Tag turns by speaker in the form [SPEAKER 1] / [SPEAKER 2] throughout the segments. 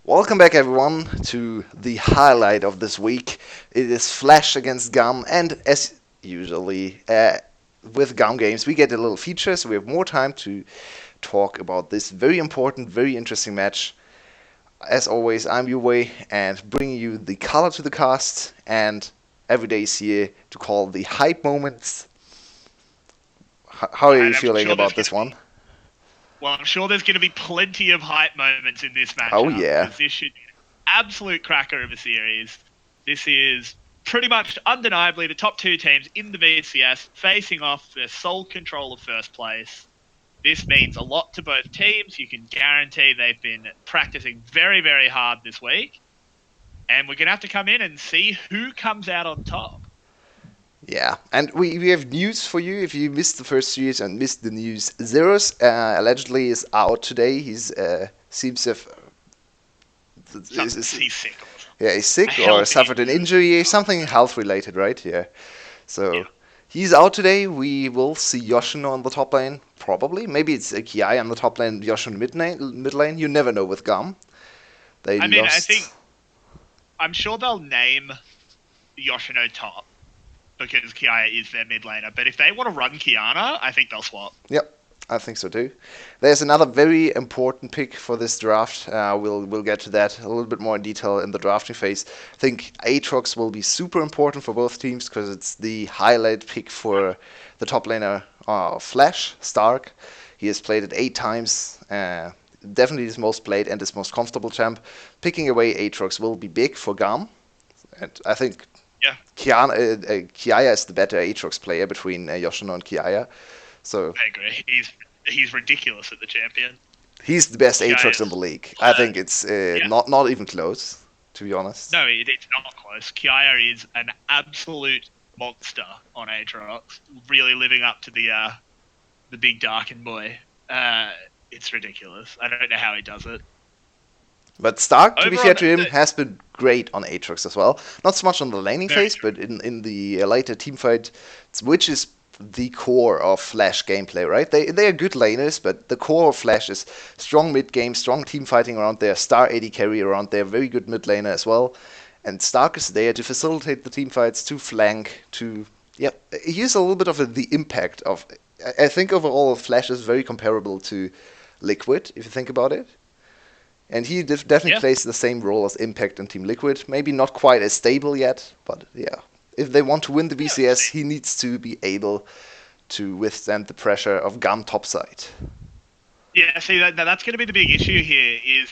[SPEAKER 1] Welcome back, everyone, to the highlight of this week. It is Flash against GAM, and as usually with GAM games, we get a little feature, so we have more time to talk about this very important, very interesting match. As always, I'm Yulwei, and bringing you the color to the cast, and every day is here to call the hype moments. How are
[SPEAKER 2] Yeah,
[SPEAKER 1] you
[SPEAKER 2] and I'm
[SPEAKER 1] feeling
[SPEAKER 2] sure there's
[SPEAKER 1] about
[SPEAKER 2] going
[SPEAKER 1] this
[SPEAKER 2] to
[SPEAKER 1] one?
[SPEAKER 2] be I'm sure there's going to be plenty of hype moments in this
[SPEAKER 1] Oh,
[SPEAKER 2] matchup
[SPEAKER 1] yeah.
[SPEAKER 2] because this should be an absolute cracker of a series. This is pretty much undeniably the top two teams in the VCS facing off for sole control of first place. This means a lot to both teams. You can guarantee they've been practicing very, very hard this week. And we're going to have to come in and see who comes out on top.
[SPEAKER 1] Yeah, and we have news for you if you missed the first series and missed the news. Zeros allegedly is out today. He's seems to have
[SPEAKER 2] He's sick or
[SPEAKER 1] yeah,
[SPEAKER 2] something.
[SPEAKER 1] he's
[SPEAKER 2] A
[SPEAKER 1] sick or
[SPEAKER 2] health
[SPEAKER 1] suffered an
[SPEAKER 2] issue.
[SPEAKER 1] injury, something health related, right? Yeah.
[SPEAKER 2] Yeah.
[SPEAKER 1] So he's out today. We will see Yoshino on the top lane, probably. Maybe it's Kiai on the top lane, Yoshino mid lane. You never know with GAM. They
[SPEAKER 2] I mean, I
[SPEAKER 1] lost.
[SPEAKER 2] think I'm sure they'll name Yoshino top because Kiaya is their mid laner. But if they want to run Kiana, I think they'll swap.
[SPEAKER 1] Yep, I think so too. There's another very important pick for this draft. We'll get to that a little bit more in detail in the drafting phase. I think Aatrox will be super important for both teams because it's the highlight pick for the top laner Flash Stark. He has played it 8 times. Definitely his most played and his most comfortable champ. Picking away Aatrox will be big for GAM. And I think
[SPEAKER 2] Yeah,
[SPEAKER 1] Kiaya is the better Aatrox player between Yoshino and Kiaya. So
[SPEAKER 2] I agree. He's ridiculous at the champion.
[SPEAKER 1] he's the best Aatrox in
[SPEAKER 2] Kiaya's
[SPEAKER 1] the league. I think it's
[SPEAKER 2] yeah.
[SPEAKER 1] not even close, to be honest.
[SPEAKER 2] No, it's not close. Kiaya is an absolute monster on Aatrox, really living up to the big darkened boy. It's ridiculous. I don't know how he does it.
[SPEAKER 1] But Stark, to be
[SPEAKER 2] Over
[SPEAKER 1] fair
[SPEAKER 2] on
[SPEAKER 1] to him, has been great on Aatrox as well. Not so much on the laning
[SPEAKER 2] very
[SPEAKER 1] phase, but in the later team fight, which is the core of Flash gameplay, right? They are good laners, but the core of Flash is strong mid game, strong team fighting around there, star AD carry around there, very good mid laner as well. And Stark is there to facilitate the team fights, to flank, to yeah. Here's a little bit of the impact of. I think overall Flash is very comparable to Liquid if you think about it. And he definitely
[SPEAKER 2] yeah.
[SPEAKER 1] plays the same role as Impact and Team Liquid. Maybe not quite as stable yet, but yeah. If they want to win the
[SPEAKER 2] Yeah, we'll
[SPEAKER 1] VCS,
[SPEAKER 2] see.
[SPEAKER 1] he needs to be able to withstand the pressure of GAM topside.
[SPEAKER 2] Yeah, see that's going to be the big issue here is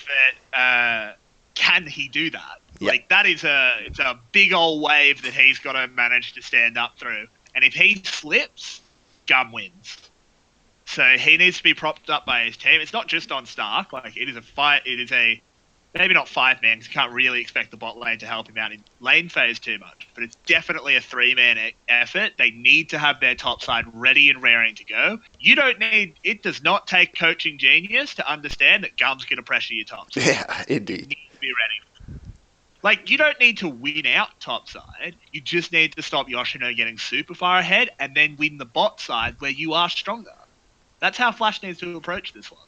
[SPEAKER 2] that can he do that?
[SPEAKER 1] Yeah.
[SPEAKER 2] Like it's a big old wave that he's got to manage to stand up through, and if he slips, Gum wins. So he needs to be propped up by his team. It's not just on Stark. Like it is a fight. It is a maybe not 5-man because you can't really expect the bot lane to help him out in lane phase too much. But it's definitely a 3-man effort. They need to have their top side ready and raring to go. You don't need. It does not take coaching genius to understand that Gum's going to pressure your top side.
[SPEAKER 1] Yeah,
[SPEAKER 2] You
[SPEAKER 1] indeed.
[SPEAKER 2] need to be ready. Like you don't need to win out top side. You just need to stop Yoshino getting super far ahead and then win the bot side where you are stronger. That's how Flash needs to approach this one.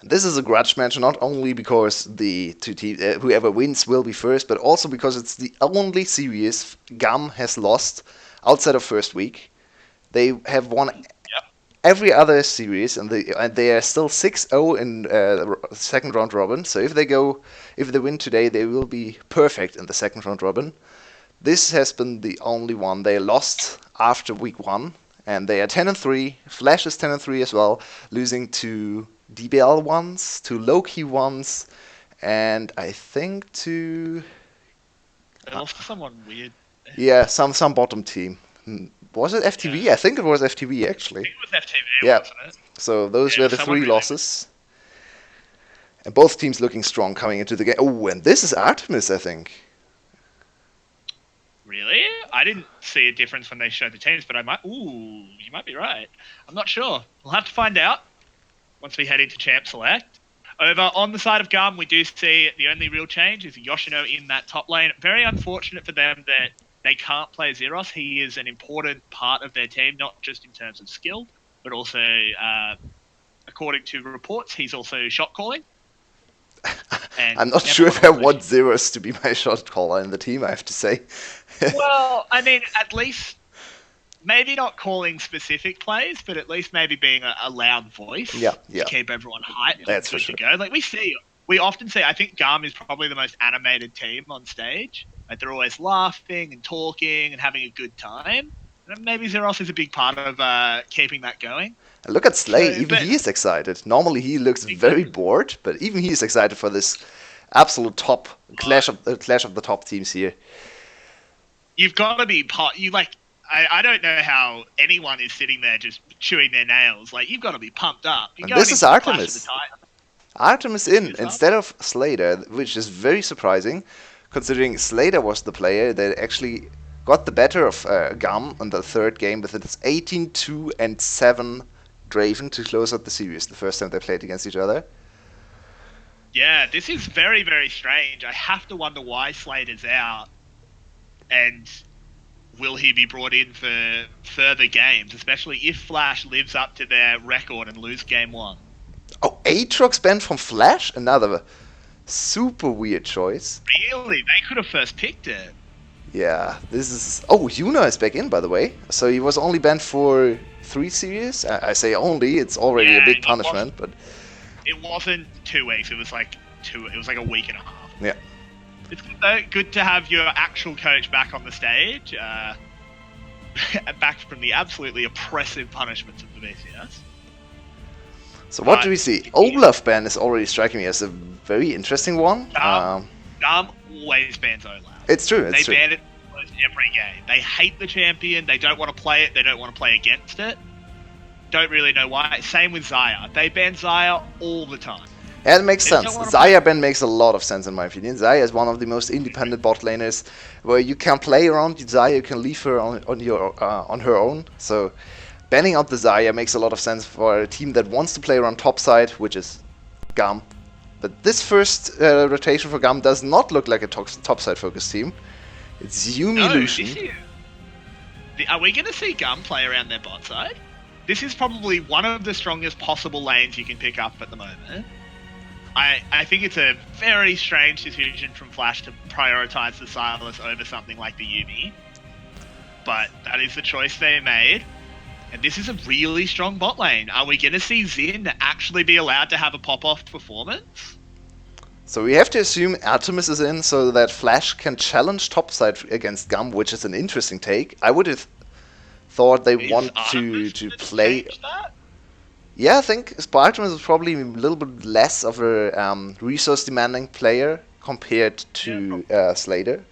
[SPEAKER 1] This is a grudge match not only because the two teams, whoever wins will be first, but also because it's the only series GAM has lost outside of first week. They have won
[SPEAKER 2] Yep.
[SPEAKER 1] every other series, and they are still 6-0 in the second round robin. So if they win today, they will be perfect in the second round robin. This has been the only one they lost after week one, and they are 10-3. Flash is 10-3 as well, losing to DBL once, to Loki once, and I think to
[SPEAKER 2] They lost to someone weird. I
[SPEAKER 1] yeah some bottom team. Was it
[SPEAKER 2] Yeah.
[SPEAKER 1] FTV? I think it was FTV actually.
[SPEAKER 2] think it was FTV,
[SPEAKER 1] Yeah.
[SPEAKER 2] wasn't it?
[SPEAKER 1] So those
[SPEAKER 2] Yeah, it
[SPEAKER 1] were
[SPEAKER 2] was
[SPEAKER 1] the
[SPEAKER 2] someone
[SPEAKER 1] three
[SPEAKER 2] really.
[SPEAKER 1] losses. And both teams looking strong coming into the game. Oh, and this is Artemis, I think.
[SPEAKER 2] Really? I didn't see a difference when they showed the teams, but I might. Ooh, you might be right. I'm not sure. We'll have to find out once we head into Champ Select. Over on the side of Gum, we do see the only real change is Yoshino in that top lane. Very unfortunate for them that they can't play Zeros. He is an important part of their team, not just in terms of skill, but also, according to reports, he's also shot calling. And
[SPEAKER 1] I'm not
[SPEAKER 2] never
[SPEAKER 1] sure
[SPEAKER 2] got
[SPEAKER 1] if I
[SPEAKER 2] a
[SPEAKER 1] want Zeros to be my shot caller in the team, I have to say.
[SPEAKER 2] Well, I mean, at least maybe not calling specific plays, but at least maybe being a loud voice
[SPEAKER 1] Yeah,
[SPEAKER 2] to
[SPEAKER 1] yeah.
[SPEAKER 2] keep everyone hyped and
[SPEAKER 1] That's for
[SPEAKER 2] good
[SPEAKER 1] sure.
[SPEAKER 2] to go. Like we often see, I think GAM is probably the most animated team on stage. Like they're always laughing and talking and having a good time. And maybe Zeros is a big part of keeping that going.
[SPEAKER 1] And look at Slay,
[SPEAKER 2] So,
[SPEAKER 1] even
[SPEAKER 2] but
[SPEAKER 1] he is excited. Normally he looks very bored, but even he is excited for this absolute top clash of the top teams here.
[SPEAKER 2] you've got to be part. You like. I don't know how anyone is sitting there just chewing their nails. Like you've got to be pumped up. You're
[SPEAKER 1] And
[SPEAKER 2] going
[SPEAKER 1] this is
[SPEAKER 2] into the Clash of the
[SPEAKER 1] Artemis.
[SPEAKER 2] Titans.
[SPEAKER 1] Artemis in
[SPEAKER 2] Is up.
[SPEAKER 1] instead of Slater, which is very surprising, considering Slater was the player that actually got the better of GAM in the third game with its 18-2 and 7 Draven to close out the series the first time they played against each other.
[SPEAKER 2] Yeah, this is very, very strange. I have to wonder why Slater's out, and will he be brought in for further games, especially if Flash lives up to their record and lose game 1.
[SPEAKER 1] Oh, Aatrox banned from Flash? Another super weird choice.
[SPEAKER 2] Really? They could have first picked it.
[SPEAKER 1] Yeah, this is... Oh, Yuna is back in, by the way. So he was only banned for 3 series. I say only, it's already a big punishment, but...
[SPEAKER 2] It wasn't 2 weeks, it was like a week and a half.
[SPEAKER 1] Yeah.
[SPEAKER 2] It's good to have your actual coach back on the stage, back from the absolutely oppressive punishments of the VCS.
[SPEAKER 1] So what do we see? Olaf ban is already striking me as a very interesting one.
[SPEAKER 2] GAM always bans Olaf.
[SPEAKER 1] It's true, it's true.
[SPEAKER 2] They ban it almost every game. They hate the champion, they don't want to play it, they don't want to play against it. Don't really know why. Same with Xayah. They ban Xayah all the time.
[SPEAKER 1] Yeah, it makes sense. Xayah ban makes a lot of sense in my opinion. Xayah is one of the most independent bot laners where you can play around Xayah, you can leave her on her own. So banning out the Xayah makes a lot of sense for a team that wants to play around topside, which is GAM. But this first rotation for GAM does not look like a topside focused team. It's Yuumi Lucian.
[SPEAKER 2] Are we going to see GAM play around their bot side? This is probably one of the strongest possible lanes you can pick up at the moment. I think it's a very strange decision from Flash to prioritize the Sylas over something like the Yuumi. But that is the choice they made. And this is a really strong bot lane. Are we going to see Xin actually be allowed to have a pop-off performance?
[SPEAKER 1] So we have to assume Artemis is in so that Flash can challenge topside against GAM, which is an interesting take. I would have thought they want to play... Yeah, I think Artemis is probably a little bit less of a resource-demanding player compared to Slater.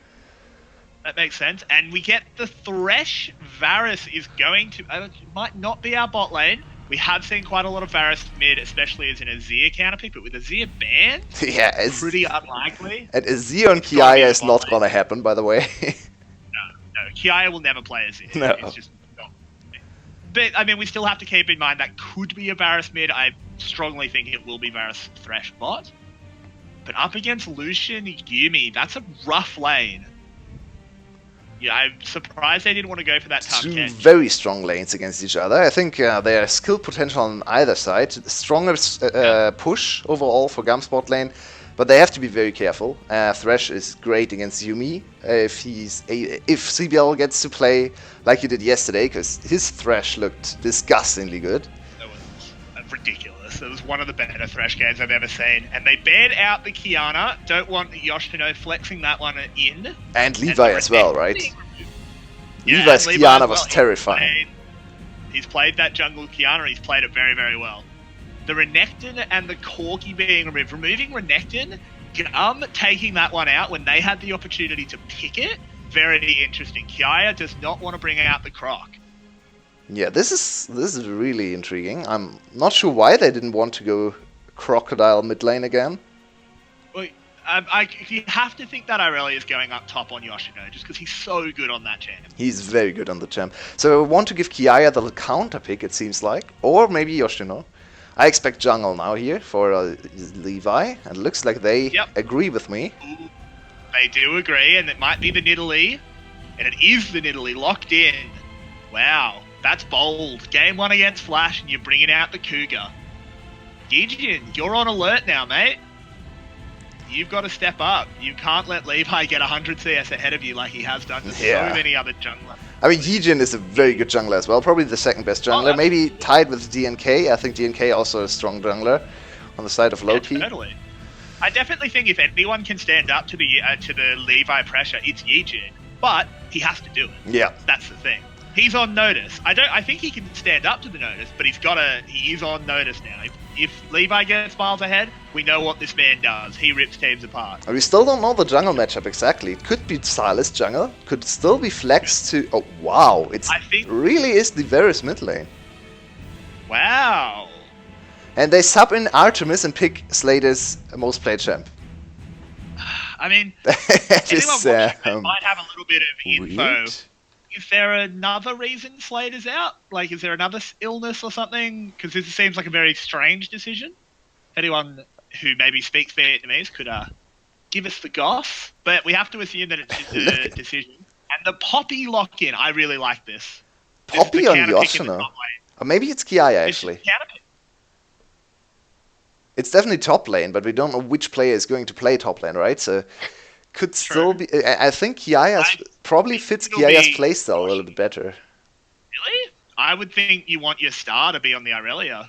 [SPEAKER 2] That makes sense. And we get the Thresh. Varus is going to... it might not be our bot lane. We have seen quite a lot of Varus mid, especially as an Azir counterpick, but with Azir banned,
[SPEAKER 1] yeah,
[SPEAKER 2] it's pretty unlikely.
[SPEAKER 1] And Azir on Kiaya is not going to happen, by the way.
[SPEAKER 2] No, Kiaya will never play Azir.
[SPEAKER 1] No.
[SPEAKER 2] It's just not. But, I mean, we still have to keep in mind that could be a Varus mid. I strongly think it will be Varus Thresh bot. But up against Lucian, Yuumi, that's a rough lane. Yeah, I'm surprised they didn't want to go for that tough catch.
[SPEAKER 1] Two very strong lanes against each other. I think there is skill potential on either side. Stronger push overall for GAM's bot lane, but they have to be very careful. Thresh is great against Yuumi if CBL gets to play like he did yesterday, because his Thresh looked disgustingly good.
[SPEAKER 2] That was ridiculous. It was one of the better Thresh games I've ever seen. And they banned out the Kiana. Don't want Yoshino flexing that one in.
[SPEAKER 1] And Levi as well, right?
[SPEAKER 2] Yeah,
[SPEAKER 1] Levi's Kiana was terrifying.
[SPEAKER 2] He's played that jungle Kiana. He's played it very, very well. The Renekton and the Corki being removed. Removing Renekton, GAM taking that one out when they had the opportunity to pick it. Very interesting. Kiaya does not want to bring out the Croc.
[SPEAKER 1] Yeah, this is really intriguing. I'm not sure why they didn't want to go Crocodile mid lane again.
[SPEAKER 2] Well, you have to think that Irelia is going up top on Yoshino, just because he's so good on that champ.
[SPEAKER 1] He's very good on the champ. So I want to give Kiaya the counter pick, it seems like. Or maybe Yoshino. I expect jungle now here for Levi, and it looks like they agree with me.
[SPEAKER 2] Ooh, they do agree, and it might be the Nidalee. And it is the Nidalee, locked in. Wow. That's bold. Game 1 against Flash, and you're bringing out the Cougar. Gideon, you're on alert now, mate. you've got to step up. You can't let Levi get 100 CS ahead of you like he has done to so
[SPEAKER 1] Yeah.
[SPEAKER 2] many other junglers.
[SPEAKER 1] I mean, Yijin is a very good jungler as well. Probably the second best jungler. Maybe tied with DNK. I think DNK also a strong jungler on the side of Loki.
[SPEAKER 2] Yeah, totally. I definitely think if anyone can stand up to the Levi pressure, it's Yijin. But he has to do it.
[SPEAKER 1] Yeah.
[SPEAKER 2] That's the thing. He's on notice. I think he can stand up to the notice, but he is on notice now. If Levi gets miles ahead, we know what this man does. He rips teams apart.
[SPEAKER 1] We still don't know the jungle matchup exactly. It could be Silas jungle, could still be Flex to... Oh, wow. Really is the Varus mid lane.
[SPEAKER 2] Wow.
[SPEAKER 1] And they sub in Artemis and pick Slater's most played champ.
[SPEAKER 2] I mean, anyone watching might have a little bit of info.
[SPEAKER 1] Weird.
[SPEAKER 2] Is there another reason Slater's out? Like, is there another illness or something? Because this seems like a very strange decision. Anyone who maybe speaks Vietnamese could give us the goss. But we have to assume that it's just a decision. And the Poppy lock-in, I really like this.
[SPEAKER 1] Poppy on Yoshino. Or maybe it's Kiaya, actually. It's definitely top lane, but we don't know which player is going to play top lane, right? So could still be... I think Kiaya's probably fits Kiaya's playstyle a little bit better.
[SPEAKER 2] Really? I would think you want your star to be on the Irelia.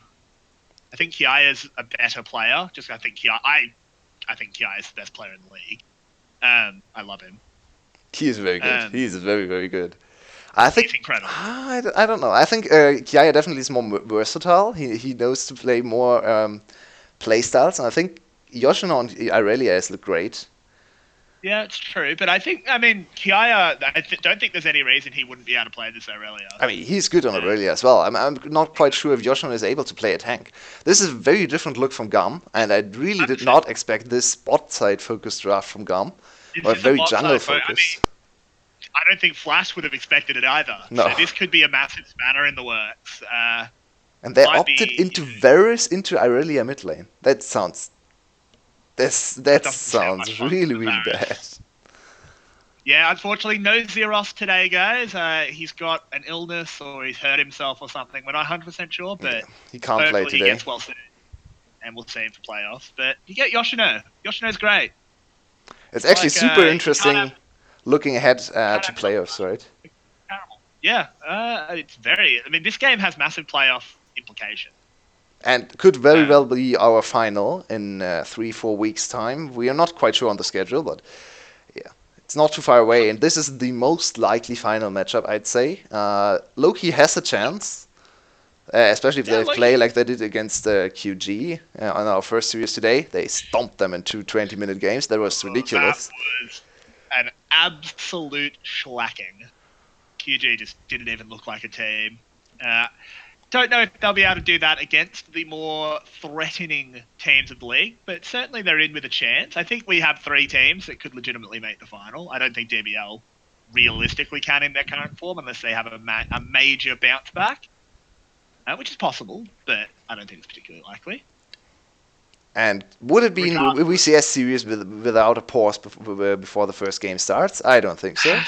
[SPEAKER 2] I think Kiaya's a better player. I think Kiaya's the best player in the league. I love him.
[SPEAKER 1] He is very good. He is very, very good. I think
[SPEAKER 2] he's incredible.
[SPEAKER 1] I don't know. I think Kiaya definitely is more versatile. He knows to play more playstyles, and I think Yoshino and Irelia look great.
[SPEAKER 2] Yeah, it's true, but Kiaya, don't think there's any reason he wouldn't be able to play this Irelia.
[SPEAKER 1] I mean, he's good on Irelia as well. I'm not quite sure if Yoshino is able to play a tank. This is a very different look from GAM, and I really did not expect this bot side focused draft from GAM, or very jungle focused.
[SPEAKER 2] I don't think Flash would have expected it either.
[SPEAKER 1] No.
[SPEAKER 2] So this could be a massive spanner in the works.
[SPEAKER 1] And they opted into Varus into Irelia mid lane. That sounds really, really bad.
[SPEAKER 2] Yeah, unfortunately, no Zeros today, guys. He's got an illness or he's hurt himself or something. We're not 100% sure, but
[SPEAKER 1] he can't play today.
[SPEAKER 2] He gets well soon, and we'll see him for playoffs. But you get Yoshino. Yoshino's great.
[SPEAKER 1] It's actually super interesting looking ahead to playoffs, right?
[SPEAKER 2] Yeah, it's very... I mean, this game has massive playoff implications.
[SPEAKER 1] And could very well be our final in 3-4 weeks' time. We are not quite sure on the schedule, but yeah, it's not too far away. And this is the most likely final matchup, I'd say. Loki has a chance, especially if they play like they did against QG on our first series today. They stomped them in 2 20-minute games. That was ridiculous.
[SPEAKER 2] That was an absolute shellacking. QG just didn't even look like a team. Don't know if they'll be able to do that against the more threatening teams of the league, but certainly they're in with a chance. I think we have 3 teams that could legitimately make the final. I don't think DBL realistically can in their current form unless they have a major bounce back, which is possible, but I don't think it's particularly likely.
[SPEAKER 1] And would it be in a VCS series without a pause before the first game starts? I don't think so.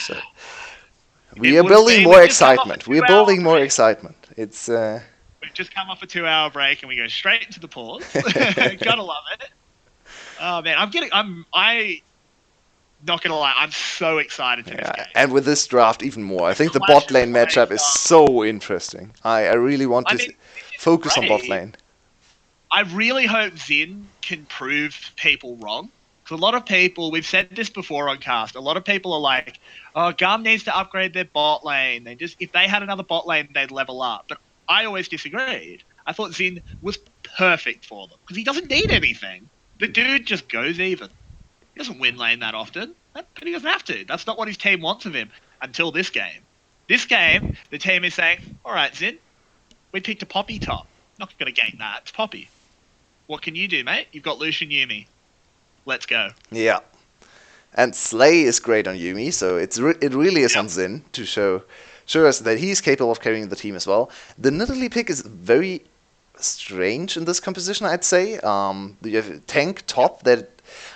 [SPEAKER 1] We are building more excitement. We are building more excitement. It's
[SPEAKER 2] we've just come off a 2-hour break and we go straight into the pause. Gotta love it. Oh man, I'm not gonna lie, I'm so excited for this game.
[SPEAKER 1] And with this draft even more. I think the bot lane matchup is so interesting. I really want to focus on bot lane.
[SPEAKER 2] I really hope Xin can prove people wrong. Because a lot of people, we've said this before on cast, a lot of people are like, oh, GAM needs to upgrade their bot lane. If they had another bot lane, they'd level up. But I always disagreed. I thought Xin was perfect for them. Because he doesn't need anything. The dude just goes even. He doesn't win lane that often. But he doesn't have to. That's not what his team wants of him until this game. This game, the team is saying, all right, Xin, we picked a Poppy top. Not going to gain that. It's Poppy. What can you do, mate? You've got Lucian Yumi. Let's go.
[SPEAKER 1] Yeah. And Slay is great on Yumi, so it really is on Xin to show us that he's capable of carrying the team as well. The Nidalee pick is very strange in this composition, I'd say. You have a tank top that...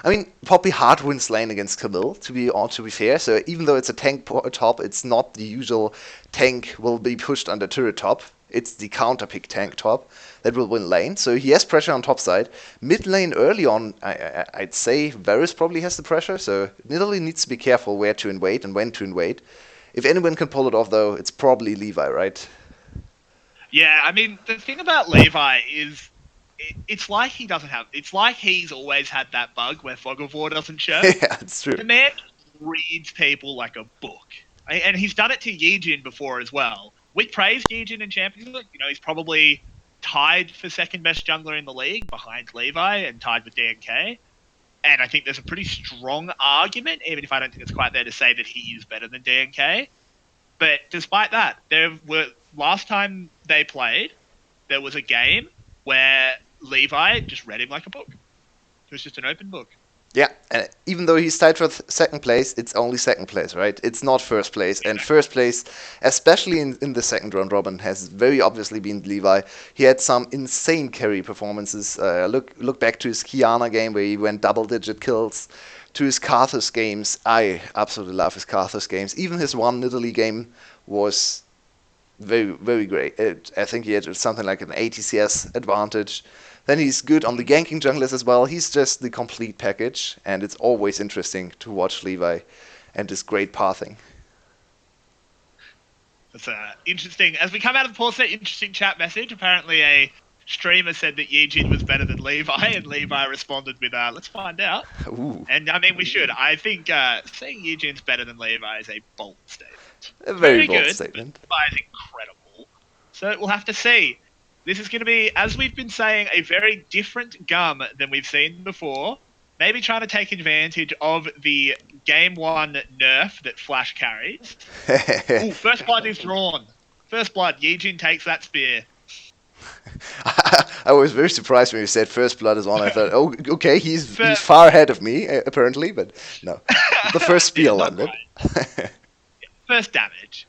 [SPEAKER 1] I mean, Poppy hard wins lane against Camille, to be fair. So even though it's a tank top, it's not the usual tank will be pushed under turret top. It's the counter pick tank top that will win lane. So he has pressure on top side. Mid lane early on, I'd say Varus probably has the pressure. So Nidalee needs to be careful where to invade and when to invade. If anyone can pull it off, though, it's probably Levi, right?
[SPEAKER 2] Yeah, I mean, the thing about Levi is it's like he doesn't have. It's like he's always had that bug where Fog of War doesn't show.
[SPEAKER 1] Yeah, it's true.
[SPEAKER 2] The man reads people like a book, and he's done it to Yijin before as well. We praised Yijin in Champions League. You know, he's probably tied for second best jungler in the league behind Levi and tied with DNK. And I think there's a pretty strong argument, even if I don't think it's quite there, to say that he is better than DNK. But despite that, last time they played, there was a game where Levi just read him like a book. It was just an open book.
[SPEAKER 1] Yeah, and even though he's tied for second place, it's only second place, right? It's not first place. And first place, especially in the second round robin, has very obviously been Levi. He had some insane carry performances. Look back to his Kiana game where he went double-digit kills. To his Karthus games, I absolutely love his Karthus games. Even his one Nidalee game was very, very great. I think he had something like an ATCS advantage. Then he's good on the ganking junglers as well. He's just the complete package, and it's always interesting to watch Levi and his great pathing.
[SPEAKER 2] That's interesting. As we come out of the pause set, interesting chat message. Apparently a streamer said that Yijin was better than Levi, and Levi responded with, let's find out.
[SPEAKER 1] Ooh.
[SPEAKER 2] And I mean, we should. I think saying Yijin's better than Levi is a bold statement.
[SPEAKER 1] A very bold
[SPEAKER 2] good,
[SPEAKER 1] statement.
[SPEAKER 2] Levi is incredible. So we'll have to see. This is going to be, as we've been saying, a very different GAM than we've seen before. Maybe trying to take advantage of the Game 1 nerf that Flash carries. Ooh, first blood is drawn. First blood, Yijin takes that spear.
[SPEAKER 1] I was very surprised when you said first blood is on. I thought, oh, okay, he's far ahead of me, apparently, but no. The first spear landed.
[SPEAKER 2] First damage.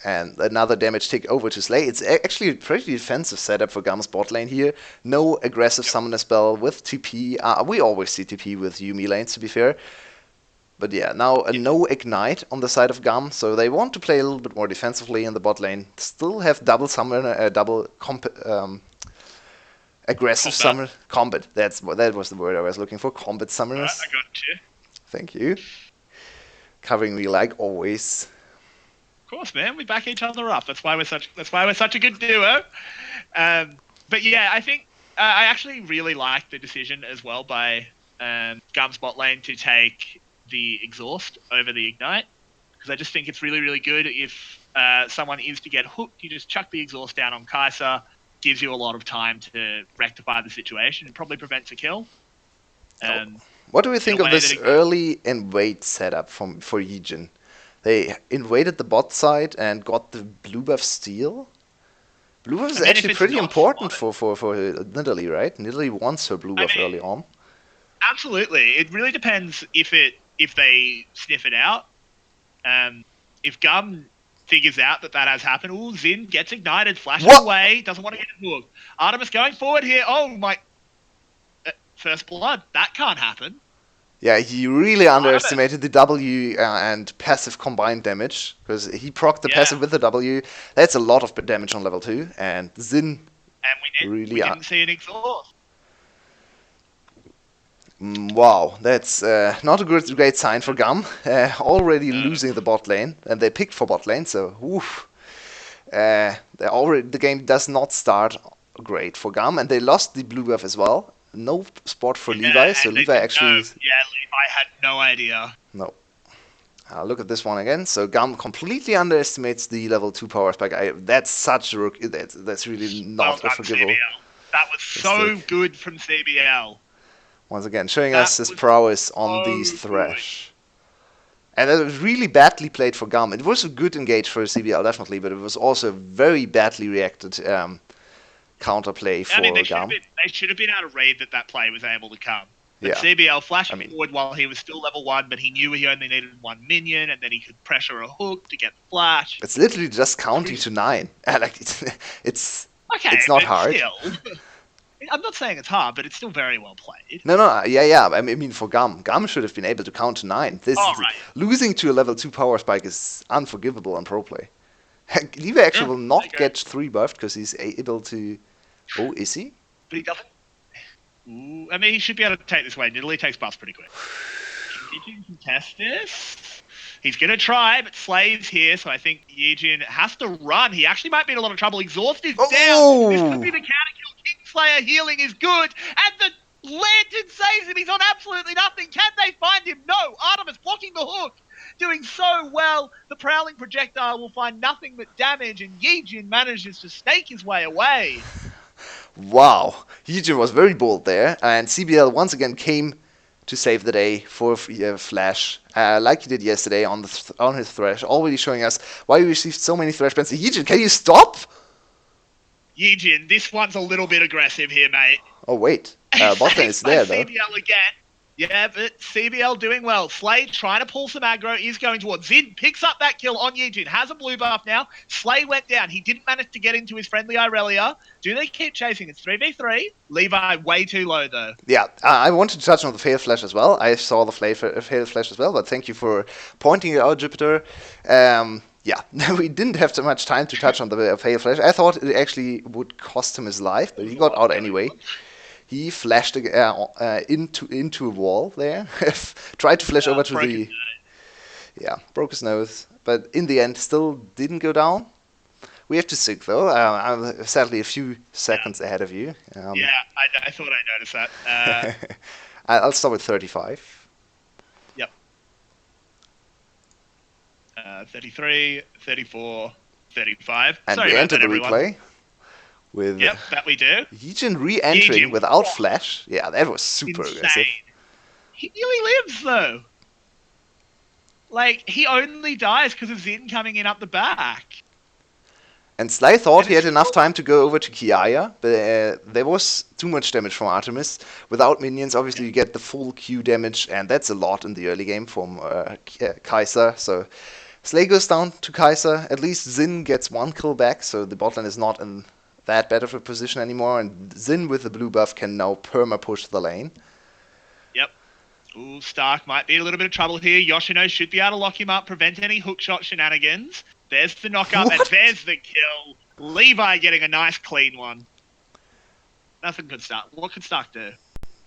[SPEAKER 1] And another damage tick over to Slay. It's actually a pretty defensive setup for GAM's bot lane here. No aggressive summoner spell with TP. We always see TP with Yuumi lanes, to be fair. But yeah, now no Ignite on the side of GAM, so they want to play a little bit more defensively in the bot lane. Still have double summoner, aggressive summoner. Combat, that was the word I was looking for. Combat summoners.
[SPEAKER 2] I got you.
[SPEAKER 1] Thank you. Covering me like always.
[SPEAKER 2] Of course, man. We back each other up. That's why we're such a good duo. But yeah, I think I actually really like the decision as well by GAM's bot lane to take the exhaust over the ignite, because I just think it's really, really good if someone is to get hooked. You just chuck the exhaust down on Kai'Sa, gives you a lot of time to rectify the situation and probably prevents a kill.
[SPEAKER 1] What do we think of this early invade setup for Yijin? They invaded the bot side and got the blue buff steal. Blue buff is actually pretty important for Nidalee, right? Nidalee wants her blue buff early on.
[SPEAKER 2] Absolutely. It really depends if they sniff it out. If GAM figures out that has happened, Zin gets ignited, flashes away, doesn't want to get hooked. Artemis going forward here. Oh my! First blood. That can't happen.
[SPEAKER 1] Yeah, he really underestimated the W and passive combined damage, because he procced the passive with the W. That's a lot of damage on level 2, and Zin
[SPEAKER 2] we didn't see an exhaust.
[SPEAKER 1] Wow, that's not a great sign for GAM. Already losing the bot lane, and they picked for bot lane, so oof. The game does not start great for GAM, and they lost the blue buff as well. No spot for Levi, so Levi actually...
[SPEAKER 2] Levi had no idea.
[SPEAKER 1] No. Look at this one again. So GAM completely underestimates the level 2 power spike. That's such a rookie. That's really not forgivable.
[SPEAKER 2] That was so good from CBL.
[SPEAKER 1] Once again, showing us his prowess on these Thresh. And that was really badly played for GAM. It was a good engage for CBL, definitely, but it was also very badly reacted counterplay for GAM.
[SPEAKER 2] They should have been able to read that play was able to come. But CBL flashed forward while he was still level 1, but he knew he only needed 1 minion, and then he could pressure a hook to get the flash.
[SPEAKER 1] It's literally just counting to 9. It's not hard.
[SPEAKER 2] Still, I'm not saying it's hard, but it's still very well played.
[SPEAKER 1] No, I mean, for GAM should have been able to count to 9. Losing to a level 2 power spike is unforgivable on pro play. Levi actually
[SPEAKER 2] Yeah,
[SPEAKER 1] will not
[SPEAKER 2] okay.
[SPEAKER 1] get 3 buffed because he's able to... Oh, is he?
[SPEAKER 2] But he doesn't. Ooh, I mean, he should be able to take this away. Nidalee takes buffs pretty quick. Yijin can test this. He's going to try, but Slay's here, so I think Yijin has to run. He actually might be in a lot of trouble. Exhaust is down. This could be the counter kill. Kingslayer healing is good. And the Lantern saves him. He's on absolutely nothing. Can they find him? No. Artemis blocking the hook. Doing so well. The Prowling Projectile will find nothing but damage, and Yijin manages to stake his way away.
[SPEAKER 1] Wow. Yijin was very bold there, and CBL once again came to save the day for Flash, like he did yesterday on his Thresh, already showing us why we received so many Thresh bans. Yijin, can you stop?
[SPEAKER 2] Yijin, this one's a little bit aggressive here, mate.
[SPEAKER 1] Oh, wait. Botlane is there, though.
[SPEAKER 2] CBL again. Yeah, but CBL doing well. Slay trying to pull some aggro is going towards Zin. Picks up that kill on Yijin. Has a blue buff now. Slay went down. He didn't manage to get into his friendly Irelia. Do they keep chasing? It's 3v3. Levi way too low, though.
[SPEAKER 1] Yeah, I wanted to touch on the Fail Flash as well. I saw the Fail Flash as well, but thank you for pointing it out, Jupiter. Yeah, we didn't have so much time to touch on the Fail Flash. I thought it actually would cost him his life, but he got out anyway. He flashed into a wall there. Tried to flash over to the... Yeah, broke his nose. But in the end, still didn't go down. We have to sync, though. I'm sadly a few seconds ahead of you.
[SPEAKER 2] Yeah, I thought I noticed that.
[SPEAKER 1] I'll start with 35.
[SPEAKER 2] Yep. 33, 34, 35.
[SPEAKER 1] And
[SPEAKER 2] Sorry
[SPEAKER 1] we enter the
[SPEAKER 2] everyone.
[SPEAKER 1] replay. With
[SPEAKER 2] Yep, that we do.
[SPEAKER 1] Yijin re-entering without flash. Yeah, that was super aggressive.
[SPEAKER 2] He nearly lives, though. Like, he only dies because of Zin coming in up the back.
[SPEAKER 1] And Sly thought he had enough time to go over to Kiaya, but there was too much damage from Artemis. Without minions, obviously you get the full Q damage, and that's a lot in the early game from Kai'Sa. So Slay goes down to Kai'Sa. At least Zin gets 1 kill back, so the botlane is not in that bad of a position anymore, and Zin with the blue buff can now perma-push the lane.
[SPEAKER 2] Yep. Ooh, Stark might be in a little bit of trouble here. Yoshino should be able to lock him up, prevent any hookshot shenanigans. There's the knock-up, and there's the kill. Levi getting a nice clean one. Nothing could Stark. What could Stark do?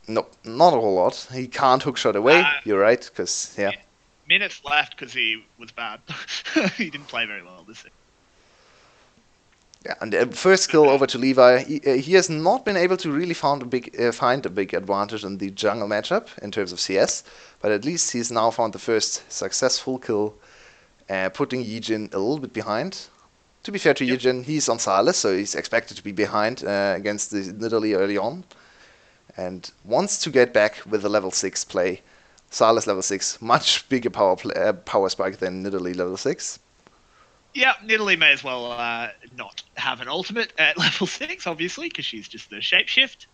[SPEAKER 1] Nope, not a whole lot. He can't hookshot away, you're right, because, yeah.
[SPEAKER 2] Minutes left because he was bad. He didn't play very well this season.
[SPEAKER 1] Yeah, and first kill over to Levi. He has not been able to really find a big advantage in the jungle matchup in terms of CS, but at least he's now found the first successful kill, putting Yijin a little bit behind. To be fair to Yijin, he's on Sylas, so he's expected to be behind against the Nidalee early on, and wants to get back with the level 6 play. Sylas level 6, much bigger power spike than Nidalee level 6.
[SPEAKER 2] Yeah, Nidalee may as well not have an ultimate at level 6, obviously, because she's just the shapeshift.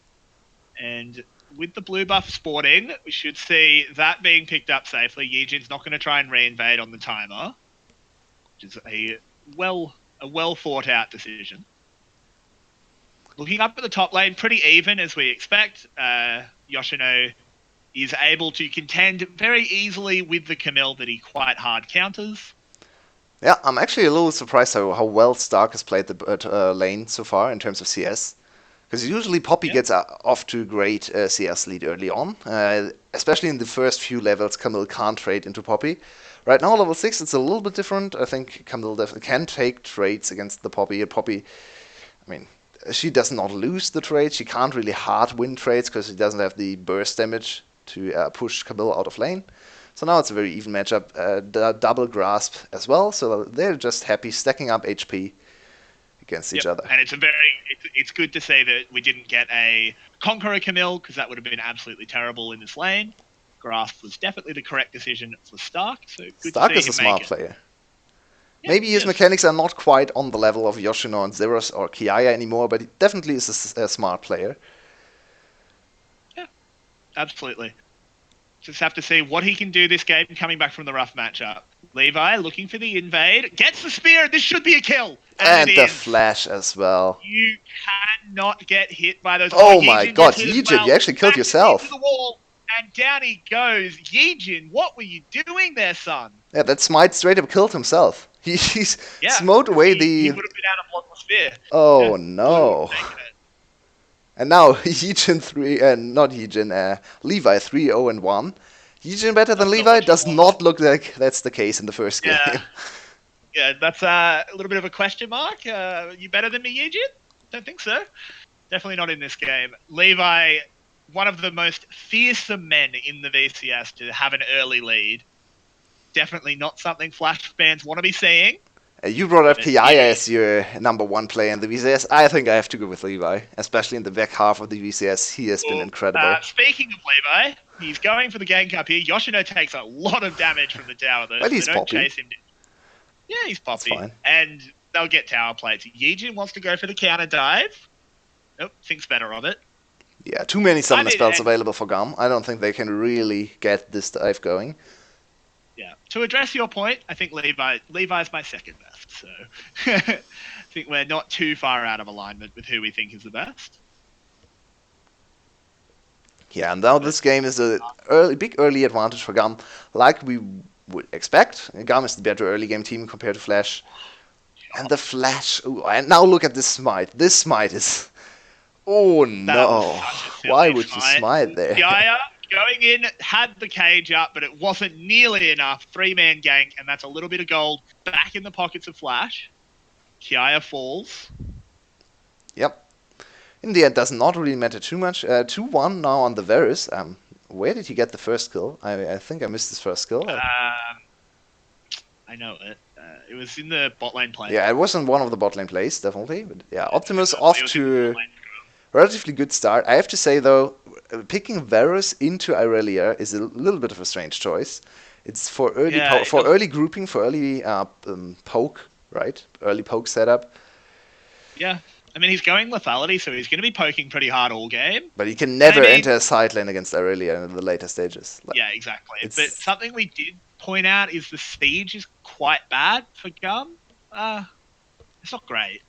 [SPEAKER 2] And with the blue buff sporting, we should see that being picked up safely. Yijin's not going to try and reinvade on the timer, which is a well thought out decision. Looking up at the top lane, pretty even as we expect. Yoshino is able to contend very easily with the Camille that he quite hard counters.
[SPEAKER 1] Yeah, I'm actually a little surprised how well Stark has played the lane so far in terms of CS. Because usually Poppy gets off to a great CS lead early on. Especially in the first few levels, Camille can't trade into Poppy. Right now, level 6, it's a little bit different. I think Camille definitely can take trades against the Poppy. Poppy, I mean, she does not lose the trade. She can't really hard win trades because she doesn't have the burst damage to push Camille out of lane. So now it's a very even matchup, double grasp as well, so they're just happy stacking up HP against each other.
[SPEAKER 2] And it's good to say that we didn't get a Conqueror Camille, because that would have been absolutely terrible in this lane. Grasp was definitely the correct decision for Stark, so good
[SPEAKER 1] Stark
[SPEAKER 2] to see
[SPEAKER 1] is a
[SPEAKER 2] him
[SPEAKER 1] smart player. Yeah, maybe his mechanics are not quite on the level of Yoshino and Zeros or Kiaya anymore, but he definitely is a smart player.
[SPEAKER 2] Yeah, absolutely. Just have to see what he can do this game coming back from the rough matchup. Levi looking for the invade. Gets the spear. This should be a kill.
[SPEAKER 1] And the flash as well.
[SPEAKER 2] You cannot get hit by those.
[SPEAKER 1] Oh my god, Yijin, you actually killed yourself.
[SPEAKER 2] Into the wall, and down he goes. Yijin, what were you doing there, son?
[SPEAKER 1] Yeah, that smite straight up killed himself. He's
[SPEAKER 2] Yeah,
[SPEAKER 1] smote away
[SPEAKER 2] he
[SPEAKER 1] the.
[SPEAKER 2] would have been out of block the spear.
[SPEAKER 1] Oh
[SPEAKER 2] Yeah, Blue would
[SPEAKER 1] no!
[SPEAKER 2] have taken it.
[SPEAKER 1] And now Heejin 3, not Heejin, Levi 3-0 and 1. Heejin better than
[SPEAKER 2] That's not
[SPEAKER 1] Levi?
[SPEAKER 2] what you
[SPEAKER 1] Does
[SPEAKER 2] want.
[SPEAKER 1] not look like that's the case in the first game.
[SPEAKER 2] Yeah, yeah, that's a little bit of a question mark. You better than me, Yujin? Don't think so. Definitely not in this game. Levi, one of the most fearsome men in the VCS to have an early lead. Definitely not something Flash fans want to be seeing.
[SPEAKER 1] You brought up
[SPEAKER 2] But
[SPEAKER 1] Kiaya as your number one player in the VCS. I think I have to go with Levi, especially in the back half of the VCS. He has been incredible.
[SPEAKER 2] Speaking of Levi, he's going for the game cup here. Yoshino takes a lot of damage from the tower, though,
[SPEAKER 1] But
[SPEAKER 2] so
[SPEAKER 1] he's
[SPEAKER 2] they don't
[SPEAKER 1] Poppy.
[SPEAKER 2] chase him. Yeah, he's
[SPEAKER 1] That's
[SPEAKER 2] Poppy.
[SPEAKER 1] fine.
[SPEAKER 2] And they'll get tower plates. Yijin wants to go for the counter dive. Nope, thinks better of it.
[SPEAKER 1] Yeah, too many summon spells
[SPEAKER 2] and-
[SPEAKER 1] available for GAM. I don't think they can really get this dive going.
[SPEAKER 2] Yeah. To address your point, I think Levi's my second best. So I think we're not too far out of alignment with who we think is the best.
[SPEAKER 1] Yeah, and now this game is a big early advantage for GAM, like we would expect. GAM is the better early game team compared to Flash. And the Flash, ooh, and now look at this smite. This smite is, oh
[SPEAKER 2] That
[SPEAKER 1] no,
[SPEAKER 2] was such a silly
[SPEAKER 1] why would you
[SPEAKER 2] smite.
[SPEAKER 1] smite there?
[SPEAKER 2] Kiaya going in had the cage up, but it wasn't nearly enough. 3-man gank, and that's a little bit of gold back in the pockets of Flash. Kiaya falls.
[SPEAKER 1] Yep. In the end, does not really matter too much. 2-1 now on the Varus. Where did he get the first kill? I think I missed his first kill.
[SPEAKER 2] I know it. It was in the bot lane play.
[SPEAKER 1] Yeah, it wasn't one of the bot lane plays, definitely. But yeah, Optimus
[SPEAKER 2] It
[SPEAKER 1] off
[SPEAKER 2] was in the
[SPEAKER 1] to
[SPEAKER 2] bot lane.
[SPEAKER 1] relatively good start. I have to say though, picking Varus into Irelia is a little bit of a strange choice. It's for early
[SPEAKER 2] Yeah,
[SPEAKER 1] early grouping, for early poke, right? Early poke setup.
[SPEAKER 2] Yeah. I mean, he's going lethality, so he's going to be poking pretty hard all game.
[SPEAKER 1] But he can never
[SPEAKER 2] I mean-
[SPEAKER 1] enter a side lane against Irelia in the later stages. Like,
[SPEAKER 2] Yeah, exactly.
[SPEAKER 1] It's-
[SPEAKER 2] But something we did point out is the siege is quite bad for Gum. It's not great.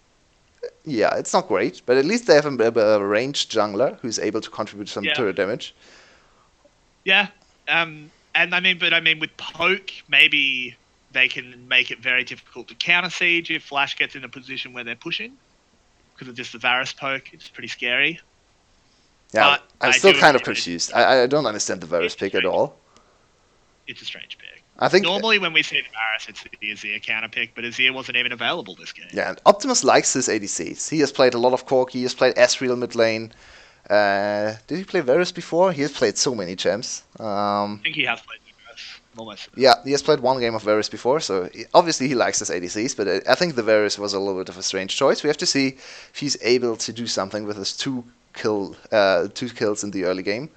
[SPEAKER 1] yeah, it's not great, but at least they have a ranged jungler who's able to contribute some
[SPEAKER 2] Yeah.
[SPEAKER 1] turret damage.
[SPEAKER 2] Yeah. And I mean, with poke, maybe they can make it very difficult to counter siege if Flash gets in a position where they're pushing. Because of just the Varus poke, it's pretty scary.
[SPEAKER 1] Yeah,
[SPEAKER 2] But
[SPEAKER 1] I'm
[SPEAKER 2] I
[SPEAKER 1] still
[SPEAKER 2] do
[SPEAKER 1] kind of
[SPEAKER 2] agree.
[SPEAKER 1] confused. I don't understand the Varus pick at all.
[SPEAKER 2] It's a strange pick.
[SPEAKER 1] I think
[SPEAKER 2] Normally, when we see the Varus, it's the Azir counter pick, but Azir wasn't even available this game.
[SPEAKER 1] yeah, and Optimus likes his ADCs. He has played a lot of Corki. He has played Ezreal mid lane. Did he play Varus before? He has played so many champs.
[SPEAKER 2] I think he has played the Varus. Almost.
[SPEAKER 1] Yeah, he has played one game of Varus before, so obviously he likes his ADCs, but I think the Varus was a little bit of a strange choice. We have to see if he's able to do something with his two kills in the early game.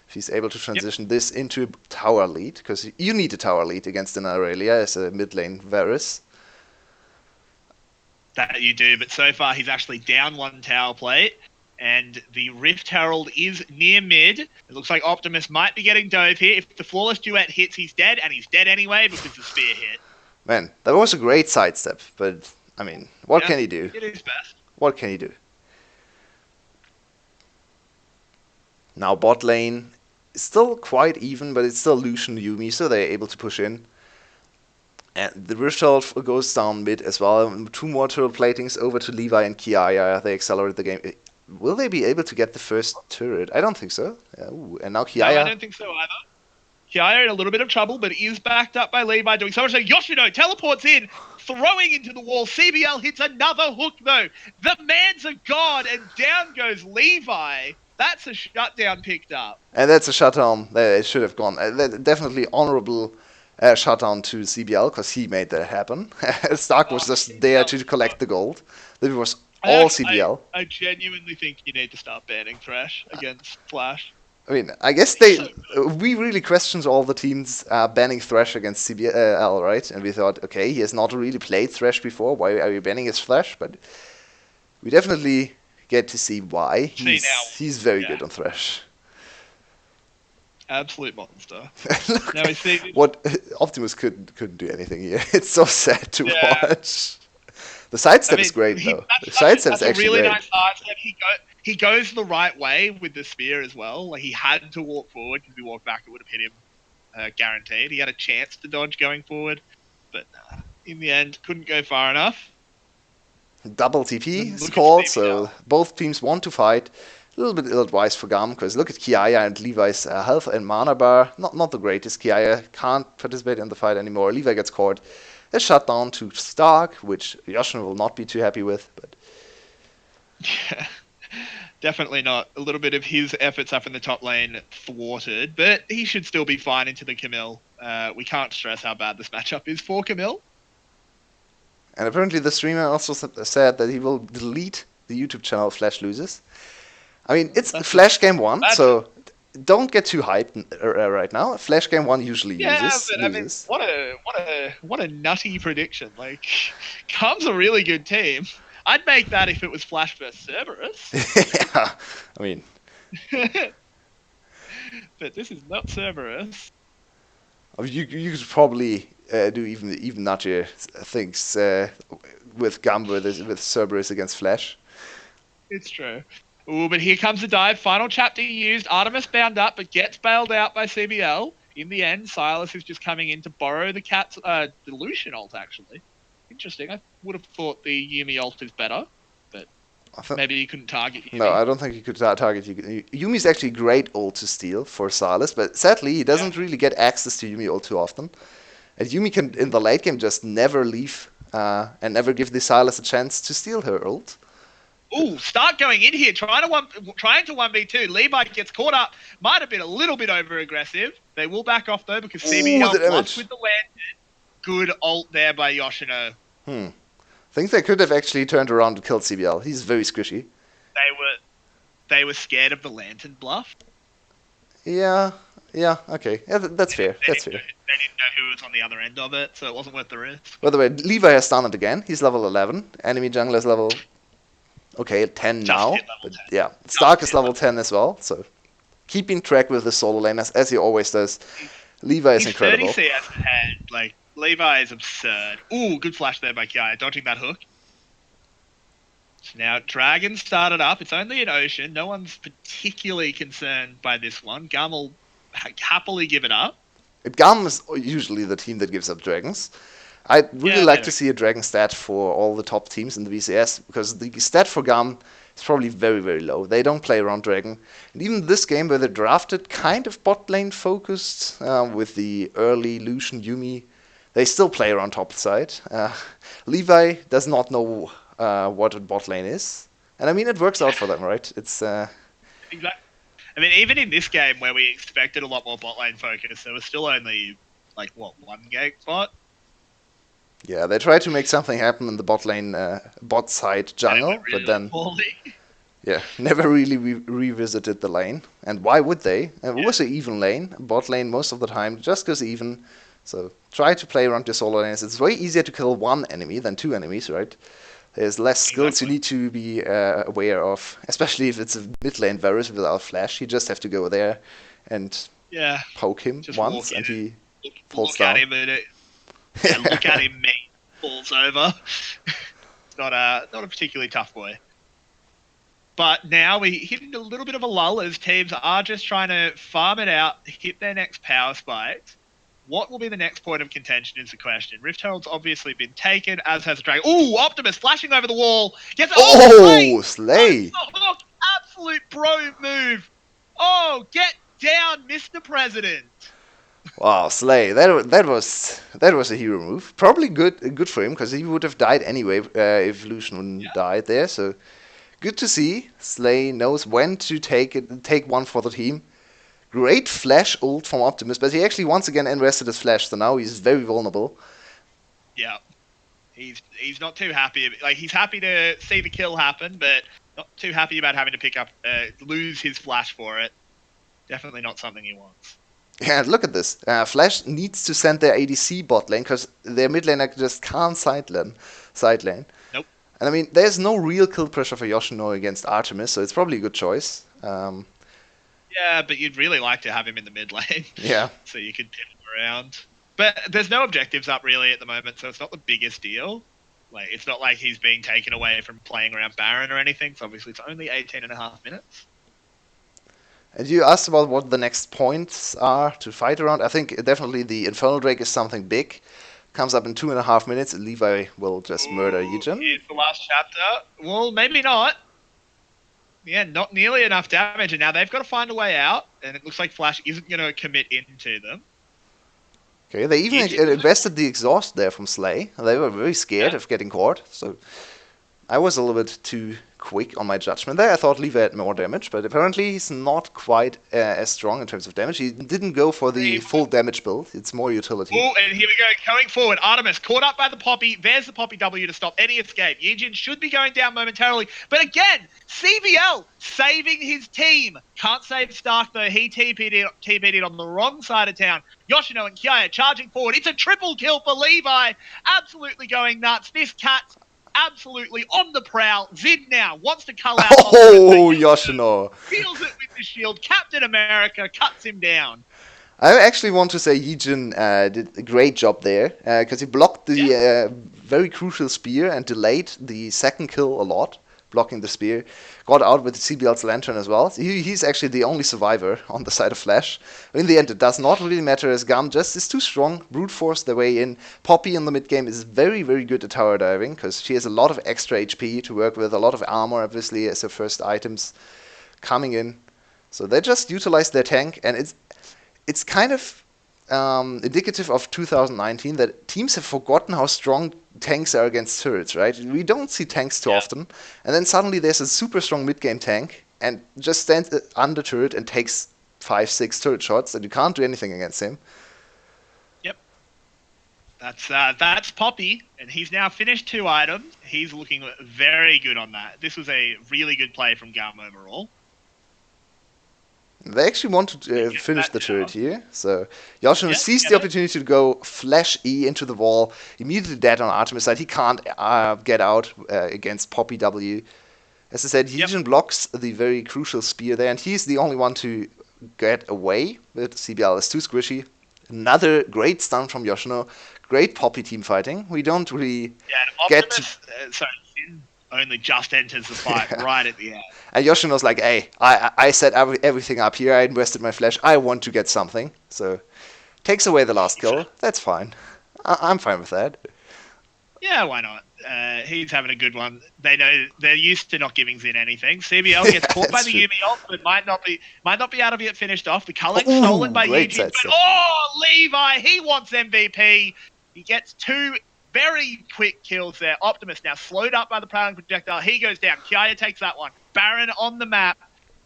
[SPEAKER 1] If he's able to transition this into a tower lead, because you need a tower lead against an Aurelia as a mid lane Varus.
[SPEAKER 2] That you do, but so far he's actually down one tower plate, and the Rift Herald is near mid. It looks like Optimus might be getting dove here. If the Flawless Duet hits, he's dead, and he's dead anyway because the spear hit.
[SPEAKER 1] Man, that was a great sidestep, but I mean, what can he do?
[SPEAKER 2] It is best.
[SPEAKER 1] What can he do? Now bot lane is still quite even, but it's still Lucian Yumi, so they're able to push in. And the Rift Herald goes down mid as well. 2 more turret platings over to Levi and Kiaya. They accelerate the game. Will they be able to get the first turret? I don't think so. Ooh, and now
[SPEAKER 2] No,
[SPEAKER 1] Kiaya.
[SPEAKER 2] I don't think so either. Kiaya in a little bit of trouble, but is backed up by Levi doing so much. So Yoshino teleports in, throwing into the wall. CBL hits another hook, though. The man's a god, and down goes Levi. That's a shutdown picked up.
[SPEAKER 1] And that's a shutdown. It should have gone. Definitely honorable shutdown to CBL, because he made that happen. Stark was just there to collect the gold. It was all CBL.
[SPEAKER 2] I genuinely think you need to start banning Thresh against Flash.
[SPEAKER 1] I mean, I guess we really questioned all the teams banning Thresh against CBL, right? And we thought, okay, he has not really played Thresh before. Why are you banning his Thresh? But we definitely get to see why. He's very good on Thresh.
[SPEAKER 2] Absolute monster.
[SPEAKER 1] Look,
[SPEAKER 2] Now we see
[SPEAKER 1] what Optimus couldn't do anything here. It's so sad to watch. The sidestep is great though. The sidestep is actually
[SPEAKER 2] really
[SPEAKER 1] great.
[SPEAKER 2] nice sidestep. He goes the right way with the spear as well. Like he had to walk forward, because if he walked back, it would have hit him, guaranteed. He had a chance to dodge going forward, but in the end, couldn't go far enough.
[SPEAKER 1] Double TP
[SPEAKER 2] And
[SPEAKER 1] is
[SPEAKER 2] look at
[SPEAKER 1] called,
[SPEAKER 2] CBL.
[SPEAKER 1] so both teams want to fight. A little bit ill-advised for GAM, because look at Kiaya and Levi's health and mana bar. Not the greatest. Kiaya can't participate in the fight anymore. Levi gets caught. A shutdown to Stark, which Yoshino will not be too happy with. But
[SPEAKER 2] Yeah, definitely not. A little bit of his efforts up in the top lane thwarted, but he should still be fine into the Camille. We can't stress how bad this matchup is for Camille.
[SPEAKER 1] And apparently the streamer also said that he will delete the YouTube channel if Flash loses. I mean, it's
[SPEAKER 2] That's
[SPEAKER 1] Flash Game 1,
[SPEAKER 2] that's
[SPEAKER 1] so don't get too hyped right now. Flash Game 1 usually
[SPEAKER 2] yeah, but I mean,
[SPEAKER 1] loses.
[SPEAKER 2] what a nutty prediction! Like, Calm's a really good team. I'd make that if it was Flash versus Cerberus,
[SPEAKER 1] Yeah, I mean,
[SPEAKER 2] but this is not Cerberus.
[SPEAKER 1] you could probably do even nuttier things with Gamba with Cerberus against Flash.
[SPEAKER 2] It's true. Ooh, but here comes the dive. Final chapter used. Artemis bound up, but gets bailed out by CBL. In the end, Silas is just coming in to borrow the cat's Dilution ult, actually. Interesting. I would have thought the Yumi ult is better, but maybe you couldn't target Yumi.
[SPEAKER 1] No, I don't think you could target Yumi. Yumi's actually great ult to steal for Silas, but sadly he doesn't really get access to Yumi ult too often. And Yumi can, in the late game, just never leave and never give the Silas a chance to steal her ult.
[SPEAKER 2] Ooh, start going in here, trying to 1v2. Levi gets caught up. Might have been a little bit over aggressive. They will back off though because CBL bluffed with the lantern. Good ult there by Yoshino.
[SPEAKER 1] I think they could have actually turned around and killed CBL. He's very squishy.
[SPEAKER 2] They were scared of the lantern bluff.
[SPEAKER 1] Yeah, okay. Yeah, that's fair. That's fair.
[SPEAKER 2] They didn't know who was on the other end of it, so it wasn't worth the risk.
[SPEAKER 1] By the way, Levi has done it again. He's level 11. Enemy jungler is level 10 now. But yeah, Stark is level 10 as well. So keeping track with the solo lane as he always does. Levi is incredible.
[SPEAKER 2] 30 CS ahead. Like, Levi is absurd. Ooh, good flash there by Kiai, dodging that hook. So now Dragon started up. It's only an Ocean. No one's particularly concerned by this one. Gum will happily give it up.
[SPEAKER 1] GAM is usually the team that gives up dragons. I'd really like to see a dragon stat for all the top teams in the VCS, because the stat for GAM is probably very, very low. They don't play around dragon. And even this game where they drafted kind of bot lane focused with the early Lucian Yumi, they still play around top side. Levi does not know what a bot lane is. And I mean, it works out for them, right? It's
[SPEAKER 2] Exactly. I mean, even in this game where we expected a lot more bot lane focus, there was still only, like, what, one gank bot?
[SPEAKER 1] Yeah, they tried to make something happen in the bot lane, bot side jungle, really but then never really revisited the lane. And why would they? It was an even lane. Bot lane most of the time just goes even. So try to play around your solo lanes. It's way easier to kill one enemy than two enemies, right? There's less skills you need to be aware of, especially if it's a mid lane Varus without flash. You just have to go there and poke him just once, and he falls down.
[SPEAKER 2] Look at him, mate. Falls over. It's not a particularly tough boy. But now we hit a little bit of a lull as teams are just trying to farm it out, hit their next power spikes. What will be the next point of contention is the question. Rift Herald's obviously been taken, as has the Dragon. Ooh, Optimus flashing over the wall. Gets
[SPEAKER 1] Slay!
[SPEAKER 2] Absolute bro move. Oh, get down, Mr. President.
[SPEAKER 1] Wow, Slay! That was a hero move. Probably good for him, because he would have died anyway if Lucian wouldn't died there. So good to see. Slay knows when to take one for the team. Great flash ult from Optimus, but he actually once again invested his flash, so now he's very vulnerable.
[SPEAKER 2] Yeah, he's not too happy. Like, he's happy to see the kill happen, but not too happy about having to lose his flash for it. Definitely not something he wants.
[SPEAKER 1] Yeah, look at this. Flash needs to send their ADC bot lane, because their mid laner just can't side lane.
[SPEAKER 2] Nope.
[SPEAKER 1] And I mean, there's no real kill pressure for Yoshino against Artemis, so it's probably a good choice.
[SPEAKER 2] Yeah, but you'd really like to have him in the mid lane.
[SPEAKER 1] Yeah.
[SPEAKER 2] So you could pin him around. But there's no objectives up really at the moment, so it's not the biggest deal. Like, it's not like he's being taken away from playing around Baron or anything, so obviously it's only 18.5 minutes.
[SPEAKER 1] And you asked about what the next points are to fight around. I think definitely the Infernal Drake is something big, Comes up in 2.5 minutes, and Levi will just murder
[SPEAKER 2] Ooh,
[SPEAKER 1] Yijin.
[SPEAKER 2] here's the last chapter. Well, maybe not. Yeah, not nearly enough damage, and now they've got to find a way out, and it looks like Flash isn't going to commit into them.
[SPEAKER 1] Okay, they even
[SPEAKER 2] Yijin,
[SPEAKER 1] invested the exhaust there from Slay. They were very scared
[SPEAKER 2] yeah.
[SPEAKER 1] of getting caught, so I was a little bit too quick on my judgment there. I thought Levi had more damage, but apparently he's not quite as strong in terms of damage. He didn't go for the full damage build. It's more utility.
[SPEAKER 2] Oh, and here we go. Going forward, Artemis caught up by the Poppy. There's the Poppy W to stop any escape. Yijin should be going down momentarily. But again, CBL saving his team. Can't save Stark, though. He TP'd on the wrong side of town. Yoshino and Kiaya charging forward. It's a triple kill for Levi. Absolutely going nuts. This cat absolutely on the prowl. Zid now wants to cull out.
[SPEAKER 1] Oh, Yoshino.
[SPEAKER 2] Feels it with the shield. Captain America cuts him down.
[SPEAKER 1] I actually want to say Yijin did a great job there, because he blocked the very crucial spear and delayed the second kill a lot, blocking the spear. Got out with CBL's lantern as well. He's actually the only survivor on the side of Flash. In the end, it does not really matter, as GAM just is too strong, brute force their way in. Poppy in the mid game is very, very good at tower diving, because she has a lot of extra HP to work with, a lot of armor, obviously, as her first items coming in. So they just utilize their tank, and it's kind of indicative of 2019 that teams have forgotten how strong tanks are against turrets, right? We don't see tanks too often, and then suddenly there's a super strong mid-game tank and just stands under turret and takes 5-6 turret shots, and you can't do anything against him.
[SPEAKER 2] Yep. That's Poppy, and he's now finished 2 items. He's looking very good on that. This was a really good play from GAM overall.
[SPEAKER 1] They actually want to finish the turret here, so Yoshino sees the opportunity to go flash E into the wall, immediately dead on Artemis side. He can't get out against Poppy W. As I said, Yijin blocks the very crucial spear there, and he's the only one to get away, but CBL is too squishy. Another great stun from Yoshino. Great Poppy team fighting. We don't really get to...
[SPEAKER 2] sorry, Sin only just enters the fight right at the end.
[SPEAKER 1] And Yoshino's like, hey, I set everything up here. I invested my flash. I want to get something. So takes away the last kill. That's fine. I'm fine with that.
[SPEAKER 2] Yeah, why not? He's having a good one. They know they're used to not giving Zin anything. CBL gets caught by the Yumi ult, but might not be able to get finished off. The culling stolen by Yijin. But Levi, he wants MVP. He gets 2 very quick kills there. Optimus now slowed up by the prowling projectile. He goes down. Kiaya takes that one. Baron on the map.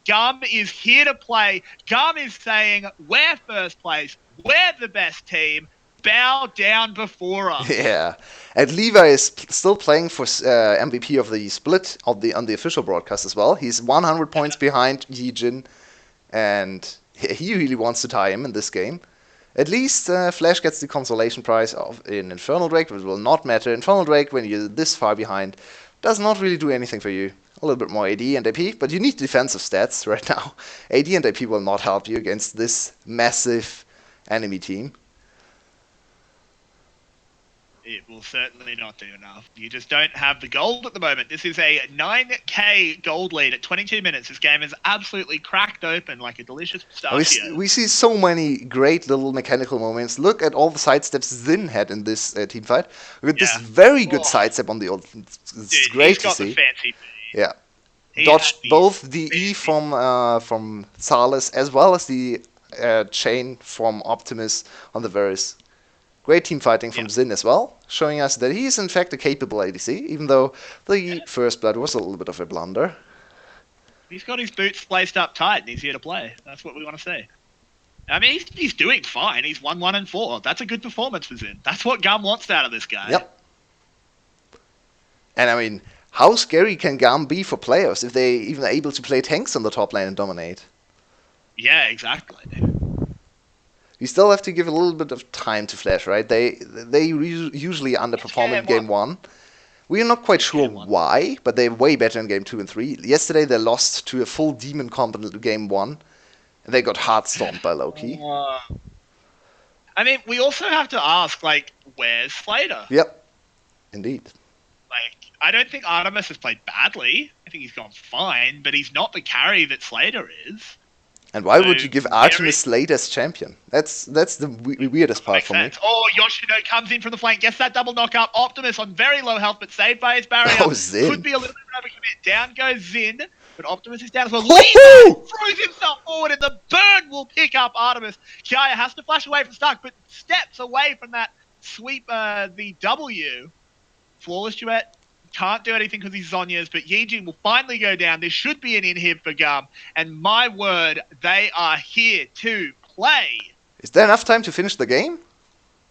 [SPEAKER 2] GAM is here to play. GAM is saying, we're first place. We're the best team. Bow down before us.
[SPEAKER 1] Yeah. And Levi is still playing for MVP of the split on the official broadcast as well. He's 100 points behind Yijin, and he really wants to tie him in this game. At least Flash gets the consolation prize in Infernal Drake, but it will not matter. Infernal Drake, when you're this far behind, does not really do anything for you. A little bit more AD and AP, but you need defensive stats right now. AD and AP will not help you against this massive enemy team.
[SPEAKER 2] It will certainly not do enough. You just don't have the gold at the moment. This is a 9k gold lead at 22 minutes. This game is absolutely cracked open like a delicious pistachio.
[SPEAKER 1] We see so many great little mechanical moments. Look at all the sidesteps Zin had in this team fight. Look at this very good sidestep on the ult. It's great to see.
[SPEAKER 2] He's got the fancy
[SPEAKER 1] yeah. Dodged both the E from Salas as well as the chain from Optimus on the Varus. Great team fighting from Zin as well, showing us that he is in fact a capable ADC, even though the first blood was a little bit of a blunder.
[SPEAKER 2] He's got his boots laced up tight and he's here to play. That's what we want to see. I mean, he's doing fine. He's 1-1-4. That's a good performance for Zin. That's what GAM wants out of this guy.
[SPEAKER 1] Yep. And I mean, how scary can GAM be for players if they even are able to play tanks on the top lane and dominate?
[SPEAKER 2] Yeah, exactly.
[SPEAKER 1] You still have to give a little bit of time to Flash, right? They usually underperform in game 1. We are not quite sure why, but they're way better in game 2 and 3. Yesterday they lost to a full demon comp in game 1, and they got hard stomped by Loki.
[SPEAKER 2] I mean, we also have to ask, like, where's Slater?
[SPEAKER 1] Yep, indeed.
[SPEAKER 2] Like, I don't think Artemis has played badly. I think he's gone fine, but he's not the carry that Slater is.
[SPEAKER 1] And why
[SPEAKER 2] So
[SPEAKER 1] would you give
[SPEAKER 2] very
[SPEAKER 1] Artemis Slate as champion? That's the weirdest part
[SPEAKER 2] makes
[SPEAKER 1] for me.
[SPEAKER 2] sense. Oh, Yoshino comes in from the flank, gets that double knockup. Optimus on very low health, but saved by his barrier.
[SPEAKER 1] Oh, Zin.
[SPEAKER 2] Could be a little bit of a commit. Down goes Zin, but Optimus is down as well.
[SPEAKER 1] Woohoo!
[SPEAKER 2] Levi throws himself forward, and the burn will pick up Artemis. Kiaya has to flash away from Stark, but steps away from that sweep the W. Flawless duet. Can't do anything because he's Zonya's, but Yijin will finally go down. There should be an inhib for GAM, and my word, they are here to play.
[SPEAKER 1] Is there enough time to finish the game?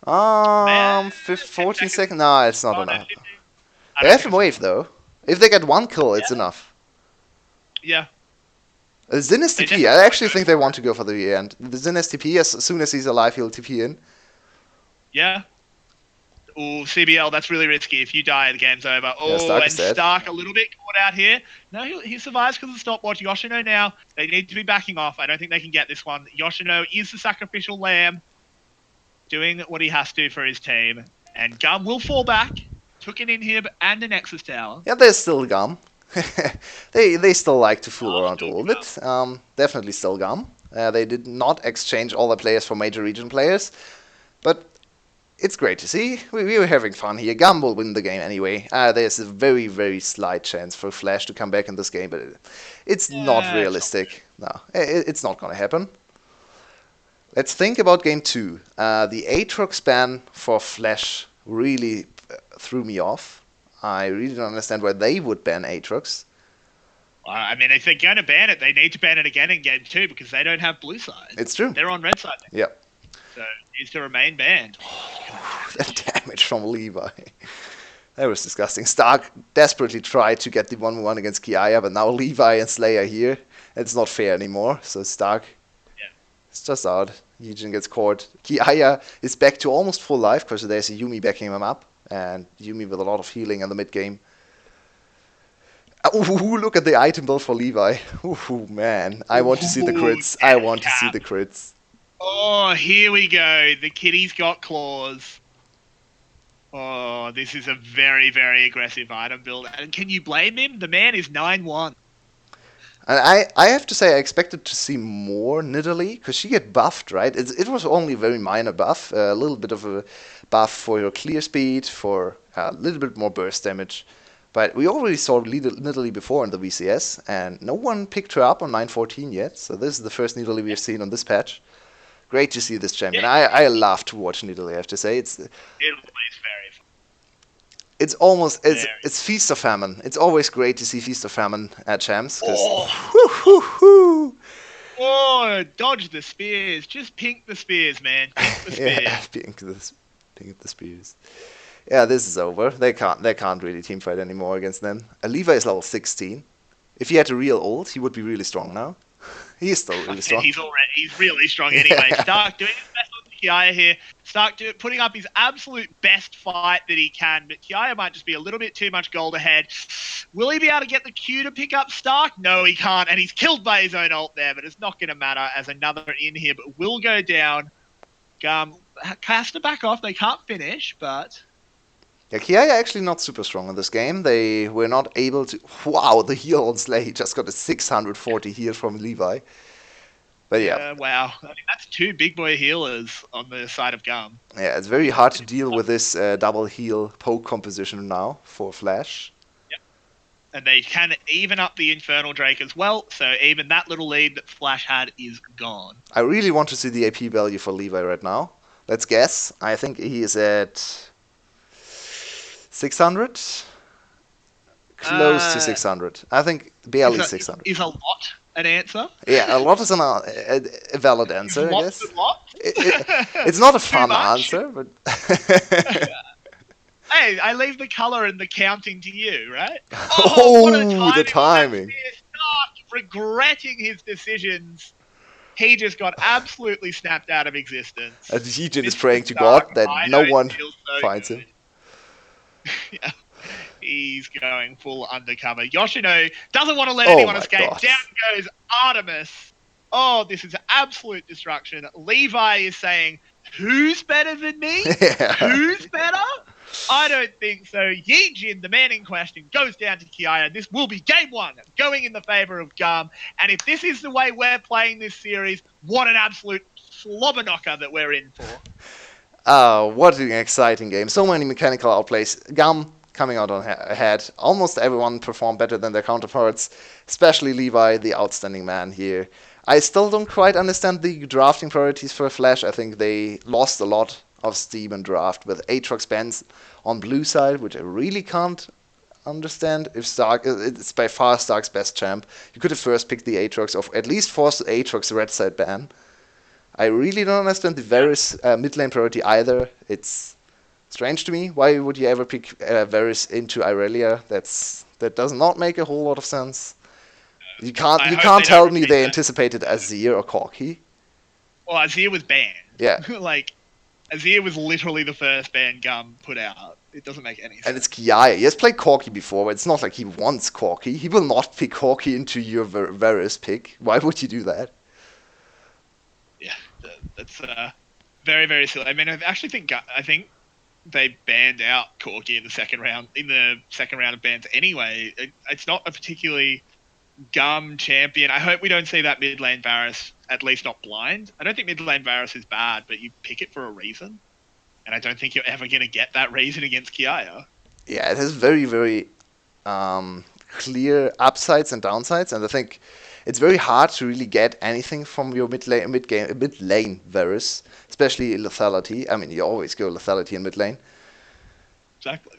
[SPEAKER 1] 14
[SPEAKER 2] seconds.
[SPEAKER 1] seconds? No, it's not
[SPEAKER 2] Oh,
[SPEAKER 1] enough.
[SPEAKER 2] no, 15.
[SPEAKER 1] They have a wave though. If they get one kill, it's enough.
[SPEAKER 2] Yeah.
[SPEAKER 1] Zin is TP. I actually think they want to go for the end. The Zin is TP. As soon as he's alive, he'll TP in.
[SPEAKER 2] Yeah. Oh, CBL, that's really risky. If you die, the game's over. Oh,
[SPEAKER 1] Stark
[SPEAKER 2] and
[SPEAKER 1] is dead.
[SPEAKER 2] Stark a little bit caught out here. No, he survives because of the stopwatch. Yoshino now, they need to be backing off. I don't think they can get this one. Yoshino is the sacrificial lamb, doing what he has to for his team. And GAM will fall back. Took an inhib and a Nexus Tower.
[SPEAKER 1] Yeah, they're still GAM. they still like to fool around a little bit. Definitely still GAM. They did not exchange all their players for major region players. But it's great to see. We were having fun here. GAM will win the game anyway. There's a very, very slight chance for Flash to come back in this game, but it's not realistic. No, it's not going to happen. Let's think about game 2. The Aatrox ban for Flash really threw me off. I really don't understand why they would ban Aatrox.
[SPEAKER 2] I mean, if they're going to ban it, they need to ban it again in game 2 because they don't have blue side.
[SPEAKER 1] It's true.
[SPEAKER 2] They're on red side.
[SPEAKER 1] Yeah.
[SPEAKER 2] So it needs to remain banned.
[SPEAKER 1] That damage from Levi. That was disgusting. Stark desperately tried to get the 1v1 against Kiaya, but now Levi and Slayer are here. It's not fair anymore, so Stark is just out. Yijin gets caught. Kiaya is back to almost full life because there's a Yumi backing him up, and Yumi with a lot of healing in the mid game. Ooh, look at the item build for Levi. Ooh, man. I want to see the crits. I want to see the crits.
[SPEAKER 2] Oh, here we go. The kitty's got claws. Oh, this is a very, very aggressive item build. And can you blame him? The man is 9-1.
[SPEAKER 1] And I have to say I expected to see more Nidalee, because she get buffed, right? It was only a very minor buff, a little bit of a buff for your clear speed, for a little bit more burst damage. But we already saw Nidalee before in the VCS, and no one picked her up on 9.14 yet, so this is the first Nidalee we've seen on this patch. Great to see this champion.
[SPEAKER 2] Yeah.
[SPEAKER 1] I love to watch Nidalee, I have to say.
[SPEAKER 2] It plays very fun.
[SPEAKER 1] It's almost it's Feast of Famine. It's always great to see Feast of Famine at champs.
[SPEAKER 2] Oh, dodge the spears. Just pink the spears, man. Pink the spears.
[SPEAKER 1] Yeah, pink the spears. Yeah, this is over. They can't really teamfight anymore against them. Levi is level 16. If he had a real ult, he would be really strong now. He is still really strong.
[SPEAKER 2] He's really strong anyway.
[SPEAKER 1] Yeah.
[SPEAKER 2] Stark doing his best on Kiaya here. Stark putting up his absolute best fight that he can, but Kiaya might just be a little bit too much gold ahead. Will he be able to get the Q to pick up Stark? No, he can't, and he's killed by his own ult there, but it's not going to matter as another inhib will go down. Has to back off. They can't finish, but...
[SPEAKER 1] Yeah, Kiaya actually not super strong in this game. They were not able to... Wow, the heal on Slay. He just got a 640 heal from Levi. But yeah.
[SPEAKER 2] Wow. I mean, that's 2 big boy healers on the side of GAM.
[SPEAKER 1] Yeah, it's very hard to deal with this double heal poke composition now for Flash.
[SPEAKER 2] Yep. And they can even up the Infernal Drake as well, so even that little lead that Flash had is gone.
[SPEAKER 1] I really want to see the AP value for Levi right now. Let's guess. I think he is at... 600? Close to 600. I think barely 600.
[SPEAKER 2] Is a lot an answer?
[SPEAKER 1] Yeah, a lot is a valid answer, I guess.
[SPEAKER 2] A lot?
[SPEAKER 1] It's not a fun answer, but...
[SPEAKER 2] Hey, I leave the colour and the counting to you, right?
[SPEAKER 1] Oh, the timing.
[SPEAKER 2] Stark regretting his decisions. He just got absolutely snapped out of existence.
[SPEAKER 1] And Yijin is praying to God that no one finds him.
[SPEAKER 2] Yeah. He's going full undercover. Yoshino doesn't want to let anyone escape.
[SPEAKER 1] God.
[SPEAKER 2] Down goes Artemis. Oh, this is absolute destruction. Levi is saying, who's better than me?
[SPEAKER 1] Yeah.
[SPEAKER 2] Who's better? I don't think so. Yi Jin, the man in question, goes down to Kiaya. This will be game one, going in the favour of GAM. And if this is the way we're playing this series, what an absolute slobber knocker that we're in for.
[SPEAKER 1] What an exciting game. So many mechanical outplays. GAM coming out on ahead. Almost everyone performed better than their counterparts, especially Levi, the outstanding man here. I still don't quite understand the drafting priorities for Flash. I think they lost a lot of steam in draft with Aatrox bans on blue side, which I really can't understand. If Stark, it's by far Stark's best champ. You could have first picked the Aatrox, or at least forced Aatrox red side ban. I really don't understand the Varus mid lane priority either. It's strange to me. Why would you ever pick Varus into Irelia? That does not make a whole lot of sense. You
[SPEAKER 2] I hope
[SPEAKER 1] can't
[SPEAKER 2] they don't
[SPEAKER 1] tell me
[SPEAKER 2] repeat
[SPEAKER 1] they
[SPEAKER 2] that.
[SPEAKER 1] anticipated Azir or Corki.
[SPEAKER 2] Well, Azir was banned.
[SPEAKER 1] Yeah.
[SPEAKER 2] Like, Azir was literally the first ban GAM put out. It doesn't make any sense.
[SPEAKER 1] And it's Kiai. He has played Corki before, but it's not like he wants Corki. He will not pick Corki into your Varus pick. Why would you do that?
[SPEAKER 2] Yeah, that's very, very silly. I mean, I think they banned out Corki in the second round of bans anyway. It's not a particularly GAM champion. I hope we don't see that mid lane Varus, at least not blind. I don't think mid lane Varus is bad, but you pick it for a reason. And I don't think you're ever going to get that reason against Kiaya.
[SPEAKER 1] Yeah, it has very, very clear upsides and downsides, and I think it's very hard to really get anything from your mid lane Varus, especially lethality. I mean, you always go lethality in mid lane.
[SPEAKER 2] Exactly.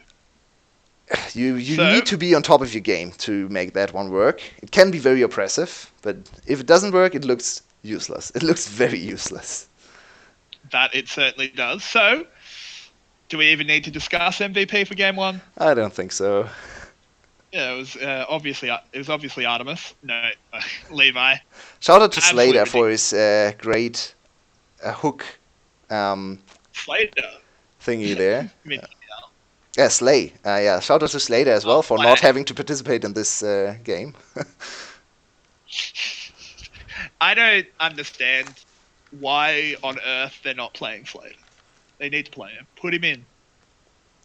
[SPEAKER 1] You need to be on top of your game to make that one work. It can be very oppressive, but if it doesn't work, it looks useless. It looks very useless.
[SPEAKER 2] That it certainly does. So, do we even need to discuss MVP for game one?
[SPEAKER 1] I don't think so.
[SPEAKER 2] Yeah, it was obviously Artemis. No, Levi.
[SPEAKER 1] Shout out to
[SPEAKER 2] Absolutely
[SPEAKER 1] Slater for
[SPEAKER 2] ridiculous.
[SPEAKER 1] his great hook
[SPEAKER 2] Slater.
[SPEAKER 1] thingy there.
[SPEAKER 2] Mid-
[SPEAKER 1] Yeah, Slay. Yeah, shout out to Slater as well for
[SPEAKER 2] Slay.
[SPEAKER 1] not having to participate in this game.
[SPEAKER 2] I don't understand why on earth they're not playing Slater. They need to play him. Put him in.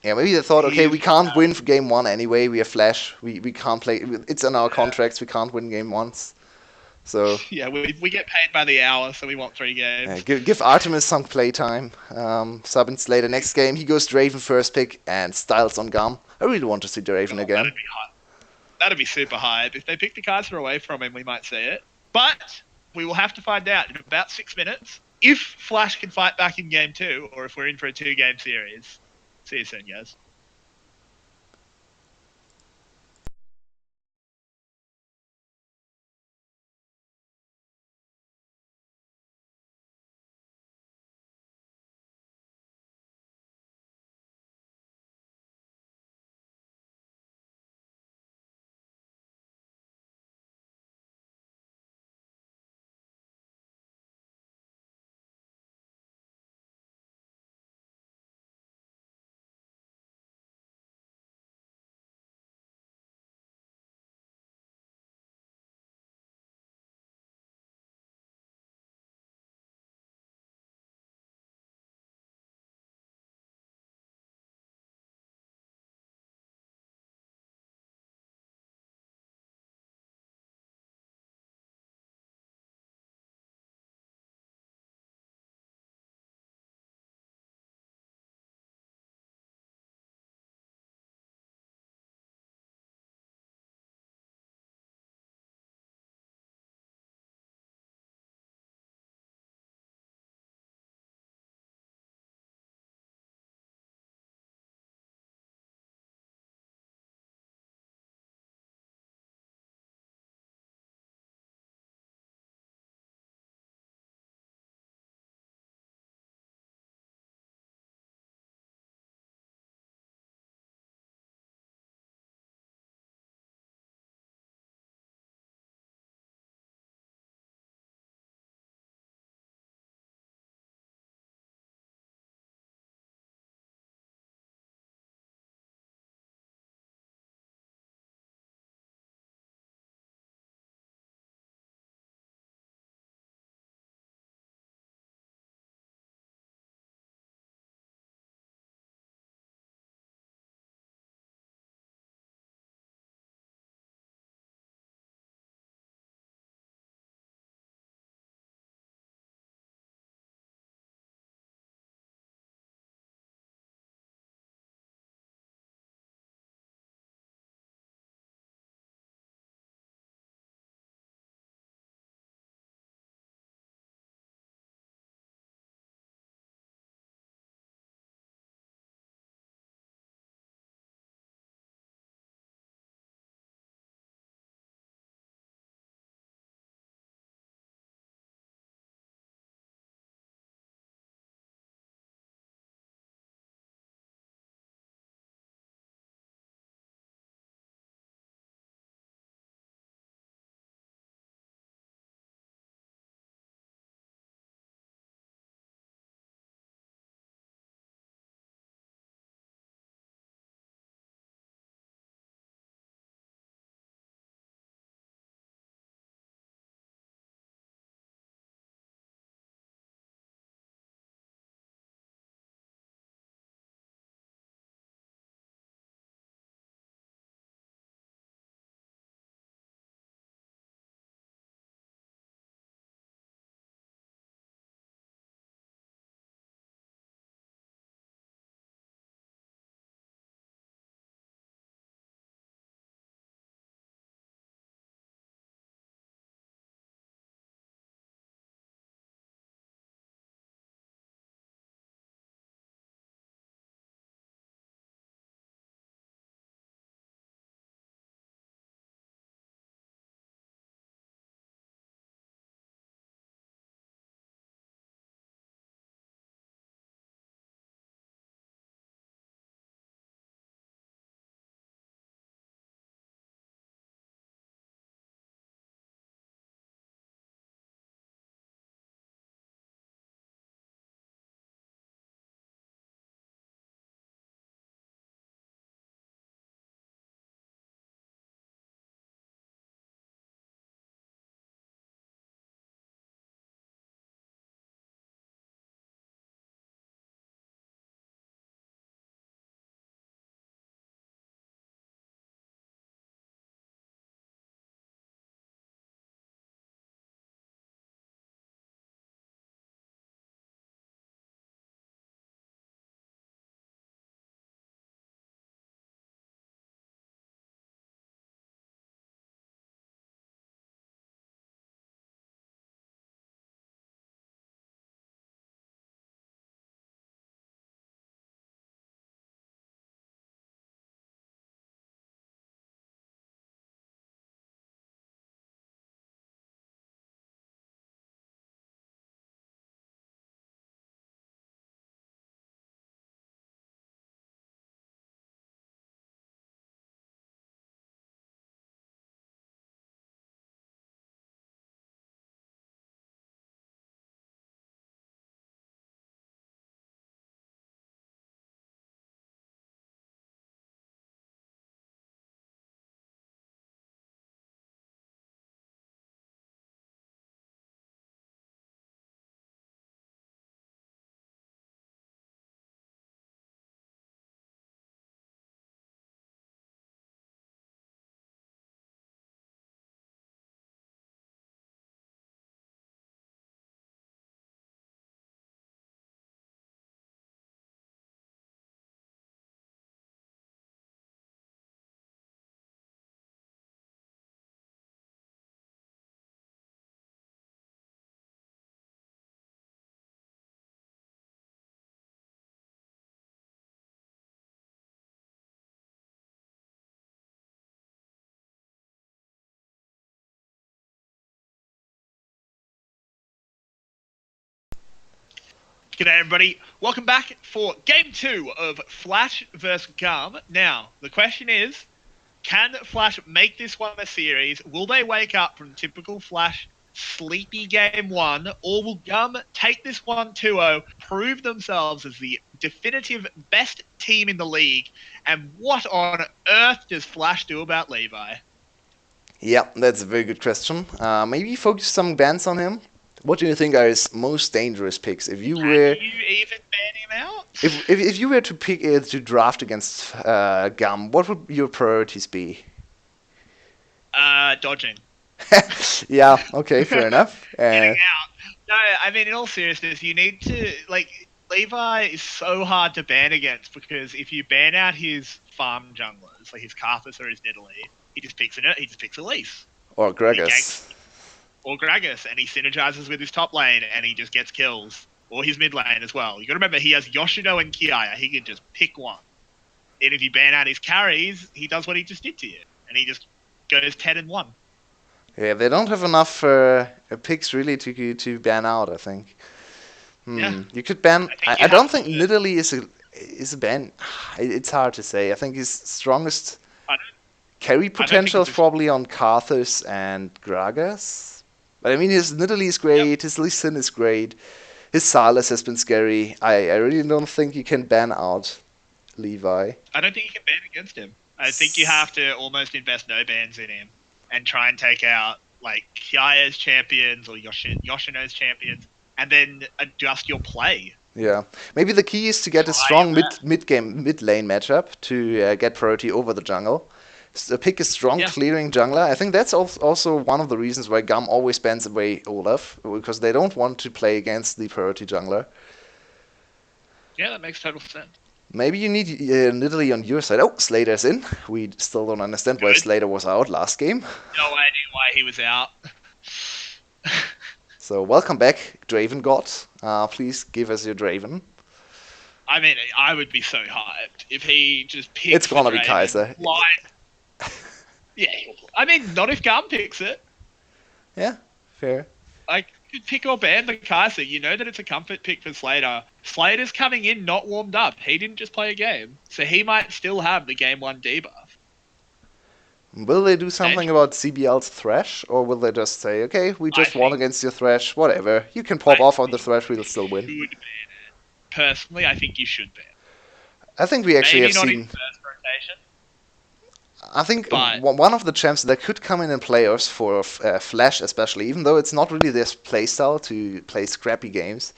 [SPEAKER 1] Yeah, maybe they thought,
[SPEAKER 2] He
[SPEAKER 1] okay,
[SPEAKER 2] is
[SPEAKER 1] we can't win for game one anyway. We have Flash. We can't play. It's in our contracts. We can't win game once. So
[SPEAKER 2] Yeah, we get paid by the hour, so we want 3 games.
[SPEAKER 1] give Artemis some playtime. Sub in Slater next game. He goes Draven first pick and Styles on Gum. I really want to see Draven again.
[SPEAKER 2] That'd be hype. That'd be super hype. If they pick the Kaiser away from him, we might see it. But we will have to find out in about 6 minutes if Flash can fight back in game 2 or if we're in for a 2-game series. See you soon, guys. G'day everybody, welcome back for Game 2 of Flash vs GAM. Now, the question is, can Flash make this one a series? Will they wake up from typical Flash sleepy Game 1, or will GAM take this one 2-0, prove themselves as the definitive best team in the league, and what on earth does Flash do about Levi?
[SPEAKER 1] Yeah, that's a very good question. Maybe focus some bans on him. What do you think are his most dangerous picks? If you
[SPEAKER 2] Can
[SPEAKER 1] were,
[SPEAKER 2] you even ban him out?
[SPEAKER 1] if you were to pick to draft against Gum, what would your priorities be?
[SPEAKER 2] Dodging.
[SPEAKER 1] Yeah, okay, fair enough.
[SPEAKER 2] Getting out. No, I mean, in all seriousness, you need to, Levi is so hard to ban against because if you ban out his farm junglers, like his Karthus or his Nidalee, he just picks Elise.
[SPEAKER 1] Or
[SPEAKER 2] He
[SPEAKER 1] Gragas.
[SPEAKER 2] ganks, or Gragas, and he synergizes with his top lane and he just gets kills. Or his mid lane as well. You gotta remember, he has Yoshino and Kiaya. He can just pick one. And if you ban out his carries, he does what he just did to you. And he just goes 10-1.
[SPEAKER 1] Yeah, they don't have enough picks really to ban out, I think.
[SPEAKER 2] Yeah.
[SPEAKER 1] You could ban.
[SPEAKER 2] I
[SPEAKER 1] I don't think Nidalee is a ban. It's hard to say. I think his strongest carry potential is probably on Karthus and Gragas. But I mean, his Nidalee is great. His Lee Sin is great. His Silas has been scary. I really don't think you can ban out Levi.
[SPEAKER 2] I don't think you can ban against him. I think you have to almost invest no bans in him and try and take out like Kiaya's champions or Yoshino's champions, and then adjust your play.
[SPEAKER 1] Yeah, maybe the key is to get a strong mid lane matchup to get priority over the jungle. Pick a strong clearing jungler. I think that's also one of the reasons why GAM always bans away Olaf, because they don't want to play against the priority jungler.
[SPEAKER 2] Yeah, that makes total sense.
[SPEAKER 1] Maybe you need Nidalee on your side. Oh, Slater's in. We still don't understand why Slater was out last game.
[SPEAKER 2] No idea why he was out.
[SPEAKER 1] So welcome back, Draven God. Please give us your Draven.
[SPEAKER 2] I mean, I would be so hyped if he just picks.
[SPEAKER 1] It's gonna be Kaiser.
[SPEAKER 2] Yeah, I mean, not if GAM picks it.
[SPEAKER 1] Yeah, fair.
[SPEAKER 2] Like, pick or ban the Kaiser. You know that it's a comfort pick for Slater. Slater's coming in not warmed up. He didn't just play a game. So he might still have the game 1 debuff.
[SPEAKER 1] Will they do something about CBL's Thresh? Or will they just say, okay, we just won against your Thresh, whatever. You can pop off on the Thresh, we'll still win.
[SPEAKER 2] Personally, I think you should ban.
[SPEAKER 1] I think we actually have seen...
[SPEAKER 2] Maybe not in first rotation.
[SPEAKER 1] I think one of the champs that could come in playoffs for Flash especially, even though it's not really their playstyle to play scrappy games,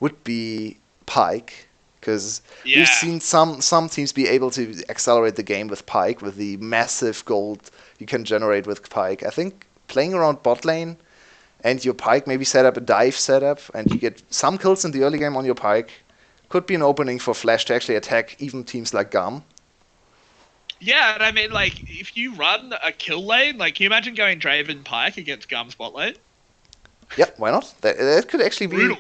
[SPEAKER 1] would be Pyke. Because we've seen some teams be able to accelerate the game with Pyke, with the massive gold you can generate with Pyke. I think playing around bot lane and your Pyke maybe set up a dive setup and you get some kills in the early game on your Pyke could be an opening for Flash to actually attack even teams like GAM.
[SPEAKER 2] Yeah, and I mean, like, if you run a kill lane, like, can you imagine going Draven Pyke against GAM spot lane?
[SPEAKER 1] Yeah, why not? That could actually be
[SPEAKER 2] brutal.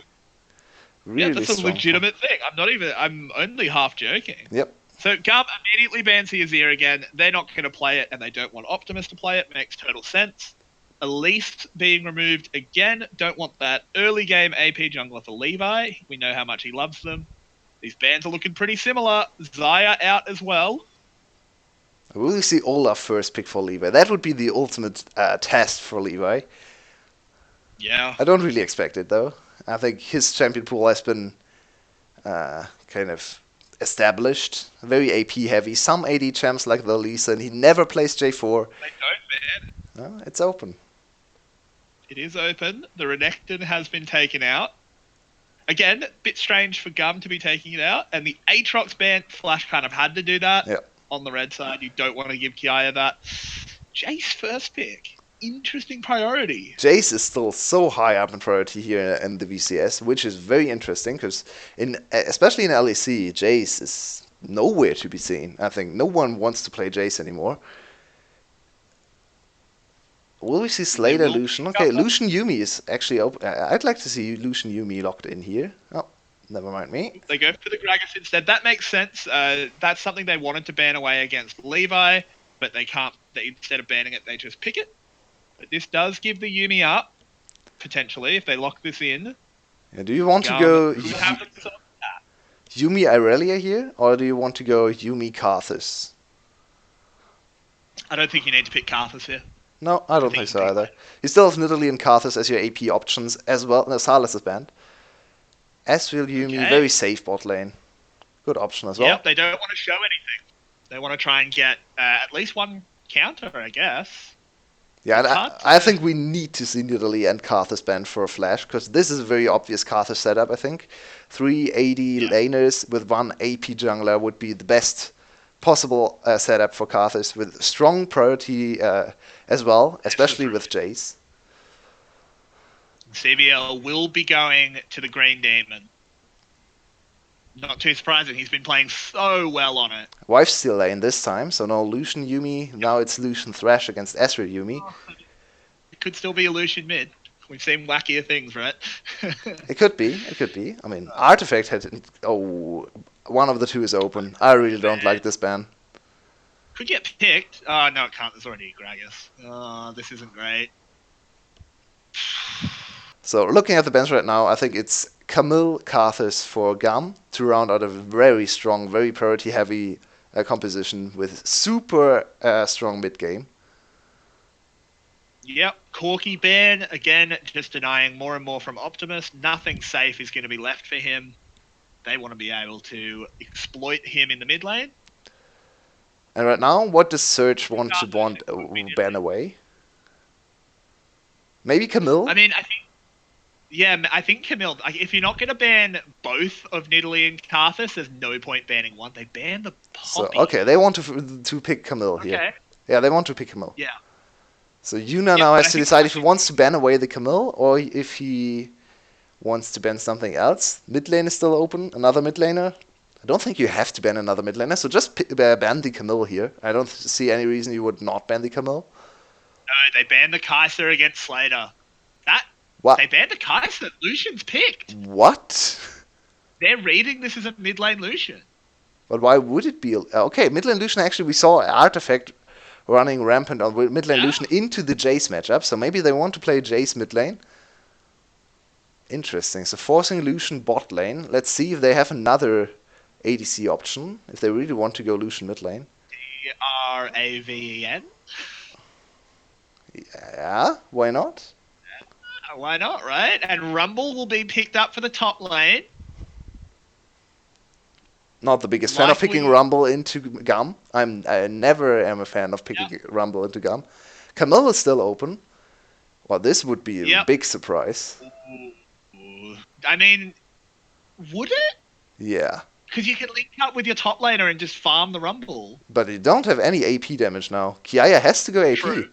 [SPEAKER 1] Really
[SPEAKER 2] that's a legitimate thing. I'm only half joking.
[SPEAKER 1] Yep.
[SPEAKER 2] So GAM immediately bans the Azir again. They're not going to play it, and they don't want Optimus to play it. Makes total sense. Elise being removed again. Don't want that. Early game AP jungler for Levi. We know how much he loves them. These bans are looking pretty similar. Xayah out as well.
[SPEAKER 1] Will we see Olaf first pick for Levi? That would be the ultimate test for Levi.
[SPEAKER 2] Yeah.
[SPEAKER 1] I don't really expect it, though. I think his champion pool has been kind of established. Very AP heavy. Some AD champs like the Lisa, and he never plays J4.
[SPEAKER 2] They don't ban.
[SPEAKER 1] No, it's open.
[SPEAKER 2] It is open. The Renekton has been taken out. Again, bit strange for GAM to be taking it out. And the Aatrox ban, Flash kind of had to do that.
[SPEAKER 1] Yep.
[SPEAKER 2] On the red side, you don't want to give Kiaya that. Jace first pick. Interesting priority.
[SPEAKER 1] Jace is still so high up in priority here in the VCS, which is very interesting because, especially in LEC, Jace is nowhere to be seen. I think no one wants to play Jace anymore. Will we see Slater Lucian? Okay, Lucian Yumi is actually open. I'd like to see Lucian Yumi locked in here. Oh, never mind me.
[SPEAKER 2] They go for the Gragas instead. That makes sense. That's something they wanted to ban away against Levi, but they can't. Instead of banning it, they just pick it. But this does give the Yumi up, potentially, if they lock this in.
[SPEAKER 1] Do you want to
[SPEAKER 2] Gum
[SPEAKER 1] go
[SPEAKER 2] could have to sort that.
[SPEAKER 1] Yumi Irelia here, or do you want to go Yumi Karthus?
[SPEAKER 2] I don't think you need to pick Karthus here.
[SPEAKER 1] No, I don't
[SPEAKER 2] think
[SPEAKER 1] think
[SPEAKER 2] you
[SPEAKER 1] so
[SPEAKER 2] can pick
[SPEAKER 1] either. You still have Nidalee and Karthus as your AP options as well. No, Silas is banned. As will Yumi,
[SPEAKER 2] Okay.
[SPEAKER 1] very safe bot lane. Good option as well.
[SPEAKER 2] Yep, they don't want to show anything. They want to try and get at least one counter, I guess.
[SPEAKER 1] Yeah, and
[SPEAKER 2] It's hard
[SPEAKER 1] I
[SPEAKER 2] to-
[SPEAKER 1] think we need to see Nidalee and Karthus banned for a flash, because this is a very obvious Karthus setup, I think. 3 AD laners with 1 AP jungler would be the best possible setup for Karthus, with strong priority as well, especially with Jace.
[SPEAKER 2] CBL will be going to the Green Demon. Not too surprising, he's been playing so well on it.
[SPEAKER 1] Wifesteal lane this time, so no Lucian Yumi, now it's Lucian Thresh against Ezreal Yumi.
[SPEAKER 2] It could still be a Lucian mid. We've seen wackier things, right?
[SPEAKER 1] It could be. I mean, Artifact had... Oh, one of the two is open. I really don't like this ban.
[SPEAKER 2] Could get picked. Oh, no, it can't. There's already a Gragas. Oh, this isn't great.
[SPEAKER 1] So, looking at the bench right now, I think it's Camille Karthus for GAM to round out a very strong, very priority-heavy composition with super strong mid-game.
[SPEAKER 2] Yep, Corky ban, again, just denying more and more from Optimus. Nothing safe is going to be left for him. They want to be able to exploit him in the mid lane.
[SPEAKER 1] And right now, what does Surge want to ban away? Maybe Camille?
[SPEAKER 2] I mean, I think Camille, if you're not going to ban both of Nidalee and Karthus, there's no point banning one. They ban the Poppy.
[SPEAKER 1] So, okay, they want to pick Camille here.
[SPEAKER 2] Okay.
[SPEAKER 1] Yeah, they want to pick Camille.
[SPEAKER 2] Yeah.
[SPEAKER 1] So Yuna now has to decide if he wants to ban away the Camille or if he wants to ban something else. Mid lane is still open, another mid laner. I don't think you have to ban another mid laner, so just ban the Camille here. I don't see any reason you would not ban the Camille.
[SPEAKER 2] No, they banned the Kai'Sa against Slater.
[SPEAKER 1] What?
[SPEAKER 2] They banned the Kai'Sa. Lucian's picked.
[SPEAKER 1] What?
[SPEAKER 2] They're reading this as a mid lane Lucian.
[SPEAKER 1] But why would it be? Okay, mid lane Lucian, actually we saw Artifact running rampant on mid lane Lucian into the Jace matchup, so maybe they want to play Jace mid lane. Interesting. So forcing Lucian bot lane. Let's see if they have another ADC option, if they really want to go Lucian mid lane.
[SPEAKER 2] Raven?
[SPEAKER 1] Yeah, why not?
[SPEAKER 2] Why not, right? And Rumble will be picked up for the top lane.
[SPEAKER 1] Not the biggest fan of picking Rumble into GAM. I never am a fan of picking Rumble into GAM. Camille is still open. Well, this would be a big surprise.
[SPEAKER 2] I mean, would it?
[SPEAKER 1] Yeah.
[SPEAKER 2] Because you can link up with your top laner and just farm the Rumble.
[SPEAKER 1] But you don't have any AP damage now. Kiaya has to go AP.
[SPEAKER 2] True.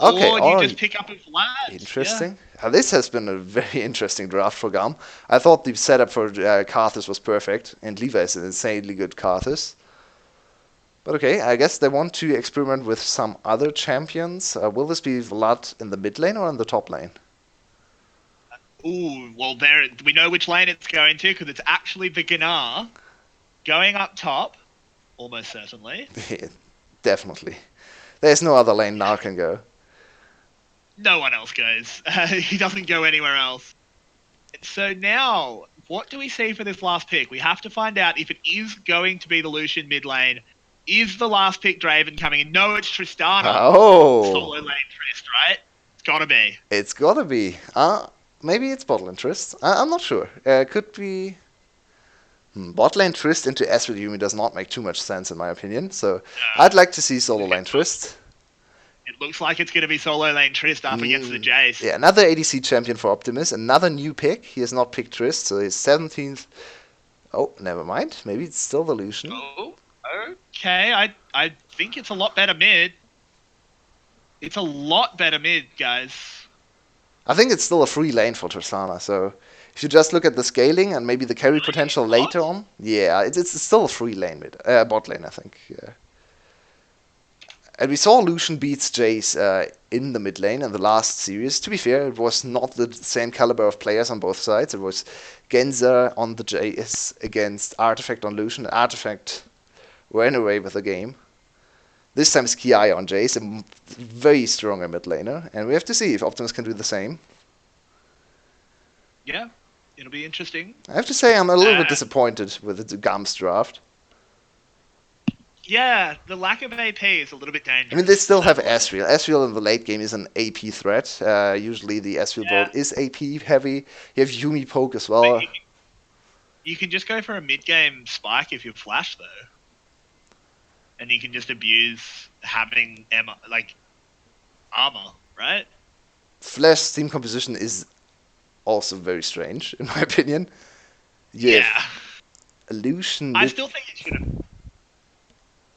[SPEAKER 1] Okay,
[SPEAKER 2] or you just pick up a flat.
[SPEAKER 1] Interesting. Yeah. This has been a very interesting draft for GAM. I thought the setup for Karthus was perfect, and Levi is an insanely good Karthus. But okay, I guess they want to experiment with some other champions. Will this be Vlad in the mid lane or in the top lane?
[SPEAKER 2] Ooh, well, we know which lane it's going to, because it's actually the Gnar going up top, almost certainly.
[SPEAKER 1] Definitely. There's no other lane Gnar can go.
[SPEAKER 2] No one else goes. He doesn't go anywhere else. So now, what do we see for this last pick? We have to find out if it is going to be the Lucian mid lane. Is the last pick Draven coming in? No, it's Tristana.
[SPEAKER 1] Oh.
[SPEAKER 2] Solo lane Trist, right? It's gotta be.
[SPEAKER 1] It's gotta be. Maybe it's bot lane Trist. I'm not sure. Could be... Bot lane Trist into Ezreal Yumi does not make too much sense in my opinion. So I'd like to see solo lane Trist.
[SPEAKER 2] It looks like it's going to be solo lane Trist up against the Jace.
[SPEAKER 1] Yeah, another ADC champion for Optimus. Another new pick. He has not picked Trist, so he's 17th. Oh, never mind. Maybe it's still the Lucian.
[SPEAKER 2] Oh, okay. I think it's a lot better mid. It's a lot better mid, guys.
[SPEAKER 1] I think it's still a free lane for Tristana, so if you just look at the scaling and maybe the carry potential later on, yeah, it's still a free lane mid, bot lane, I think. Yeah. And we saw Lucian beats Jace in the mid lane in the last series. To be fair, it was not the same caliber of players on both sides. It was Genza on the Jace against Artifact on Lucian. Artifact ran away with the game. This time it's Kiai on Jace, a very strong mid laner. And we have to see if Optimus can do the same.
[SPEAKER 2] Yeah, it'll be interesting.
[SPEAKER 1] I have to say I'm a little bit
[SPEAKER 2] Uh,
[SPEAKER 1] disappointed with the GAM's draft.
[SPEAKER 2] yeah, the lack of AP is a little bit
[SPEAKER 1] I mean, they
[SPEAKER 2] dangerous, to
[SPEAKER 1] still
[SPEAKER 2] say
[SPEAKER 1] have
[SPEAKER 2] the least.
[SPEAKER 1] Ezreal. Ezreal in the late game is an AP threat. Usually the Ezreal build
[SPEAKER 2] Yeah,
[SPEAKER 1] is AP heavy. You have Yumi poke as
[SPEAKER 2] but
[SPEAKER 1] well.
[SPEAKER 2] you can just go for a mid-game spike if you flash, though. And you can just abuse having armor, right?
[SPEAKER 1] Flash team composition is also very strange, in my opinion. You have
[SPEAKER 2] Yeah.
[SPEAKER 1] Illusion
[SPEAKER 2] I
[SPEAKER 1] mid.
[SPEAKER 2] still think it should have.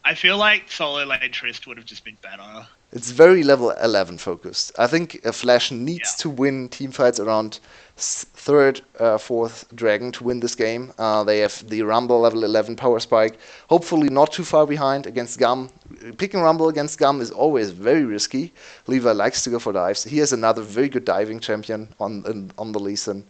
[SPEAKER 2] I feel like solo lane Trist would have just been better.
[SPEAKER 1] It's very level 11 focused. I think Flash
[SPEAKER 2] Yeah.
[SPEAKER 1] needs to win team fights around third, fourth dragon to win this game. They have the Rumble level 11 power spike. Hopefully not too far behind against GAM. Picking Rumble against GAM is always very risky. Levi likes to go for dives. He has another very good diving champion on the Lee Sin.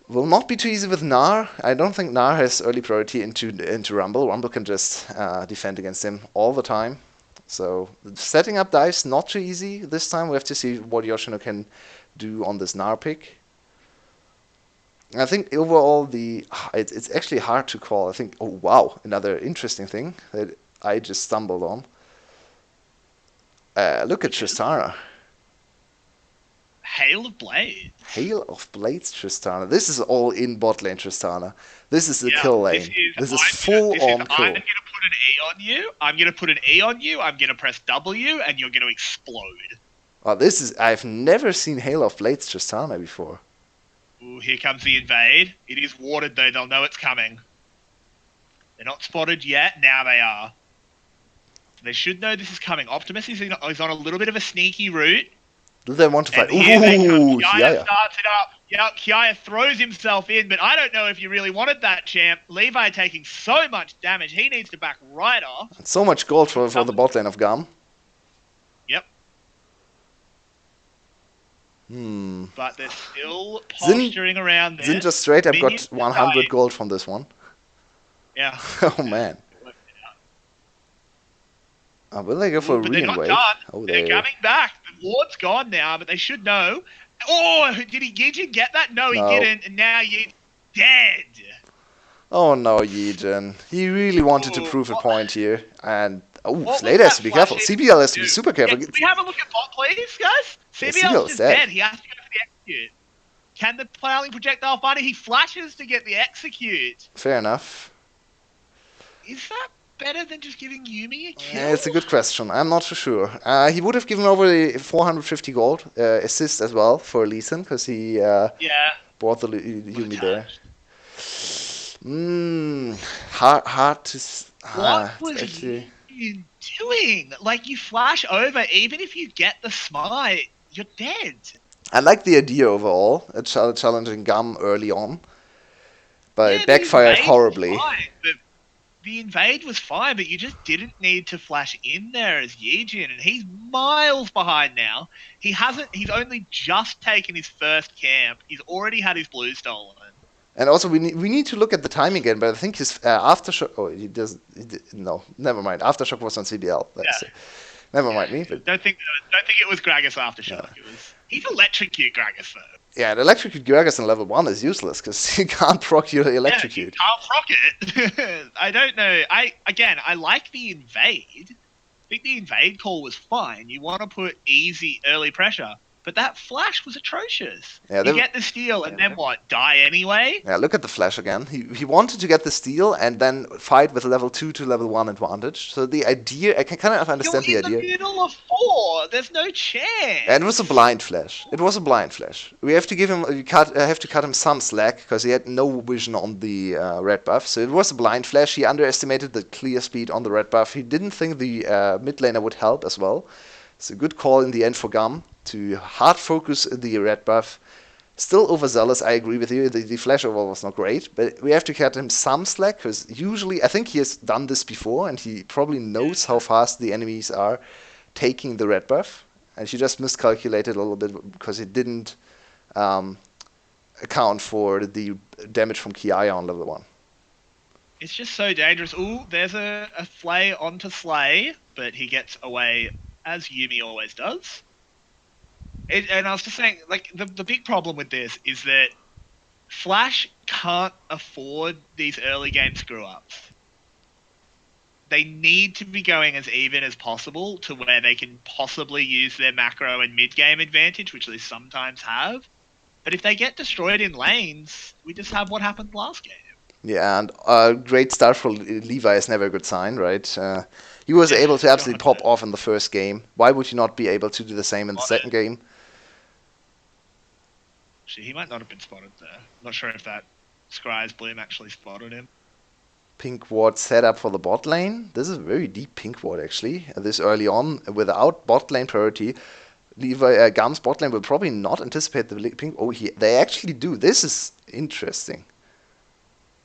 [SPEAKER 1] Will not be too easy with Gnar. I don't think Gnar has early priority into Rumble. Rumble can just defend against him all the time. So setting up dives not too easy this time. We have to see what Yoshino can do on this Gnar pick. I think overall it's actually hard to call. I think, oh wow, another interesting thing that I just stumbled on. Look at
[SPEAKER 2] Which is
[SPEAKER 1] Tristana.
[SPEAKER 2] Hail of Blades.
[SPEAKER 1] Hail of Blades Tristana. This is all in bot lane Tristana. This is the
[SPEAKER 2] Yeah,
[SPEAKER 1] kill lane. This is full on
[SPEAKER 2] I'm
[SPEAKER 1] kill.
[SPEAKER 2] gonna put an E on you. I'm gonna put an E on you. I'm gonna press W, and you're gonna explode.
[SPEAKER 1] Oh, this is I've never seen Hail of Blades Tristana before.
[SPEAKER 2] Ooh, here comes the invade. It is warded though. They'll know it's coming. They're not spotted yet. Now they are. They should know this is coming. Optimus is on a little bit of a sneaky route.
[SPEAKER 1] Do they want to fight?
[SPEAKER 2] And here they come.
[SPEAKER 1] Ooh,
[SPEAKER 2] Kiaya
[SPEAKER 1] yeah.
[SPEAKER 2] starts it up. Yeah, Kiaya throws himself in, but I don't know if you really wanted that, champ. Levi taking so much damage. He needs to back right off.
[SPEAKER 1] So much gold for the bot lane of GAM.
[SPEAKER 2] Yep.
[SPEAKER 1] Hmm.
[SPEAKER 2] But they're still
[SPEAKER 1] Zin,
[SPEAKER 2] posturing around this.
[SPEAKER 1] Zin just straight up got
[SPEAKER 2] Minions are
[SPEAKER 1] 100
[SPEAKER 2] dying.
[SPEAKER 1] gold from this one.
[SPEAKER 2] Yeah.
[SPEAKER 1] Oh man. Will they go for
[SPEAKER 2] Ooh,
[SPEAKER 1] a
[SPEAKER 2] but they're not
[SPEAKER 1] re-invade?
[SPEAKER 2] done.
[SPEAKER 1] Oh,
[SPEAKER 2] They're coming back. The ward's gone now, but they should know. Oh, did Yijin get that? No, he
[SPEAKER 1] No.
[SPEAKER 2] didn't. And now Yijin's dead.
[SPEAKER 1] Oh no, Yijin. He really wanted to
[SPEAKER 2] Ooh,
[SPEAKER 1] prove a point here. And
[SPEAKER 2] what was
[SPEAKER 1] Slater has
[SPEAKER 2] that
[SPEAKER 1] to be
[SPEAKER 2] flash
[SPEAKER 1] careful.
[SPEAKER 2] even
[SPEAKER 1] CBL has to
[SPEAKER 2] do?
[SPEAKER 1] be super careful.
[SPEAKER 2] Yeah, can we have a look at bot, please, guys?
[SPEAKER 1] Yeah,
[SPEAKER 2] CBL's
[SPEAKER 1] CBL is
[SPEAKER 2] just
[SPEAKER 1] dead.
[SPEAKER 2] dead. He has to go for the execute. Can the plowing projectile find it? He flashes to get the execute.
[SPEAKER 1] Fair enough.
[SPEAKER 2] Is that better than just giving Yumi a kill?
[SPEAKER 1] Yeah, it's a good question. I'm not so sure. He would have given over the 450 gold assist as well for Lee Sin because he
[SPEAKER 2] Yeah.
[SPEAKER 1] bought the Yumi there. Hard to.
[SPEAKER 2] What was
[SPEAKER 1] Actually.
[SPEAKER 2] you doing? Like, you flash over, even if you get the smite, you're dead.
[SPEAKER 1] I like the idea overall, challenging GAM early on, but it
[SPEAKER 2] Yeah, the
[SPEAKER 1] backfired
[SPEAKER 2] invade was
[SPEAKER 1] horribly.
[SPEAKER 2] fine, but the invade was fine, but you just didn't need to flash in there as Yijin, and he's miles behind now. He's only just taken his first camp. He's already had his blue stolen.
[SPEAKER 1] And also, we need to look at the timing again. But I think his aftershock. Oh, he does. No, never mind. Aftershock was on CBL.
[SPEAKER 2] Yeah.
[SPEAKER 1] Never mind me. But
[SPEAKER 2] Don't think it was Gragas Aftershock.
[SPEAKER 1] Yeah.
[SPEAKER 2] He's electrocute Gragas though.
[SPEAKER 1] yeah, the electrocute Gragas in level 1 is useless because he can't proc your electrocute.
[SPEAKER 2] Yeah, you can't proc it. I don't know. I like the invade. I think the invade call was fine. You want to put easy early pressure. But that flash was atrocious.
[SPEAKER 1] Yeah,
[SPEAKER 2] you get the steal and then what? Die anyway?
[SPEAKER 1] Yeah, look at the flash again. He wanted to get the steal and then fight with level 2 to level 1 advantage. So the idea, I can kind of understand the
[SPEAKER 2] You're in
[SPEAKER 1] idea.
[SPEAKER 2] the middle of 4. There's no chance.
[SPEAKER 1] And it was a blind flash. It was a blind flash. We have to give him, have to cut him some slack because he had no vision on the red buff. So it was a blind flash. He underestimated the clear speed on the red buff. He didn't think the mid laner would help as well. It's a good call in the end for GAM to hard focus the red buff. Still overzealous, I agree with you. The flash overall was not great, but we have to cut him some slack because usually I think he has done this before and he probably knows how fast the enemies are taking the red buff. And he just miscalculated a little bit because he didn't account for the damage from Kiaya on level 1.
[SPEAKER 2] It's just so dangerous. Ooh, there's a flay onto Slay, but he gets away as Yumi always does. And I was just saying, like, the big problem with this is that Flash can't afford these early game screw-ups. They need to be going as even as possible to where they can possibly use their macro and mid-game advantage, which they sometimes have. But if they get destroyed in lanes, we just have what happened last game.
[SPEAKER 1] Yeah, and a great start for Levi is never a good sign, right? He was able to absolutely pop off in the first game. Why would you not be able to do the same in the second game?
[SPEAKER 2] Actually, he might not have been spotted there. Not sure if that Scry's Bloom actually spotted him.
[SPEAKER 1] Pink ward set up for the bot lane. This is a very deep pink ward, actually. This early on, without bot lane priority, Levi GAM's bot lane will probably not anticipate the pink. Oh, they actually do. This is interesting.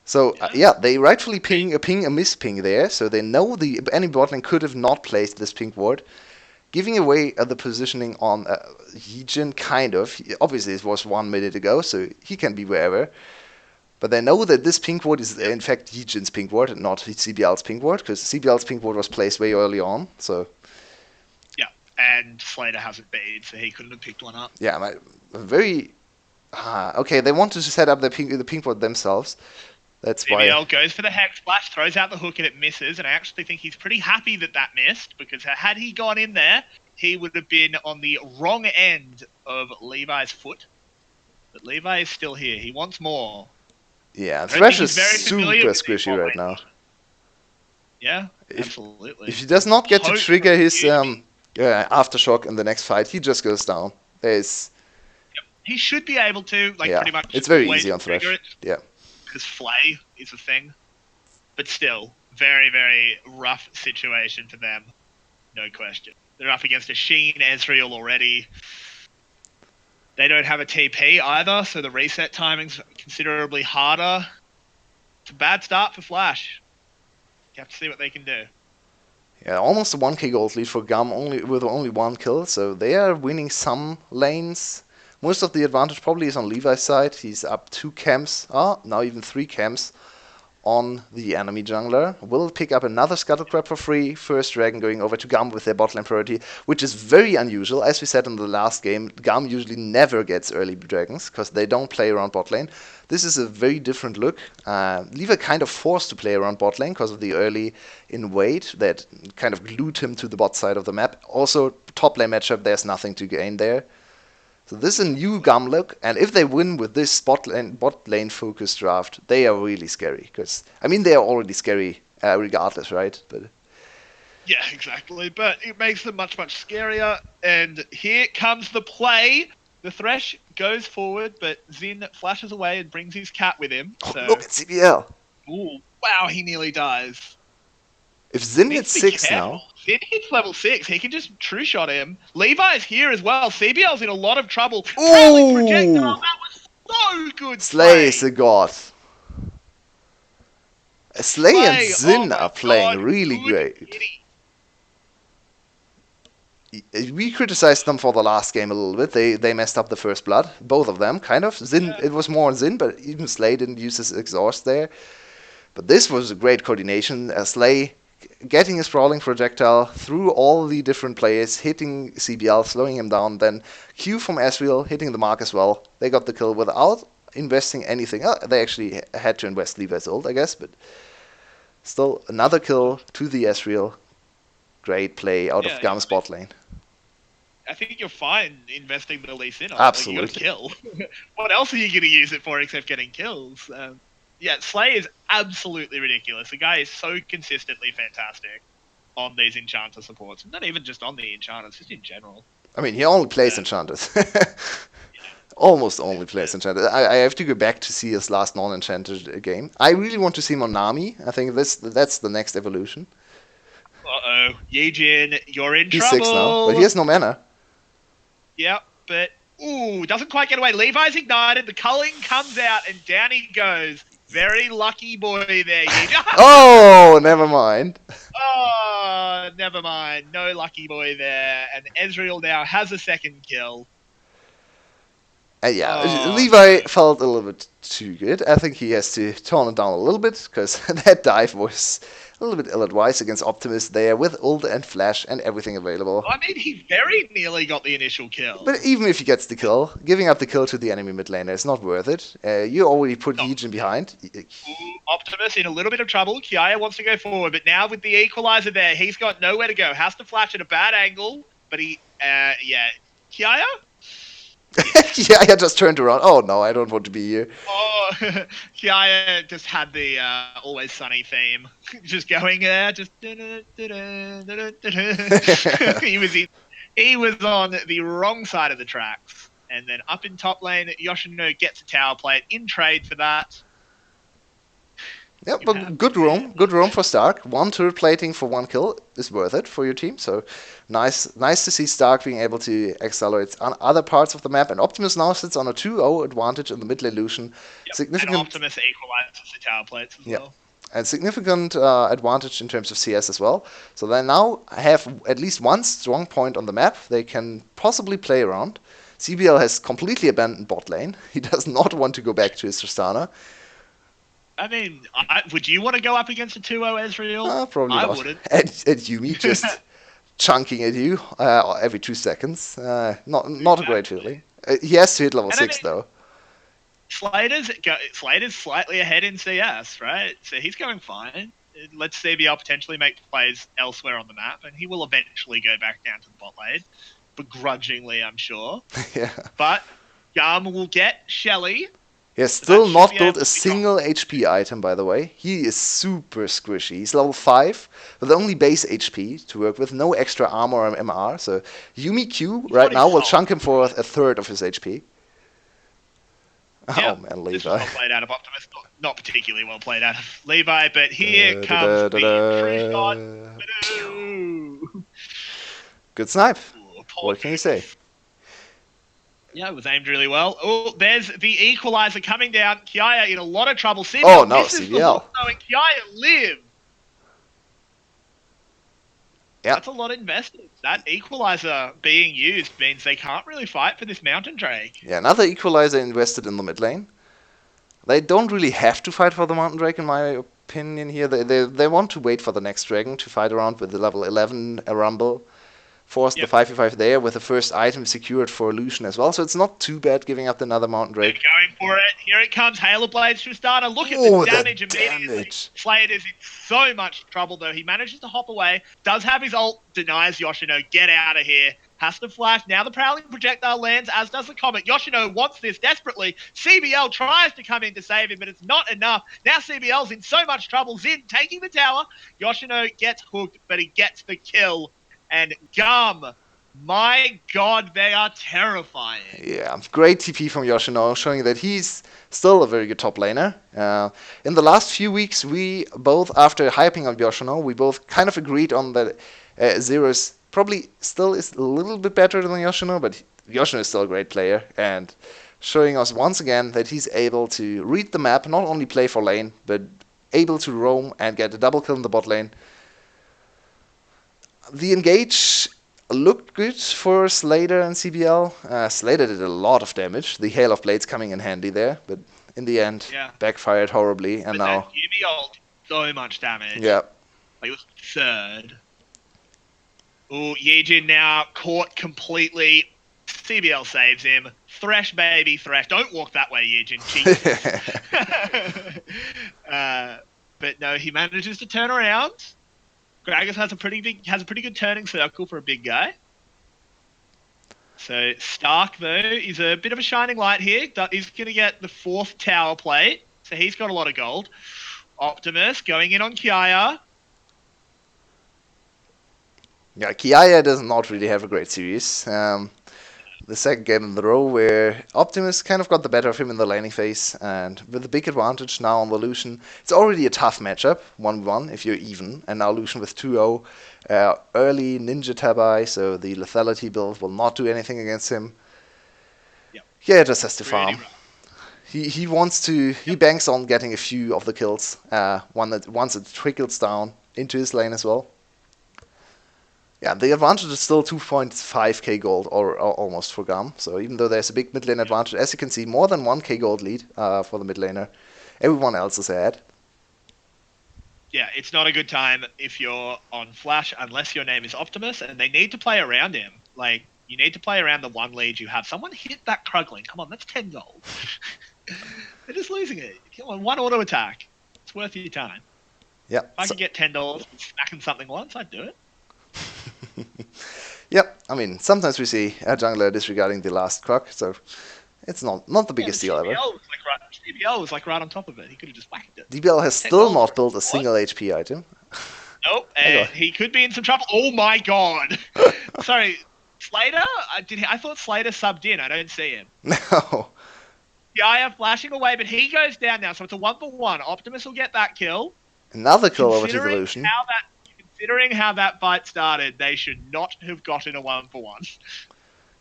[SPEAKER 1] So yeah, they rightfully ping a miss ping there, so they know the enemy bot lane could have not placed this pink ward, giving away the positioning on Yijin, kind of. Obviously, it was 1 minute ago, so he can be wherever. But they know that this pink ward is in fact Yijin's pink ward, and not CBL's pink ward, because CBL's pink ward was placed way early on. So
[SPEAKER 2] yeah, and Slater hasn't beat, so he couldn't have picked one up.
[SPEAKER 1] Yeah, very. Okay, they want to set up the pink ward themselves. That's why.
[SPEAKER 2] CBL goes for the Hex Splash, throws out the hook, and it misses. And I actually think he's pretty happy that missed, because had he gone in there, he would have been on the wrong end of Levi's foot. But Levi is still here. He wants more.
[SPEAKER 1] Yeah, Thresh is super squishy right now.
[SPEAKER 2] Yeah, absolutely.
[SPEAKER 1] If he does not get to trigger his aftershock in the next fight, he just goes down.
[SPEAKER 2] He should be able to, pretty much.
[SPEAKER 1] It's very easy on Thresh. Yeah.
[SPEAKER 2] Because Flay is a thing. But still, very, very rough situation for them. No question. They're up against a Sheen Ezreal already. They don't have a TP either, so the reset timing's considerably harder. It's a bad start for Flash. You have to see what they can do.
[SPEAKER 1] Yeah, almost a 1k gold lead for GAM with only 1 kill, so they are winning some lanes. Most of the advantage probably is on Levi's side. He's up 2 camps, now even 3 camps on the enemy jungler. Will pick up another Scuttle Crab for free. First Dragon going over to GAM with their bot lane priority, which is very unusual. As we said in the last game, GAM usually never gets early Dragons because they don't play around bot lane. This is a very different look. Levi kind of forced to play around bot lane because of the early invade that kind of glued him to the bot side of the map. Also, top lane matchup, there's nothing to gain there. So this is a new GAM look, and if they win with this bot lane focused draft, they are really scary. Because they are already scary regardless, right? But
[SPEAKER 2] yeah, exactly. But it makes them much, much scarier. And here comes the play. The Thresh goes forward, but Xin flashes away and brings his cat with him. So.
[SPEAKER 1] Look at CBL.
[SPEAKER 2] Ooh, wow, he nearly dies.
[SPEAKER 1] If Xin hits 6 now...
[SPEAKER 2] Xin hits level 6, he can just true shot him. Levi's here as well. CBL's in a lot of trouble.
[SPEAKER 1] Ooh!
[SPEAKER 2] Projectile, that was so good.
[SPEAKER 1] Slay is a god. Slay and Xin are playing really great. We criticized them for the last game a little bit. They messed up the first blood. Both of them, kind of. Xin, it was more on Xin, but even Slay didn't use his exhaust there. But this was a great coordination. Slay getting a sprawling projectile through all the different players, hitting CBL, slowing him down, then Q from Ezreal hitting the mark as well. They got the kill without investing anything. They actually had to invest Levi's ult, I guess, but still another kill to the Ezreal. Great play out of GAM's bot lane.
[SPEAKER 2] I think you're fine investing the lease in on.
[SPEAKER 1] Absolutely.
[SPEAKER 2] You got a kill. What else are you going to use it for except getting kills? Yeah, Slay is absolutely ridiculous. The guy is so consistently fantastic on these Enchanter supports. Not even just on the Enchanters, just in general.
[SPEAKER 1] He only plays Enchanters. Almost only plays Enchanters. I have to go back to see his last non-Enchanted game. I really want to see him on Nami. I think that's the next evolution.
[SPEAKER 2] Uh-oh. Yijin, you're in
[SPEAKER 1] He's
[SPEAKER 2] trouble.
[SPEAKER 1] 6 now, but he has no mana.
[SPEAKER 2] Yep, but... Ooh, doesn't quite get away. Levi's ignited, the culling comes out, and down he goes. Very lucky boy there, Yijin.
[SPEAKER 1] Oh, never mind.
[SPEAKER 2] Oh, never mind. No lucky boy there. And Ezreal now has a second kill.
[SPEAKER 1] Levi felt a little bit too good. I think he has to tone it down a little bit, because that dive was A little bit ill-advised against Optimus there with ult and flash and everything available.
[SPEAKER 2] I mean, he very nearly got the initial kill.
[SPEAKER 1] But even if he gets the kill, giving up the kill to the enemy mid laner is not worth it. You already put Yijin behind.
[SPEAKER 2] Optimus in a little bit of trouble. Kiaya wants to go forward, but now with the equalizer there, he's got nowhere to go. Has to flash at a bad angle, but Kiaya?
[SPEAKER 1] Yeah, I just turned around. Oh no, I don't want to be here.
[SPEAKER 2] Oh, Kiaya just had the Always Sunny theme, just going there, just. He was on the wrong side of the tracks, and then up in top lane, Yoshino gets a tower plate in trade for that.
[SPEAKER 1] Yeah, but good roam for Stark. One turret plating for one kill is worth it for your team. So nice to see Stark being able to accelerate on other parts of the map. And Optimus now sits on a 2-0 advantage in the mid lane Lucian.
[SPEAKER 2] Yep.
[SPEAKER 1] Significant.
[SPEAKER 2] And Optimus equalizes the tower plates as well.
[SPEAKER 1] And significant advantage in terms of CS as well. So they now have at least one strong point on the map they can possibly play around. CBL has completely abandoned bot lane. He does not want to go back to his Tristana.
[SPEAKER 2] I mean, would you want to go up against a 2-0 Ezreal?
[SPEAKER 1] Probably not.
[SPEAKER 2] I wouldn't.
[SPEAKER 1] And Yumi just chunking at you every 2 seconds. Not a great feeling. He has to hit level 6 though.
[SPEAKER 2] Slater's slightly ahead in CS, right? So he's going fine. Let's CBL potentially make plays elsewhere on the map, and he will eventually go back down to the bot lane. Begrudgingly, I'm sure.
[SPEAKER 1] Yeah.
[SPEAKER 2] But GAM will get Shelly.
[SPEAKER 1] He has still not built a single HP item, by the way. He is super squishy. He's level 5, with only base HP to work with, no extra armor or MR. So Yumi Q right now will chunk him for a third of his HP.
[SPEAKER 2] Yeah,
[SPEAKER 1] oh man, Levi.
[SPEAKER 2] This was well played out of Optimus. Not particularly well played out of Levi, but here comes the true shot.
[SPEAKER 1] Good snipe. What can you say?
[SPEAKER 2] Yeah, it was aimed really well. Oh, there's the equalizer coming down. Kiaya in a lot of trouble. CBL
[SPEAKER 1] oh no,
[SPEAKER 2] misses
[SPEAKER 1] CBL.
[SPEAKER 2] And Kiaya live.
[SPEAKER 1] Yeah.
[SPEAKER 2] That's a lot invested. That equalizer being used means they can't really fight for this Mountain Drake.
[SPEAKER 1] Yeah, another equalizer invested in the mid lane. They don't really have to fight for the Mountain Drake, in my opinion. Here, they want to wait for the next dragon to fight around with the level 11 Rumble. Force the 5v5 there with the first item secured for Lucian as well. So it's not too bad giving up another Mountain Drake.
[SPEAKER 2] They're going for it. Here it comes. Halo Blades to Starter. Look at the damage immediately. Slater's in so much trouble though. He manages to hop away. Does have his ult. Denies Yoshino. Get out of here. Has to flash. Now the Prowling Projectile lands, as does the Comet. Yoshino wants this desperately. CBL tries to come in to save him, but it's not enough. Now CBL's in so much trouble. Zin taking the tower. Yoshino gets hooked, but he gets the kill. And GAM, my god, they are terrifying.
[SPEAKER 1] Yeah, great TP from Yoshino, showing that he's still a very good top laner. In the last few weeks, we both, after hyping on Yoshino, we both kind of agreed on that Zero's probably still is a little bit better than Yoshino, but Yoshino is still a great player, and showing us once again that he's able to read the map, not only play for lane, but able to roam and get a double kill in the bot lane. The engage looked good for Slater and CBL. Slater did a lot of damage. The Hail of Blades coming in handy there, but in the end, backfired horribly. And now
[SPEAKER 2] Yubi ult, so much damage.
[SPEAKER 1] Yeah.
[SPEAKER 2] Like, it was third. Oh, Yijin now caught completely. CBL saves him. Thresh, baby, Thresh. Don't walk that way, Yijin. But no, he manages to turn around. Gragas has a pretty good turning circle for a big guy. So Stark though is a bit of a shining light here. He's going to get the 4th tower plate, so he's got a lot of gold. Optimus going in on Kiaya.
[SPEAKER 1] Yeah, Kiaya does not really have a great series. The second game in a row where Optimus kind of got the better of him in the laning phase, and with a big advantage now on the Lucian. It's already a tough matchup, 1v1 if you're even, and now Lucian with 2-0. Early Ninja Tabai, so the lethality build will not do anything against him.
[SPEAKER 2] Yep.
[SPEAKER 1] Yeah, just has to farm. He wants to, he banks on getting a few of the kills once it trickles down into his lane as well. Yeah, the advantage is still 2.5k gold or almost for GAM. So even though there's a big mid lane advantage, as you can see, more than 1k gold lead for the mid laner. Everyone else is ahead.
[SPEAKER 2] Yeah, it's not a good time if you're on Flash unless your name is Optimus, and they need to play around him. Like, you need to play around the one lead you have. Someone hit that Krugling. Come on, that's 10 gold. They're just losing it. Come on, one auto attack. It's worth your time.
[SPEAKER 1] Yeah.
[SPEAKER 2] If I could get $10 and smacking something once, I'd do it.
[SPEAKER 1] Yep. I mean, sometimes we see a jungler disregarding the last Krug, so it's not the biggest deal ever.
[SPEAKER 2] CBL was like right on top of it. He could have just whacked it.
[SPEAKER 1] DBL has still not built a single HP item.
[SPEAKER 2] Nope, and he could be in some trouble. Oh my god! Sorry, Slater? I thought Slater subbed in. I don't see him.
[SPEAKER 1] No.
[SPEAKER 2] Yeah, I am flashing away, but he goes down now, so it's a 1-for-1. Optimus will get that kill.
[SPEAKER 1] Another kill over to the Lucian.
[SPEAKER 2] Considering how that fight started, they should not have gotten a 1-for-1.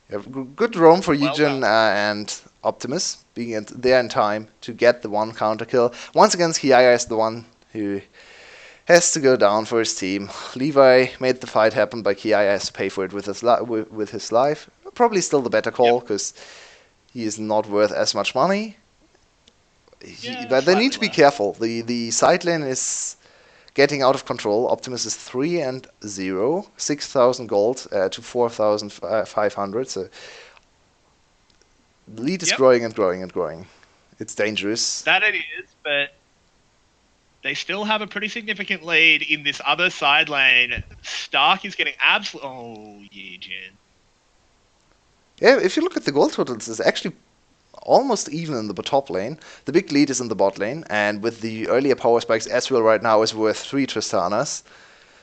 [SPEAKER 1] Yeah, good roam for
[SPEAKER 2] Well
[SPEAKER 1] Eugen and Optimus, being there in time to get the one counter kill. Once again, Kiaya is the one who has to go down for his team. Levi made the fight happen, but Kiaya has to pay for it with his life. Probably still the better call, because he is not worth as much money. But they need to be careful. The side lane is getting out of control. Optimus is 3-0, 6,000 gold to 4,500. So the lead is growing and growing and growing. It's dangerous.
[SPEAKER 2] That it is, but they still have a pretty significant lead in this other side lane. Stark is getting absolute. Oh, Eugen.
[SPEAKER 1] Yeah, if you look at the gold totals, it's actually almost even in the top lane. The big lead is in the bot lane, and with the earlier power spikes, Ezreal right now is worth 3 Tristanas.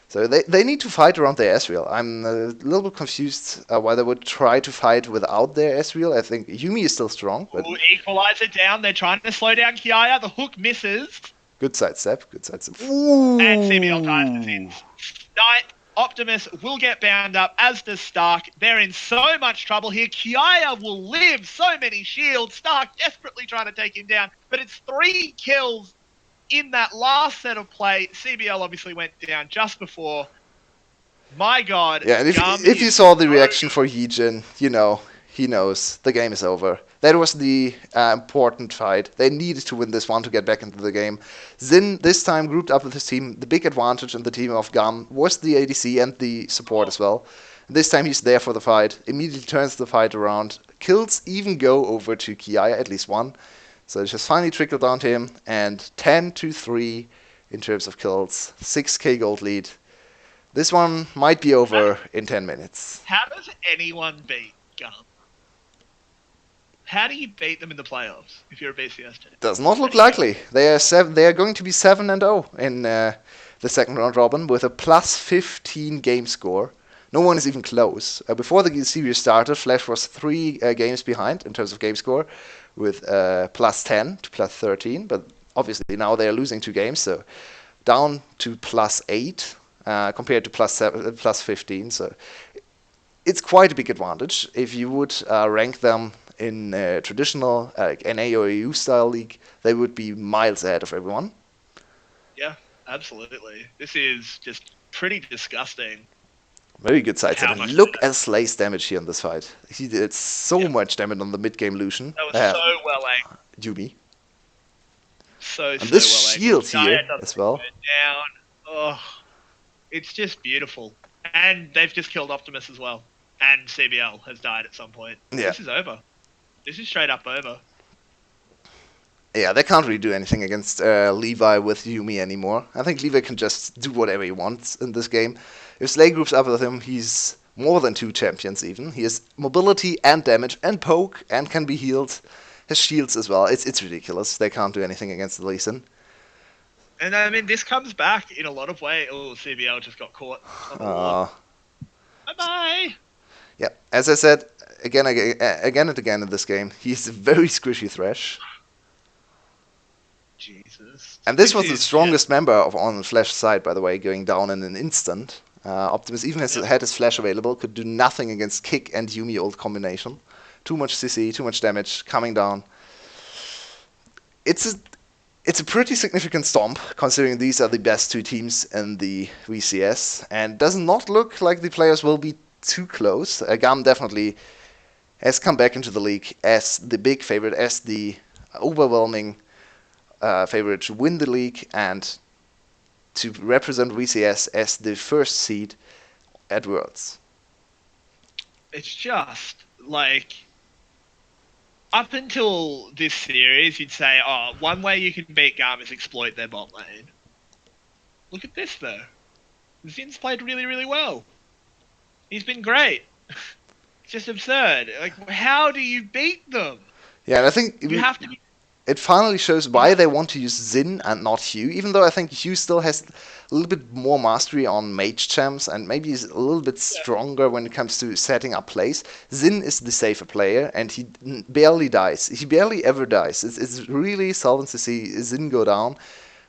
[SPEAKER 1] So they need to fight around their Ezreal. I'm a little bit confused why they would try to fight without their Ezreal. I think Yuumi is still strong. But
[SPEAKER 2] Equalizer down. They're trying to slow down Kiaya. The hook misses.
[SPEAKER 1] Good sidestep. Good sidestep. Ooh.
[SPEAKER 2] And CBL ties in. Optimus will get bound up, as does Stark. They're in so much trouble here. Kiaya will live. So many shields. Stark desperately trying to take him down. But it's 3 kills in that last set of play. CBL obviously went down just before. My god.
[SPEAKER 1] Yeah, and if you saw the reaction for Heejin, you know, he knows the game is over. That was the important fight. They needed to win this one to get back into the game. Xin, this time, grouped up with his team. The big advantage in the team of GAM was the ADC and the support as well. And this time he's there for the fight. Immediately turns the fight around. Kills even go over to Kiaya, at least one. So it just finally trickled down to him. And 10-3 in terms of kills. 6k gold lead. This one might be over in 10 minutes.
[SPEAKER 2] How does anyone beat GAM? How do you beat them in the playoffs if you're a VCS team?
[SPEAKER 1] Does not look likely. They are going to be 7-0 in the second round robin with a plus 15 game score. No one is even close. Before the series started, Flash was 3 games behind in terms of game score, with plus 10 to plus 13. But obviously now they are losing 2 games, so down to plus 8 compared to plus 15. So it's quite a big advantage. If you would rank them in traditional NA or EU style league, they would be miles ahead of everyone.
[SPEAKER 2] Yeah, absolutely. This is just pretty disgusting.
[SPEAKER 1] Very good sidestep. And look at Slay's damage here in this fight. He did so much damage on the mid-game Lucian.
[SPEAKER 2] That was so well aimed.
[SPEAKER 1] Yuumi.
[SPEAKER 2] So
[SPEAKER 1] and this shield here as well.
[SPEAKER 2] Down. Oh, it's just beautiful. And they've just killed Optimus as well. And CBL has died at some point. Yeah. This is over. This is straight up over.
[SPEAKER 1] Yeah, they can't really do anything against Levi with Yuumi anymore. I think Levi can just do whatever he wants in this game. If Slay groups up with him, he's more than 2 champions even. He has mobility and damage and poke and can be healed. Has shields as well. It's ridiculous. They can't do anything against the Lee Sin.
[SPEAKER 2] And I mean, this comes back in a lot of ways. Oh, CBL just got caught. Bye-bye.
[SPEAKER 1] Yeah, as I said, again and again in this game, he's a very squishy Thresh.
[SPEAKER 2] Jesus.
[SPEAKER 1] And this was the strongest member on Flash's side, by the way, going down in an instant. Optimus even had his Flash available, could do nothing against Kick and Yuumi ult combination. Too much CC, too much damage, coming down. It's a pretty significant stomp, considering these are the best 2 teams in the VCS, and does not look like the players will be too close. GAM definitely has come back into the league as the big favorite, as the overwhelming favorite to win the league, and to represent VCS as the first seed at Worlds.
[SPEAKER 2] It's just like up until this series, you'd say, oh, one way you can beat GAM is exploit their bot lane. Look at this though. Zin's played really, really well. He's been great. It's just absurd. Like, how do you beat them?
[SPEAKER 1] Yeah, and I think
[SPEAKER 2] You have to be.
[SPEAKER 1] it finally shows why they want to use Xin and not Hugh, even though I think Hugh still has a little bit more mastery on mage champs and maybe is a little bit stronger when it comes to setting up plays. Xin is the safer player and he barely dies. He barely ever dies. It's really seldom to see Xin go down.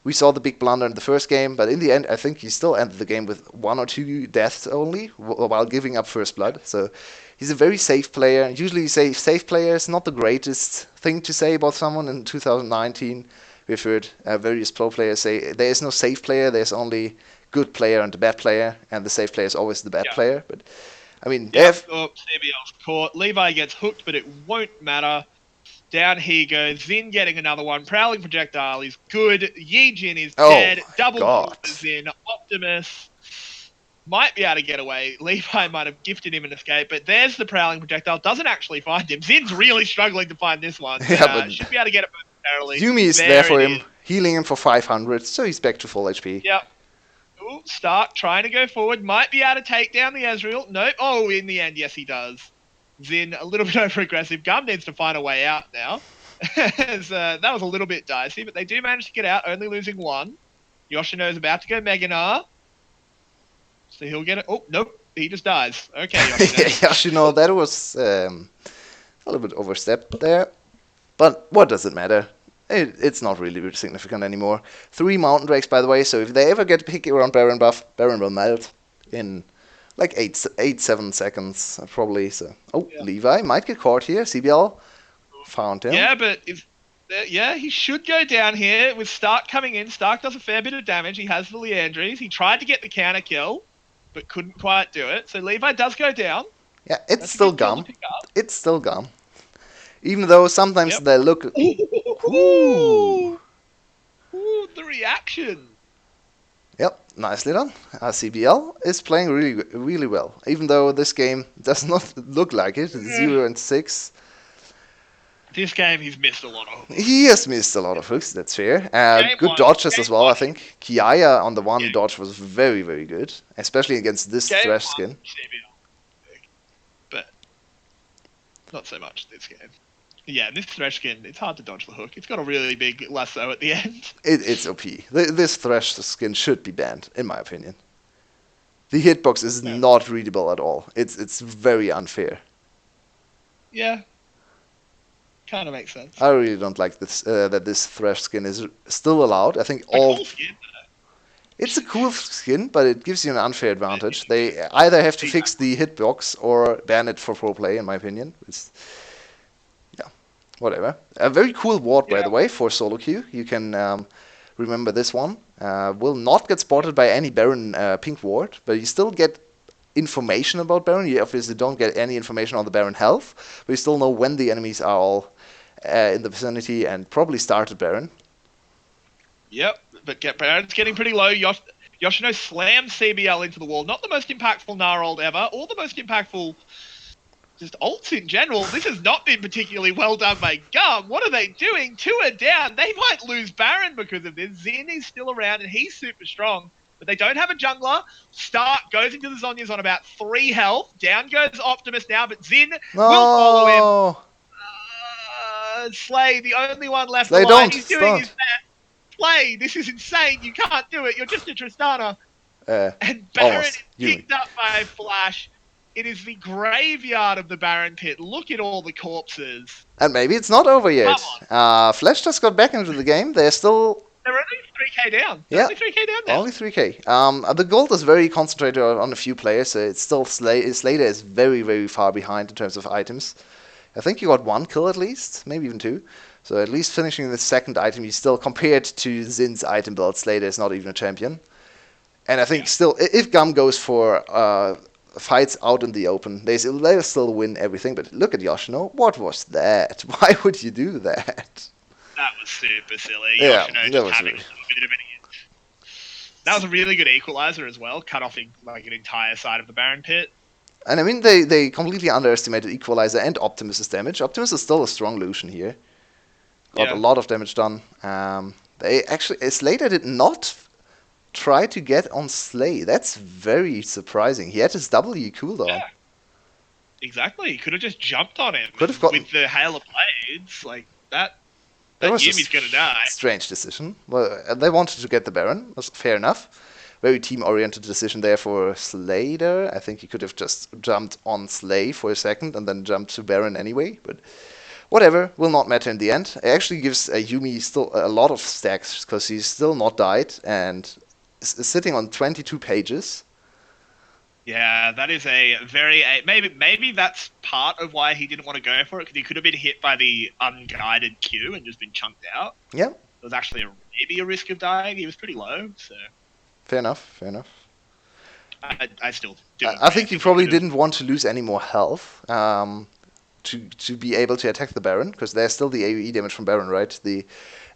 [SPEAKER 1] We saw the big blunder in the first game, but in the end, I think he still ended the game with 1 or 2 deaths only while giving up first blood. So he's a very safe player. Usually you say safe player is not the greatest thing to say about someone. In 2019, we've heard various pro players say there is no safe player, there's only good player and a bad player, and the safe player is always the bad player. But I mean,
[SPEAKER 2] CBL's caught. Levi gets hooked, but it won't matter. Down he goes. Xin getting another one. Prowling projectile is good. Yijin is dead. Double kill for Xin. Optimus might be able to get away. Levi might have gifted him an escape, but there's the prowling projectile. Doesn't actually find him. Zin's really struggling to find this one. But should be able to get it momentarily.
[SPEAKER 1] Yumi is there for him, healing him for 500, so he's back to full HP.
[SPEAKER 2] Yep. Ooh, Stark trying to go forward. Might be able to take down the Ezreal. Nope. Oh, in the end, yes, he does. Xin a little bit over-aggressive. GAM needs to find a way out now. That was a little bit dicey, but they do manage to get out, only losing 1. Yoshino's about to go Meganar. So he'll get it. Oh, nope. He just dies. Okay, Yoshino.
[SPEAKER 1] Yoshino, that was a little bit overstepped there. But what does it matter? It's not really significant anymore. 3 Mountain Drakes, by the way, so if they ever get picky around Baron buff, Baron will melt in like 8-7 seconds, probably. So, Levi might get caught here. CBL found him.
[SPEAKER 2] Yeah, but he should go down here with Stark coming in. Stark does a fair bit of damage. He has the Leandries. He tried to get the counter kill, but couldn't quite do it. So Levi does go down.
[SPEAKER 1] Yeah, it's still GAM. It's still GAM. Even though sometimes they look...
[SPEAKER 2] Ooh, the reaction.
[SPEAKER 1] Yep, nicely done. CBL is playing really, really well. Even though this game does not look like it. It's 0-6.
[SPEAKER 2] This game, he's missed a lot of hooks.
[SPEAKER 1] He has missed a lot of hooks, that's fair. Good dodges as well, I think. Kiaya on the one dodge was very, very good. Especially against this Thresh skin.
[SPEAKER 2] But not so much this game. Yeah, this Thresh skin, it's hard to dodge the hook. It's got a really big lasso at the end.
[SPEAKER 1] It's OP. This Thresh skin should be banned, in my opinion. The hitbox is not readable at all. It's very unfair.
[SPEAKER 2] Yeah. Kind of makes sense.
[SPEAKER 1] I really don't like this that this Thresh skin is still allowed. I think
[SPEAKER 2] cool skin,
[SPEAKER 1] it's a cool skin, but it gives you an unfair advantage. They either have to fix the hitbox or ban it for pro play, in my opinion. Whatever. A very cool ward, by the way, for solo queue. You can remember this one. Will not get spotted by any Baron pink ward, but you still get information about Baron. You obviously don't get any information on the Baron health, but you still know when the enemies are all in the vicinity and probably started Baron.
[SPEAKER 2] Yep, but Baron's getting pretty low. Yoshino slams CBL into the wall. Not the most impactful Gnarl ever, or the most impactful just ults in general. This has not been particularly well done by GAM. What are they doing? 2 are down. They might lose Baron because of this. Xin is still around and he's super strong, but they don't have a jungler. Stark goes into the Zhonya's on about 3 health. Down goes Optimus now, but Xin will follow him. Slay, the only one left alive. He's doing his best. Slay, this is insane. You can't do it. You're just a Tristana. And Baron is picked up by Flash. It is the graveyard of the Baron pit. Look at all the corpses.
[SPEAKER 1] And maybe it's not over yet. Flash just got back into the game. They're only
[SPEAKER 2] 3k down.
[SPEAKER 1] Only 3k down now. Only 3k. The gold is very concentrated on a few players. So it's still Slater is very, very far behind in terms of items. I think you got 1 kill at least, maybe even 2. So at least finishing the second item, you still, compared to Zin's item build, Slater is not even a champion. And I think still, if GAM goes for fights out in the open, they'll still win everything. But look at Yoshino. What was that? Why would you do that?
[SPEAKER 2] That was super silly.
[SPEAKER 1] Yeah,
[SPEAKER 2] Yoshino
[SPEAKER 1] that
[SPEAKER 2] just
[SPEAKER 1] was
[SPEAKER 2] having
[SPEAKER 1] really...
[SPEAKER 2] a little bit of an itch. That was a really good equalizer as well, cut off like an entire side of the Baron pit.
[SPEAKER 1] And I mean, they completely underestimated Equalizer and Optimus's damage. Optimus is still a strong Lucian here. Got a
[SPEAKER 2] Yeah.
[SPEAKER 1] lot of damage done. They actually, Slater did not try to get on Slay. That's very surprising. He had his W cooldown.
[SPEAKER 2] Yeah. Exactly. He could have just jumped on him
[SPEAKER 1] Could have gotten.
[SPEAKER 2] with the hail of blades. Like that
[SPEAKER 1] That was
[SPEAKER 2] Yumi's gonna die.
[SPEAKER 1] strange decision. Well, they wanted to get the Baron. That's fair enough. Very team-oriented decision there for Slater. I think he could have just jumped on Slay for a second and then jumped to Baron anyway. But whatever, will not matter in the end. It actually gives Yumi still a lot of stacks because he's still not died and is sitting on 22 pages.
[SPEAKER 2] Yeah, that is a very maybe that's part of why he didn't want to go for it, because he could have been hit by the unguided Q and just been chunked out.
[SPEAKER 1] Yeah.
[SPEAKER 2] There was actually maybe a risk of dying. He was pretty low, so
[SPEAKER 1] Fair enough.
[SPEAKER 2] I still do.
[SPEAKER 1] I think he probably didn't want to lose any more health to be able to attack the Baron, because there's still the AoE damage from Baron, right? The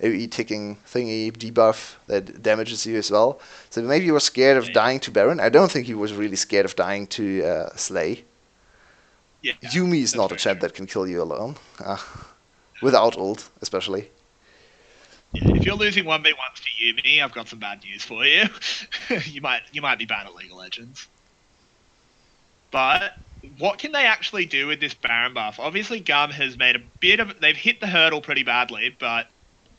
[SPEAKER 1] AoE ticking thingy debuff that damages you as well. So maybe he was scared of dying to Baron. I don't think he was really scared of dying to Slay.
[SPEAKER 2] Yeah,
[SPEAKER 1] Yumi is not a champ that can kill you alone. Without ult, especially.
[SPEAKER 2] Yeah, if you're losing 1v1s to Yumi, I've got some bad news for you. you might be bad at League of Legends. But what can they actually do with this Baron buff? Obviously, GAM has made they've hit the hurdle pretty badly, but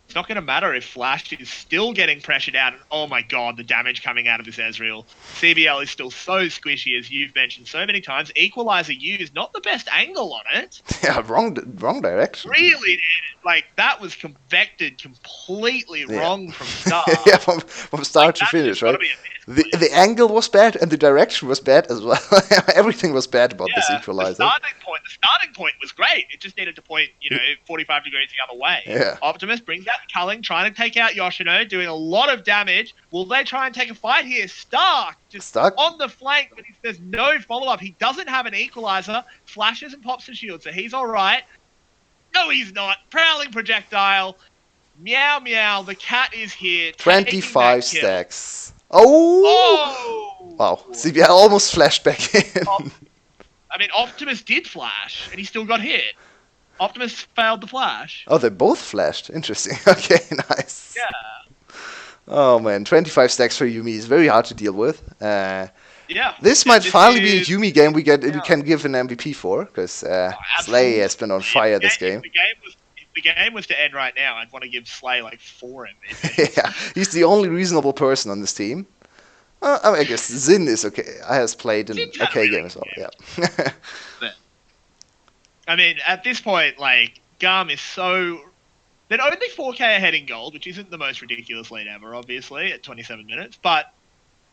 [SPEAKER 2] it's not going to matter if Flash is still getting pressured out. And oh my god, the damage coming out of this Ezreal. CBL is still so squishy, as you've mentioned so many times. Equalizer used, not the best angle on it.
[SPEAKER 1] Yeah, wrong direction.
[SPEAKER 2] Really, like that was convected completely wrong from start.
[SPEAKER 1] Yeah, from start to finish, right? The angle was bad and the direction was bad as well. Everything was bad about this equalizer.
[SPEAKER 2] The starting point was great. It just needed to point, 45 degrees the other way.
[SPEAKER 1] Yeah.
[SPEAKER 2] Optimus brings out Culling, trying to take out Yoshino, doing a lot of damage. Will they try and take a fight here? Stark on the flank, but there's no follow-up. He doesn't have an equalizer. Flashes and pops the shield, so he's all right. No, he's not. Prowling projectile. Meow, meow. The cat is here.
[SPEAKER 1] 25 stacks. Oh! Wow. CBI almost flashed back in.
[SPEAKER 2] Optimus did flash, and he still got hit. Optimus failed the flash.
[SPEAKER 1] Oh, they both flashed. Interesting. Okay, nice.
[SPEAKER 2] Yeah.
[SPEAKER 1] Oh, man. 25 stacks for Yumi is very hard to deal with.
[SPEAKER 2] Yeah.
[SPEAKER 1] This might finally be a Yumi game we can give an MVP for, because Slay has been on fire this game.
[SPEAKER 2] If the game was to end right now, I'd want to give Slay like 4 MVPs.
[SPEAKER 1] Yeah, he's the only reasonable person on this team. I guess Zin is okay. Has played an okay game as well. Yeah.
[SPEAKER 2] At this point, GAM is so... They're only 4k ahead in gold, which isn't the most ridiculous lead ever, obviously, at 27 minutes, but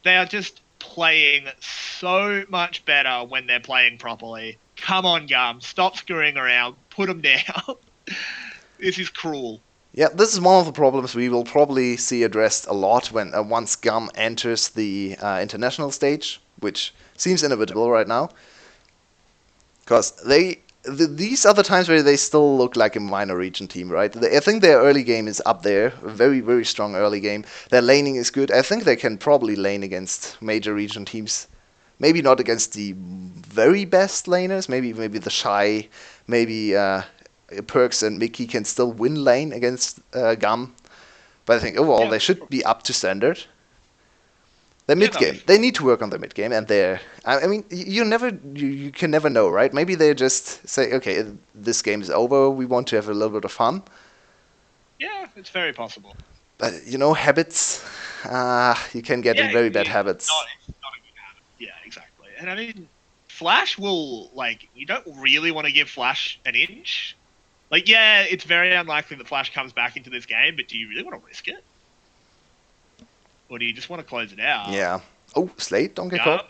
[SPEAKER 2] they are just playing so much better when they're playing properly. Come on, GAM. Stop screwing around. Put them down. This is cruel.
[SPEAKER 1] Yeah, this is one of the problems we will probably see addressed a lot when once GAM enters the international stage, which seems inevitable right now. Because these are the times where they still look like a minor region team, right? I think their early game is up there, a very, very strong early game. Their laning is good. I think they can probably lane against major region teams. Maybe not against the very best laners, maybe the Shy, maybe Perks and Mickey can still win lane against GAM. But I think overall they should be up to standard. Their mid game, they need to work on their mid game, and you can never know, right? Maybe they just say, okay, this game is over. We want to have a little bit of fun.
[SPEAKER 2] Yeah, it's very possible.
[SPEAKER 1] But habits, you can get in very bad habits.
[SPEAKER 2] It's not a good habit. Yeah, exactly. And Flash will you don't really want to give Flash an inch. It's very unlikely that Flash comes back into this game, but do you really want to risk it? Or do you just want to close it out?
[SPEAKER 1] Yeah. Oh, Slate, don't get caught.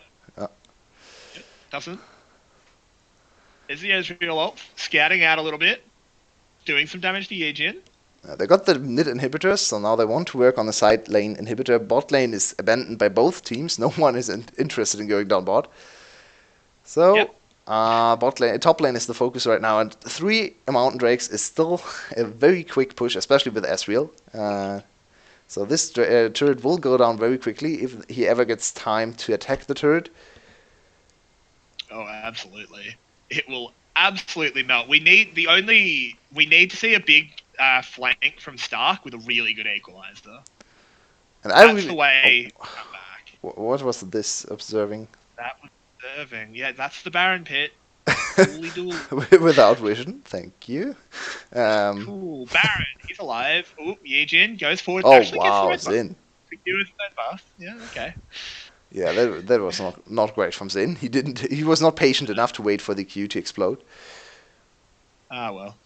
[SPEAKER 2] Doesn't. There's the Ezreal ult, scouting out a little bit, doing some damage to Yejin.
[SPEAKER 1] They got the mid inhibitors, so now they want to work on the side lane inhibitor. Bot lane is abandoned by both teams. No one is interested in going down bot. So, bot lane, top lane is the focus right now, and 3 Mountain Drakes is still a very quick push, especially with Ezreal. So this turret will go down very quickly if he ever gets time to attack the turret.
[SPEAKER 2] Oh, absolutely. It will absolutely melt. We need to see a big flank from Stark with a really good equalizer.
[SPEAKER 1] And I
[SPEAKER 2] That's the
[SPEAKER 1] really...
[SPEAKER 2] way
[SPEAKER 1] Oh,
[SPEAKER 2] to come back.
[SPEAKER 1] what was this observing?
[SPEAKER 2] That was serving. Yeah, that's the Baron pit. Dooly dool.
[SPEAKER 1] Without vision, thank you.
[SPEAKER 2] Cool. Baron, he's alive. Oh, Yijin goes forward.
[SPEAKER 1] Oh
[SPEAKER 2] Actually gets the
[SPEAKER 1] wow,
[SPEAKER 2] red buff.
[SPEAKER 1] Zin.
[SPEAKER 2] Secures the red buff. Yeah, okay.
[SPEAKER 1] Yeah, that was not great from Zin. He was not patient enough to wait for the Q to explode.
[SPEAKER 2] Ah, well.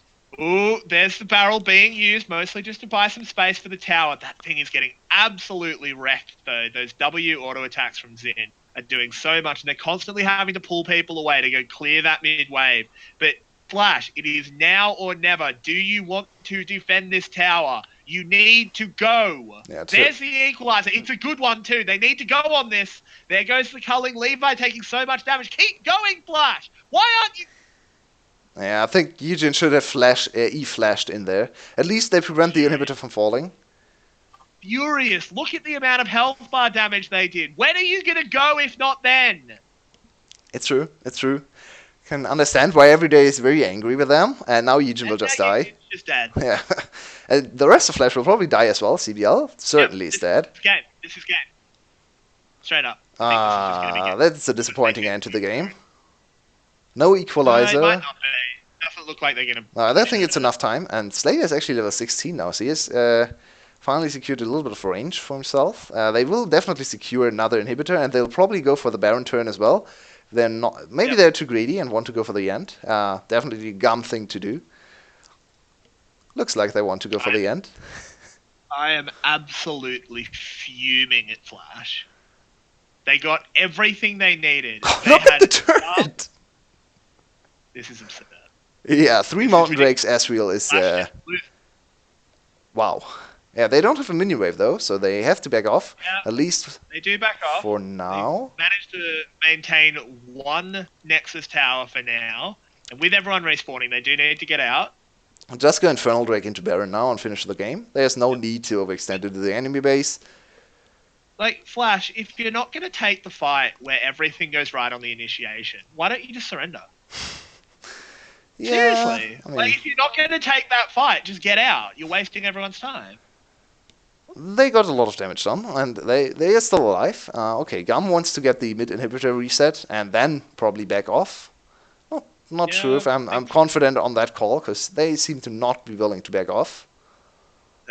[SPEAKER 2] Ooh, there's the barrel being used mostly just to buy some space for the tower. That thing is getting absolutely wrecked, though. Those W auto attacks from Zin are doing so much, and they're constantly having to pull people away to go clear that mid wave. But Flash, it is now or never. Do you want to defend this tower? You need to go.
[SPEAKER 1] Yeah,
[SPEAKER 2] There's the equalizer. It's a good one, too. They need to go on this. There goes the culling. Levi taking so much damage. Keep going, Flash. Why aren't you...
[SPEAKER 1] Yeah, I think Yujin should have E-flashed in there. At least they prevent the inhibitor from falling.
[SPEAKER 2] Furious. Look at the amount of health bar damage they did. When are you going to go if not then?
[SPEAKER 1] It's true, it's true. Can understand why every day is very angry with them, and now Yujin will just die.
[SPEAKER 2] Just dead.
[SPEAKER 1] Yeah. And the rest of Flash will probably die as well. CBL certainly is dead.
[SPEAKER 2] This is game. This is game. Straight up. I think this is just going to be game.
[SPEAKER 1] That's a disappointing end to the game. No
[SPEAKER 2] It
[SPEAKER 1] equalizer.
[SPEAKER 2] might not be. Doesn't look like they're going to...
[SPEAKER 1] I don't think it's enough time, and Slayer is actually level 16 now, so he has finally secured a little bit of range for himself. They will definitely secure another inhibitor, and they'll probably go for the Baron turn as well. They're not. Maybe they're too greedy and want to go for the end. Definitely a GAM thing to do. Looks like they want to go for the end.
[SPEAKER 2] I am absolutely fuming at Flash. They got everything they needed. They
[SPEAKER 1] Look at the turret!
[SPEAKER 2] This is absurd.
[SPEAKER 1] Yeah, 3 Mountain Drakes Asriel is... wow. Yeah, they don't have a mini wave though, so they have to back off.
[SPEAKER 2] Yeah,
[SPEAKER 1] at least
[SPEAKER 2] they do back off.
[SPEAKER 1] For now.
[SPEAKER 2] They managed to maintain one Nexus tower for now. And with everyone respawning, they do need to get out.
[SPEAKER 1] Just go Infernal Drake into Baron now and finish the game. There's no need to overextend into the enemy base.
[SPEAKER 2] Like, Flash, if you're not going to take the fight where everything goes right on the initiation, why don't you just surrender?
[SPEAKER 1] Yeah,
[SPEAKER 2] seriously. I mean, like, if you're not going to take that fight, just get out. You're wasting everyone's time.
[SPEAKER 1] They got a lot of damage done, and they are still alive. Okay, GAM wants to get the mid inhibitor reset and then probably back off. Oh, not sure if I'm confident on that call, because they seem to not be willing to back off.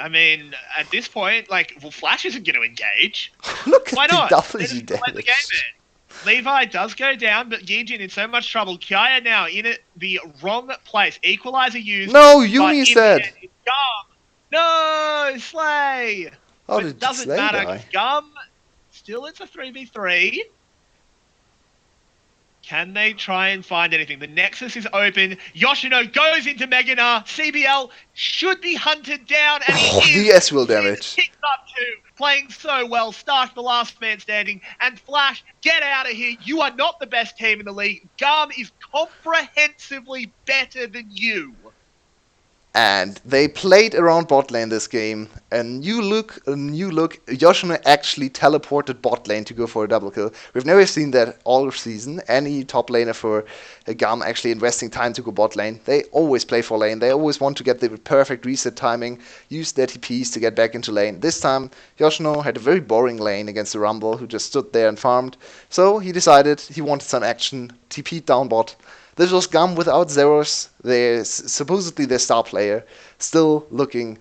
[SPEAKER 2] I mean, at this point, like, well, Flash isn't going to engage.
[SPEAKER 1] Look
[SPEAKER 2] Why
[SPEAKER 1] at
[SPEAKER 2] not?
[SPEAKER 1] the W damage.
[SPEAKER 2] Let the game in. Levi does go down, but Yijin in so much trouble. Kaya now in the wrong place. Equalizer used.
[SPEAKER 1] No, Yumi said.
[SPEAKER 2] GAM. No, Slay.
[SPEAKER 1] How
[SPEAKER 2] but
[SPEAKER 1] did
[SPEAKER 2] it doesn't
[SPEAKER 1] Slay
[SPEAKER 2] matter.
[SPEAKER 1] die?
[SPEAKER 2] GAM, still it's a 3v3. Can they try and find anything? The Nexus is open. Yoshino goes into Meganar. CBL should be hunted down, and he is.
[SPEAKER 1] The S will damage.
[SPEAKER 2] Kicked up too. Playing so well. Stark, the last man standing. And Flash, get out of here. You are not the best team in the league. GAM is comprehensively better than you.
[SPEAKER 1] And they played around bot lane this game. A new look. Yoshino actually teleported bot lane to go for a double kill. We've never seen that all season. Any top laner for a GAM actually investing time to go bot lane. They always play for lane. They always want to get the perfect reset timing, use their TPs to get back into lane. This time, Yoshino had a very boring lane against the Rumble, who just stood there and farmed. So he decided he wanted some action, TP'd down bot. This was GAM without Zeros. They're supposedly their star player, still looking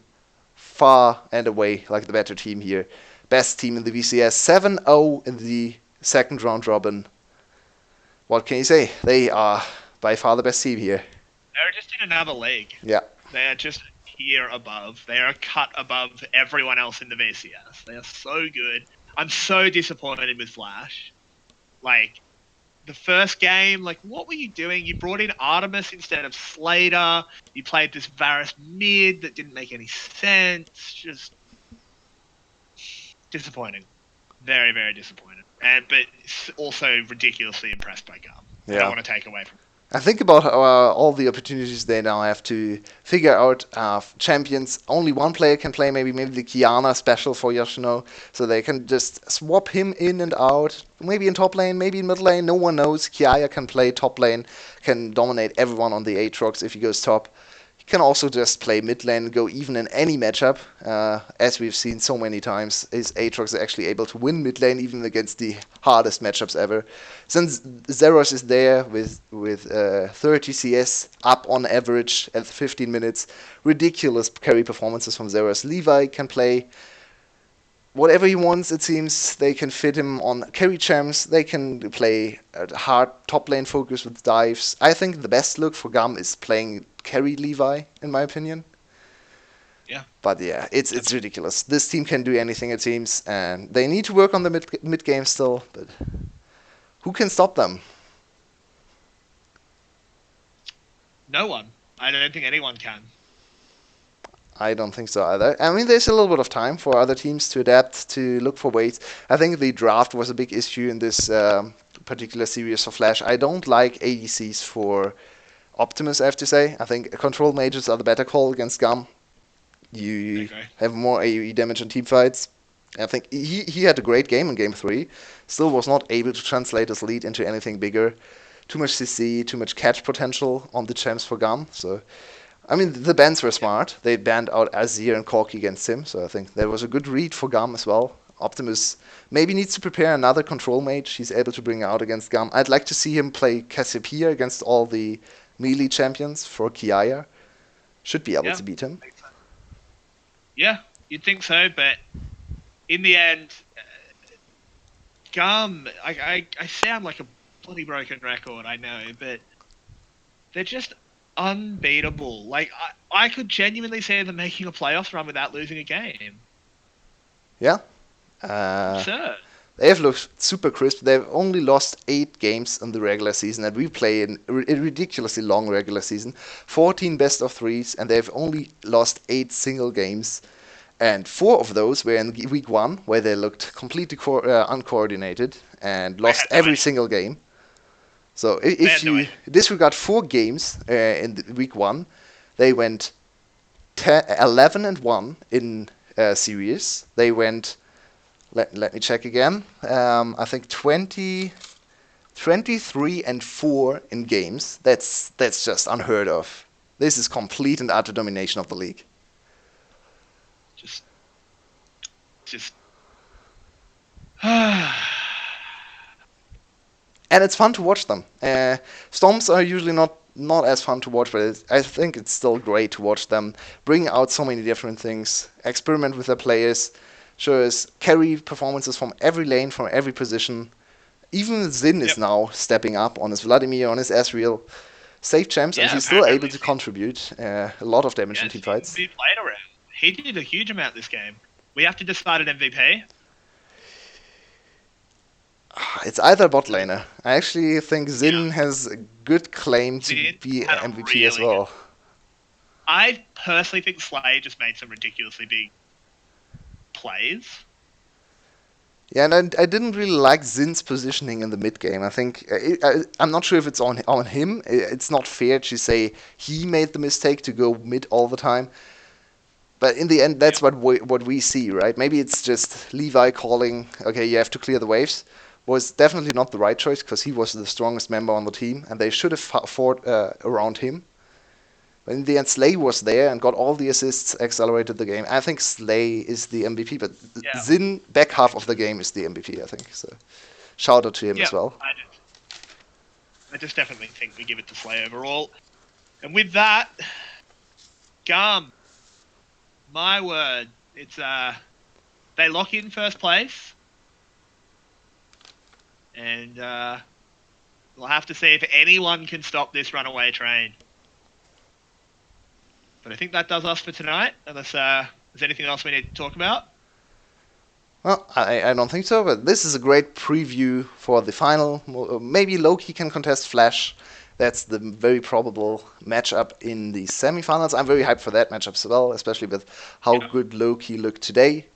[SPEAKER 1] far and away like the better team here. Best team in the VCS, 7-0 in the second round robin. What can you say? They are by far the best team here.
[SPEAKER 2] They're just in another league.
[SPEAKER 1] Yeah.
[SPEAKER 2] They are just here above. They are a cut above everyone else in the VCS. They are so good. I'm so disappointed with Flash. Like, the first game, like, what were you doing? You brought in Artemis instead of Slater. You played this Varus mid that didn't make any sense. Just disappointing. Very, very disappointed. But also ridiculously impressed by GAM.
[SPEAKER 1] Yeah.
[SPEAKER 2] I don't want to take away from
[SPEAKER 1] I think about all the opportunities they now have to figure out champions. Only one player can play, maybe the Kiana special for Yoshino, so they can just swap him in and out. Maybe in top lane, maybe in mid lane. No one knows. Kiaya can play top lane, can dominate everyone on the Aatrox if he goes top. He can also just play mid lane, go even in any matchup. As we've seen so many times, his Aatrox is actually able to win mid lane even against the hardest matchups ever. Since Zeros is there with 30 CS up on average at 15 minutes, ridiculous carry performances from Zeros. Levi can play whatever he wants, it seems. They can fit him on carry champs. They can play hard top lane focus with dives. I think the best look for GAM is playing carry Levi, in my opinion.
[SPEAKER 2] Yeah.
[SPEAKER 1] But yeah, it's ridiculous. This team can do anything, it seems, and they need to work on the mid game still, but who can stop them?
[SPEAKER 2] No one. I don't think anyone can.
[SPEAKER 1] I don't think so either. I mean, there's a little bit of time for other teams to adapt, to look for ways. I think the draft was a big issue in this particular series of Flash. I don't like ADCs for Optimus, I have to say. I think control mages are the better call against GAM. You have more AoE damage in team fights. I think he had a great game in Game 3. Still was not able to translate his lead into anything bigger. Too much CC, too much catch potential on the champs for GAM. So, I mean, the bans were smart. They banned out Azir and Corki against him. So I think that was a good read for GAM as well. Optimus maybe needs to prepare another control mage he's able to bring out against GAM. I'd like to see him play Cassiopeia against all the melee champions for Kiaya. Should be able to beat him.
[SPEAKER 2] Yeah, you'd think so, but in the end, GAM, I sound like a bloody broken record, I know, but they're just unbeatable. Like, I could genuinely see them making a playoffs run without losing a game.
[SPEAKER 1] Yeah.
[SPEAKER 2] Absurd.
[SPEAKER 1] They have looked super crisp. They've only lost 8 games in the regular season, and we play in a ridiculously long regular season. 14 best of 3s, and they've only lost 8 single games. And 4 of those were in week 1, where they looked completely uncoordinated and lost every single game. So if you disregard 4 games in week 1, they went 11-1 in series. They went, let me check again, I think 23-4 in games. That's just unheard of. This is complete and utter domination of the league.
[SPEAKER 2] Just
[SPEAKER 1] and it's fun to watch them. Storms are usually not as fun to watch, but I think it's still great to watch them bring out so many different things, experiment with their players, show us carry performances from every lane, from every position. Even Zin is now stepping up on his Vladimir, on his Ezreal. Save champs, and he's still able to contribute a lot of damage in team fights.
[SPEAKER 2] He played around. He did a huge amount this game. We have to decide an MVP.
[SPEAKER 1] It's either bot laner. I actually think Zin has a good claim to be MVP really as well.
[SPEAKER 2] I personally think Slay just made some ridiculously big plays.
[SPEAKER 1] Yeah, and I didn't really like Zin's positioning in the mid game. I think I'm not sure if it's on him. It's not fair to say he made the mistake to go mid all the time. But in the end, that's what we see, right? Maybe it's just Levi calling, okay, you have to clear the waves. Was definitely not the right choice because he was the strongest member on the team, and they should have fought around him. But in the end, Slay was there and got all the assists, accelerated the game. I think Slay is the MVP, but Zin, back half of the game, is the MVP, I think. So shout out to him as well.
[SPEAKER 2] I just definitely think we give it to Slay overall. And with that, GAM. My word, it's they lock in first place, and we'll have to see if anyone can stop this runaway train. But I think that does us for tonight, unless there's anything else we need to talk about.
[SPEAKER 1] Well, I don't think so, but this is a great preview for the final. Maybe Loki can contest Flash. That's the very probable matchup in the semifinals. I'm very hyped for that matchup as well, especially with how good Loki looked today.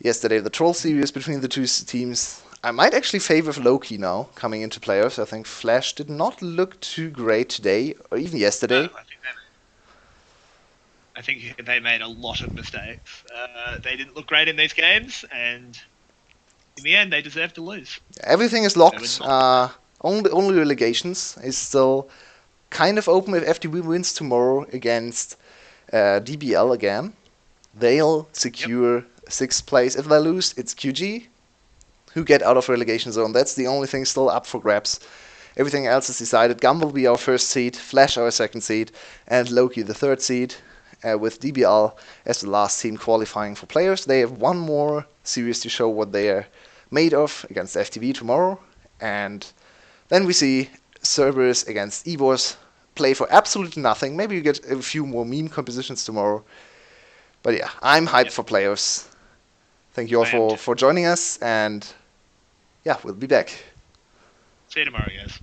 [SPEAKER 1] Yesterday, the Troll series between the two teams. I might actually favor Loki now coming into playoffs. I think Flash did not look too great today, or even
[SPEAKER 2] No,
[SPEAKER 1] yesterday.
[SPEAKER 2] I think they made a lot of mistakes. They didn't look great in these games, and in the end, they deserved to lose.
[SPEAKER 1] Everything is
[SPEAKER 2] They were
[SPEAKER 1] locked.
[SPEAKER 2] not.
[SPEAKER 1] Only relegations is still kind of open. If FTV wins tomorrow against DBL again, they'll secure sixth place. If they lose, it's QG who get out of relegation zone. That's the only thing still up for grabs. Everything else is decided. GAM will be our first seed, Flash our second seed, and Loki the third seed, with DBL as the last team qualifying for players. They have one more series to show what they are made of against FTV tomorrow, and then we see Cerberus against Evos play for absolutely nothing. Maybe you get a few more meme compositions tomorrow. But yeah, I'm hyped for playoffs. Thank you all for joining us, and yeah, we'll be back.
[SPEAKER 2] See you tomorrow, guys.